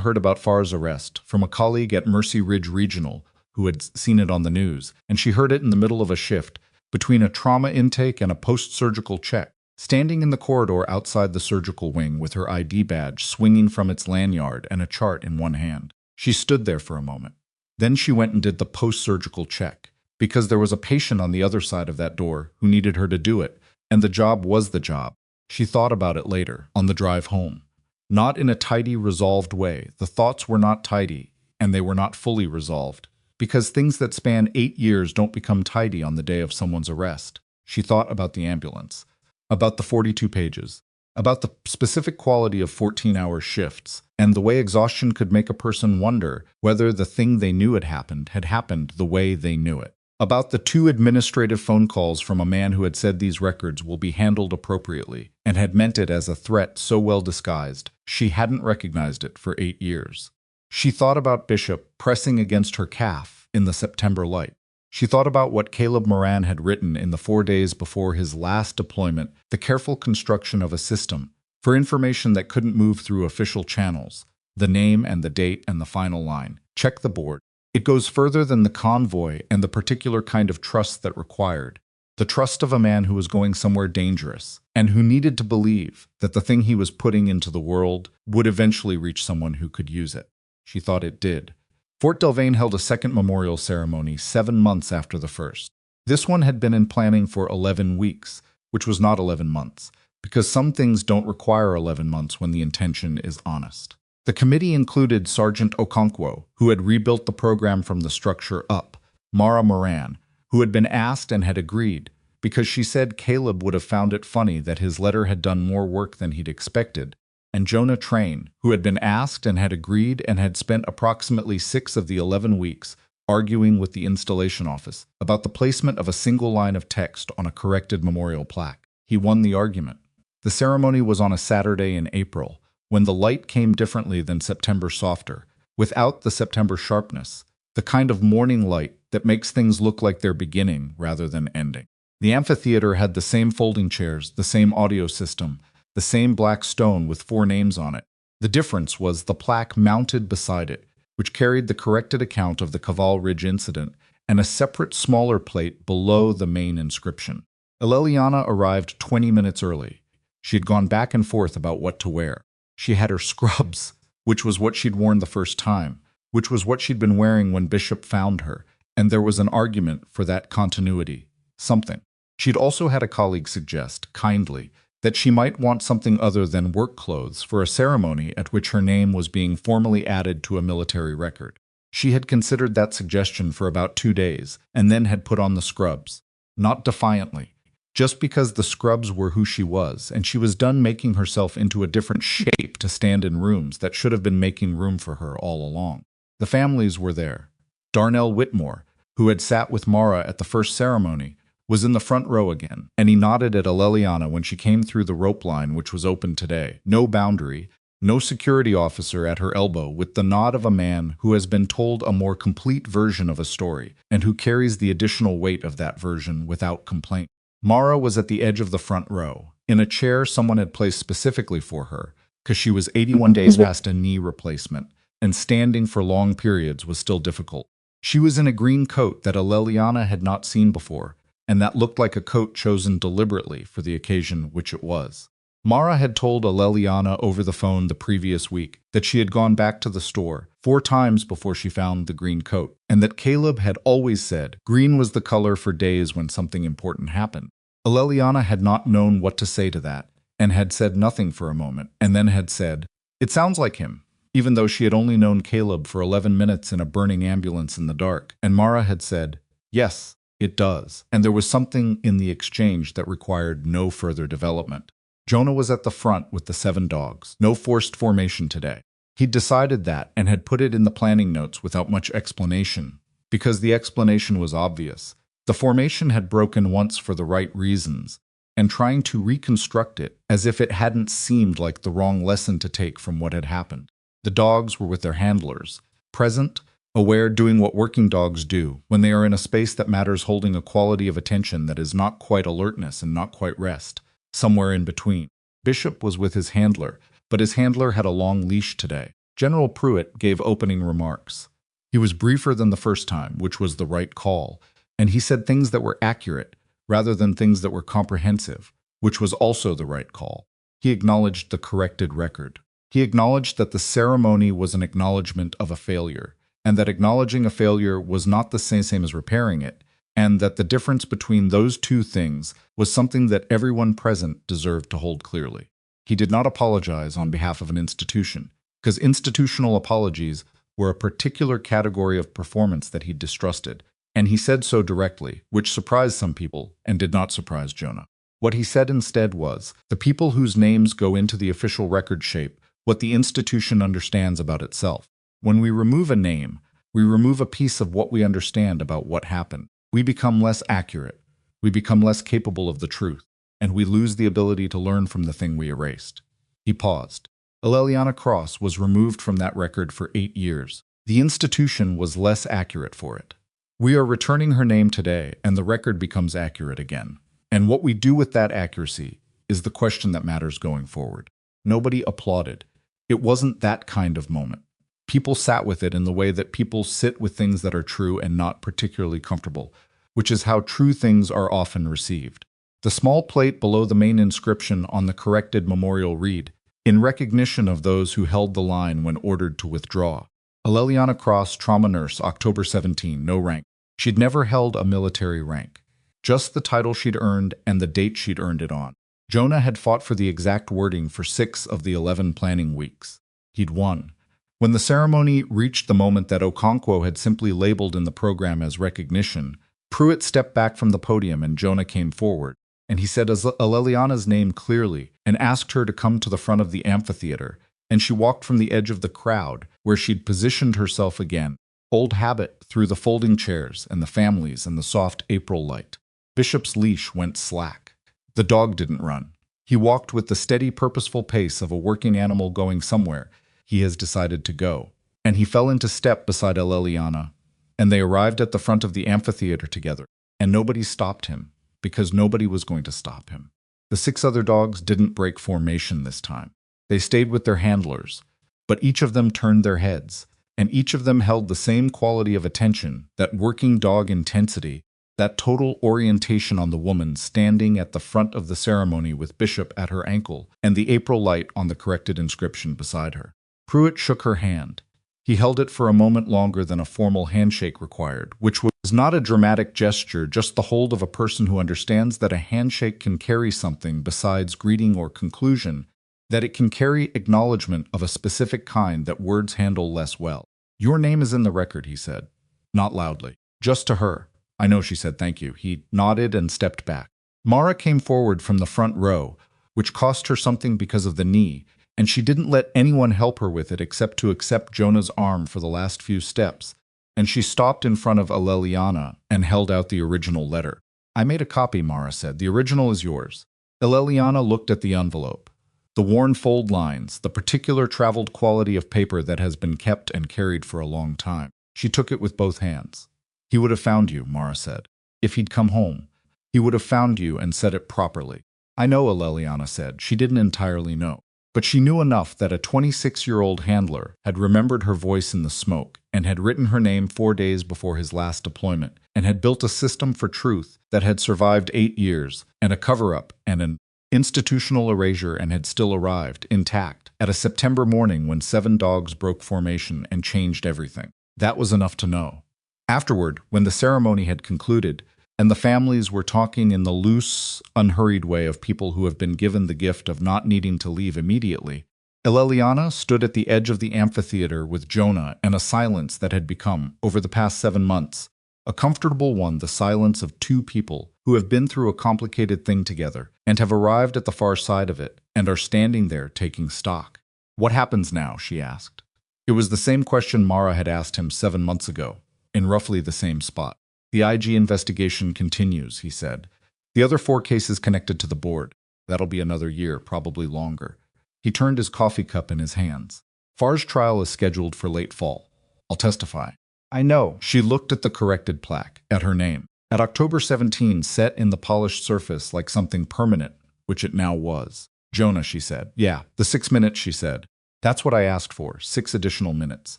heard about Farr's arrest from a colleague at Mercy Ridge Regional who had seen it on the news, and she heard it in the middle of a shift, between a trauma intake and a post-surgical check, standing in the corridor outside the surgical wing with her ID badge swinging from its lanyard and a chart in one hand. She stood there for a moment. Then she went and did the post-surgical check, because there was a patient on the other side of that door who needed her to do it, and the job was the job. She thought about it later, on the drive home. Not in a tidy, resolved way. The thoughts were not tidy, and they were not fully resolved, because things that span 8 years don't become tidy on the day of someone's arrest. She thought about the ambulance, about the 42 pages, about the specific quality of 14-hour shifts, and the way exhaustion could make a person wonder whether the thing they knew had happened the way they knew it. About the 2 administrative phone calls from a man who had said these records will be handled appropriately and had meant it as a threat so well disguised she hadn't recognized it for 8 years. She thought about Bishop pressing against her calf in the September light. She thought about what Caleb Moran had written in the 4 days before his last deployment, the careful construction of a system for information that couldn't move through official channels, the name and the date and the final line. Check the board. It goes further than the convoy and the particular kind of trust that required. The trust of a man who was going somewhere dangerous and who needed to believe that the thing he was putting into the world would eventually reach someone who could use it. She thought it did. Fort Delvane held a second memorial ceremony 7 months after the first. This one had been in planning for 11 weeks, which was not 11 months, because some things don't require 11 months when the intention is honest. The committee included Sergeant Okonkwo, who had rebuilt the program from the structure up, Mara Moran, who had been asked and had agreed, because she said Caleb would have found it funny that his letter had done more work than he'd expected, and Jonah Train, who had been asked and had agreed and had spent approximately 6 of the 11 weeks arguing with the installation office about the placement of a single line of text on a corrected memorial plaque. He won the argument. The ceremony was on a Saturday in April, when the light came differently than September softer, without the September sharpness, the kind of morning light that makes things look like they're beginning rather than ending. The amphitheater had the same folding chairs, the same audio system, the same black stone with 4 names on it. The difference was the plaque mounted beside it, which carried the corrected account of the Kaval Ridge incident, and a separate smaller plate below the main inscription. Eleliana arrived 20 minutes early. She had gone back and forth about what to wear. She had her scrubs, which was what she'd worn the first time, which was what she'd been wearing when Bishop found her, and there was an argument for that continuity, something. She'd also had a colleague suggest, kindly, that she might want something other than work clothes for a ceremony at which her name was being formally added to a military record. She had considered that suggestion for about 2 days, and then had put on the scrubs. Not defiantly. Just because the scrubs were who she was, and she was done making herself into a different shape to stand in rooms that should have been making room for her all along. The families were there. Darnell Whitmore, who had sat with Mara at the first ceremony, was in the front row again, and he nodded at Eleliana when she came through the rope line which was open today. No boundary, no security officer at her elbow, with the nod of a man who has been told a more complete version of a story, and who carries the additional weight of that version without complaint. Mara was at the edge of the front row, in a chair someone had placed specifically for her, because she was 81 days past a knee replacement, and standing for long periods was still difficult. She was in a green coat that Eleliana had not seen before, and that looked like a coat chosen deliberately for the occasion which it was. Mara had told Eleliana over the phone the previous week that she had gone back to the store 4 times before she found the green coat, and that Caleb had always said green was the color for days when something important happened. Eleliana had not known what to say to that, and had said nothing for a moment, and then had said, "It sounds like him," even though she had only known Caleb for 11 minutes in a burning ambulance in the dark, and Mara had said, "Yes, it does," and there was something in the exchange that required no further development. Jonah was at the front with the 7 dogs. No forced formation today. He'd decided that and had put it in the planning notes without much explanation, because the explanation was obvious. The formation had broken once for the right reasons, and trying to reconstruct it as if it hadn't seemed like the wrong lesson to take from what had happened. The dogs were with their handlers, present, aware, doing what working dogs do when they are in a space that matters, holding a quality of attention that is not quite alertness and not quite rest, somewhere in between. Bishop was with his handler, but his handler had a long leash today. General Pruitt gave opening remarks. He was briefer than the first time, which was the right call, and he said things that were accurate rather than things that were comprehensive, which was also the right call. He acknowledged the corrected record. He acknowledged that the ceremony was an acknowledgement of a failure, and that acknowledging a failure was not the same as repairing it, and that the difference between those 2 things was something that everyone present deserved to hold clearly. He did not apologize on behalf of an institution, because institutional apologies were a particular category of performance that he distrusted, and he said so directly, which surprised some people and did not surprise Jonah. What he said instead was, the people whose names go into the official record shape what the institution understands about itself. When we remove a name, we remove a piece of what we understand about what happened. We become less accurate. We become less capable of the truth, and we lose the ability to learn from the thing we erased. He paused. Aleliana Cross was removed from that record for 8 years. The institution was less accurate for it. We are returning her name today, and the record becomes accurate again. And what we do with that accuracy is the question that matters going forward. Nobody applauded. It wasn't that kind of moment. People sat with it in the way that people sit with things that are true and not particularly comfortable, which is how true things are often received. The small plate below the main inscription on the corrected memorial read, "In recognition of those who held the line when ordered to withdraw. Aleliana Cross, trauma nurse, October 17, no rank." She'd never held a military rank. Just the title she'd earned and the date she'd earned it on. Jonah had fought for the exact wording for 6 of the 11 planning weeks. He'd won. When the ceremony reached the moment that Okonkwo had simply labeled in the program as recognition, Pruitt stepped back from the podium and Jonah came forward, and he said Aleliana's name clearly and asked her to come to the front of the amphitheater, and she walked from the edge of the crowd, where she'd positioned herself again, old habit, through the folding chairs and the families and the soft April light. Bishop's leash went slack. The dog didn't run. He walked with the steady, purposeful pace of a working animal going somewhere he has decided to go. And he fell into step beside Aleliana, and they arrived at the front of the amphitheater together, and nobody stopped him, because nobody was going to stop him. The 6 other dogs didn't break formation this time. They stayed with their handlers, but each of them turned their heads, and each of them held the same quality of attention, that working dog intensity, that total orientation on the woman standing at the front of the ceremony with Bishop at her ankle and the April light on the corrected inscription beside her. Pruitt shook her hand. He held it for a moment longer than a formal handshake required, which was not a dramatic gesture, just the hold of a person who understands that a handshake can carry something besides greeting or conclusion, that it can carry acknowledgement of a specific kind that words handle less well. "Your name is in the record," he said. Not loudly. Just to her. "I know," she said. "Thank you." He nodded and stepped back. Mara came forward from the front row, which cost her something because of the knee, and she didn't let anyone help her with it except to accept Jonah's arm for the last few steps, and she stopped in front of Aleliana and held out the original letter. "I made a copy," Mara said. "The original is yours." Aleliana looked at the envelope. The worn fold lines, the particular traveled quality of paper that has been kept and carried for a long time. She took it with both hands. "He would have found you," Mara said. "If he'd come home. He would have found you and said it properly." "I know," Aleliana said. She didn't entirely know. But she knew enough that a 26-year-old handler had remembered her voice in the smoke and had written her name 4 days before his last deployment and had built a system for truth that had survived 8 years and a cover-up and an institutional erasure and had still arrived, intact, at a September morning when 7 dogs broke formation and changed everything. That was enough to know. Afterward, when the ceremony had concluded, and the families were talking in the loose, unhurried way of people who have been given the gift of not needing to leave immediately, Aleliana stood at the edge of the amphitheater with Jonah and a silence that had become, over the past 7 months, a comfortable one, the silence of 2 people who have been through a complicated thing together and have arrived at the far side of it and are standing there taking stock. "What happens now?" she asked. It was the same question Mara had asked him 7 months ago, in roughly the same spot. "The IG investigation continues," he said. "The other 4 cases connected to the board. That'll be another year, probably longer." He turned his coffee cup in his hands. "Far's trial is scheduled for late fall. I'll testify." "I know." She looked at the corrected plaque, at her name. At October 17, set in the polished surface like something permanent, which it now was. "Jonah," she said. "Yeah, the 6 minutes," she said. "That's what I asked for, 6 additional minutes.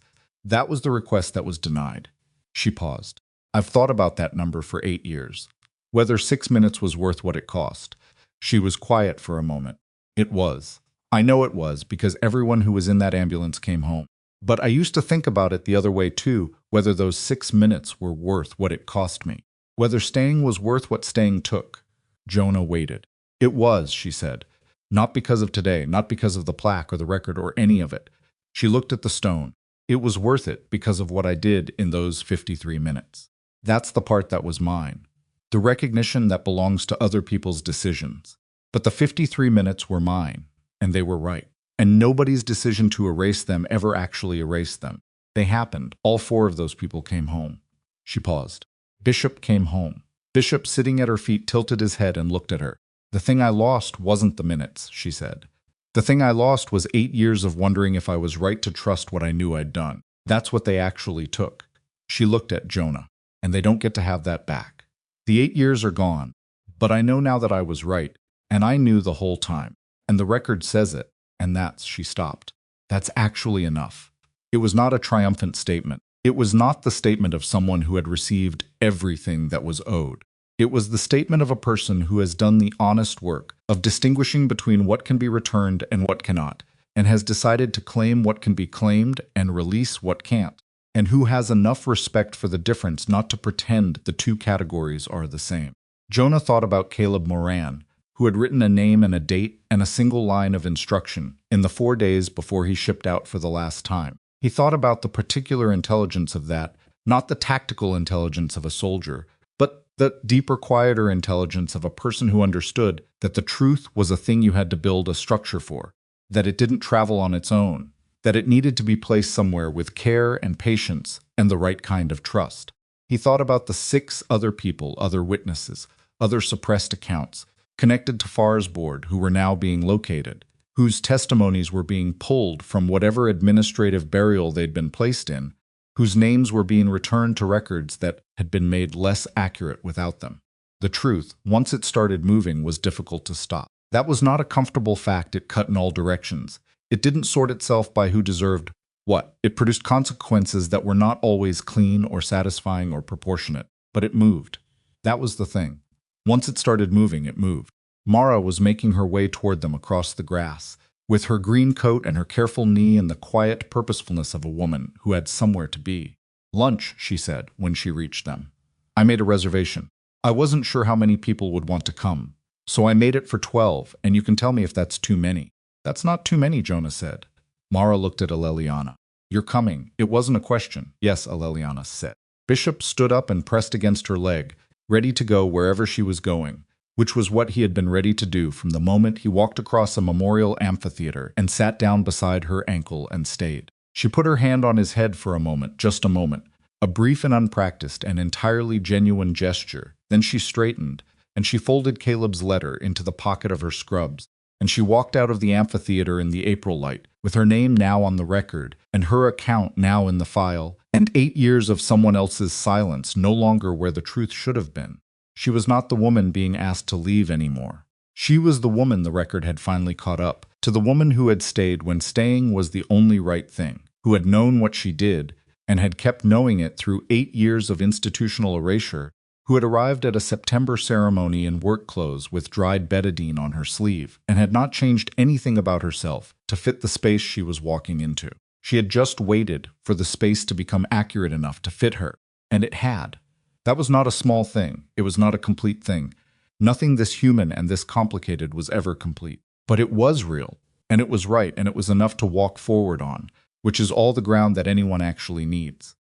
That was the request that was denied." She paused. "I've thought about that number for 8 years. Whether 6 minutes was worth what it cost." She was quiet for a moment. "It was. I know it was, because everyone who was in that ambulance came home. But I used to think about it the other way too, whether those 6 minutes were worth what it cost me. Whether staying was worth what staying took." Jonah waited. "It was," she said. "Not because of today, not because of the plaque or the record or any of it." She looked at the stone. "It was worth it because of what I did in those 53 minutes. That's the part that was mine. The recognition that belongs to other people's decisions. But the 53 minutes were mine, and they were right. And nobody's decision to erase them ever actually erased them. They happened. All 4 of those people came home." She paused. Bishop came home. Bishop, sitting at her feet, tilted his head and looked at her. The thing I lost wasn't the minutes, she said. The thing I lost was 8 years of wondering if I was right to trust what I knew I'd done. That's what they actually took. She looked at Jonah. And they don't get to have that back. The 8 years are gone. But I know now that I was right. And I knew the whole time. And the record says it. And she stopped. That's actually enough. It was not a triumphant statement. It was not the statement of someone who had received everything that was owed. It was the statement of a person who has done the honest work of distinguishing between what can be returned and what cannot, and has decided to claim what can be claimed and release what can't, and who has enough respect for the difference not to pretend the two categories are the same. Jonah thought about Caleb Moran, who had written a name and a date and a single line of instruction in the 4 days before he shipped out for the last time. He thought about the particular intelligence of that, not the tactical intelligence of a soldier, but the deeper, quieter intelligence of a person who understood that the truth was a thing you had to build a structure for, that it didn't travel on its own, that it needed to be placed somewhere with care and patience and the right kind of trust. He thought about the 6 other people, other witnesses, other suppressed accounts, connected to Farr's board who were now being located, whose testimonies were being pulled from whatever administrative burial they'd been placed in, whose names were being returned to records that had been made less accurate without them. The truth, once it started moving, was difficult to stop. That was not a comfortable fact. It cut in all directions. It didn't sort itself by who deserved what. It produced consequences that were not always clean or satisfying or proportionate, but it moved. That was the thing. Once it started moving, it moved. Mara was making her way toward them across the grass, with her green coat and her careful knee and the quiet purposefulness of a woman who had somewhere to be. "Lunch," she said when she reached them. "I made a reservation. I wasn't sure how many people would want to come, so I made it for 12, and you can tell me if that's too many." "That's not too many," Jonah said. Mara looked at Aleliana. "You're coming. It wasn't a question." "Yes," Aleliana said. Bishop stood up and pressed against her leg, ready to go wherever she was going, which was what he had been ready to do from the moment he walked across a memorial amphitheater and sat down beside her ankle and stayed. She put her hand on his head for a moment, just a moment, a brief and unpracticed and entirely genuine gesture. Then she straightened, and she folded Caleb's letter into the pocket of her scrubs, and she walked out of the amphitheater in the April light, with her name now on the record, and her account now in the file, and 8 years of someone else's silence no longer where the truth should have been. She was not the woman being asked to leave anymore. She was the woman the record had finally caught up, to the woman who had stayed when staying was the only right thing, who had known what she did, and had kept knowing it through 8 years of institutional erasure, who had arrived at a September ceremony in work clothes with dried betadine on her sleeve, and had not changed anything about herself to fit the space she was walking into. She had just waited for the space to become accurate enough to fit her, and it had. That was not a small thing. It was not a complete thing. Nothing this human and this complicated was ever complete. But it was real, and it was right, and it was enough to walk forward on, which is all the ground that anyone actually needs.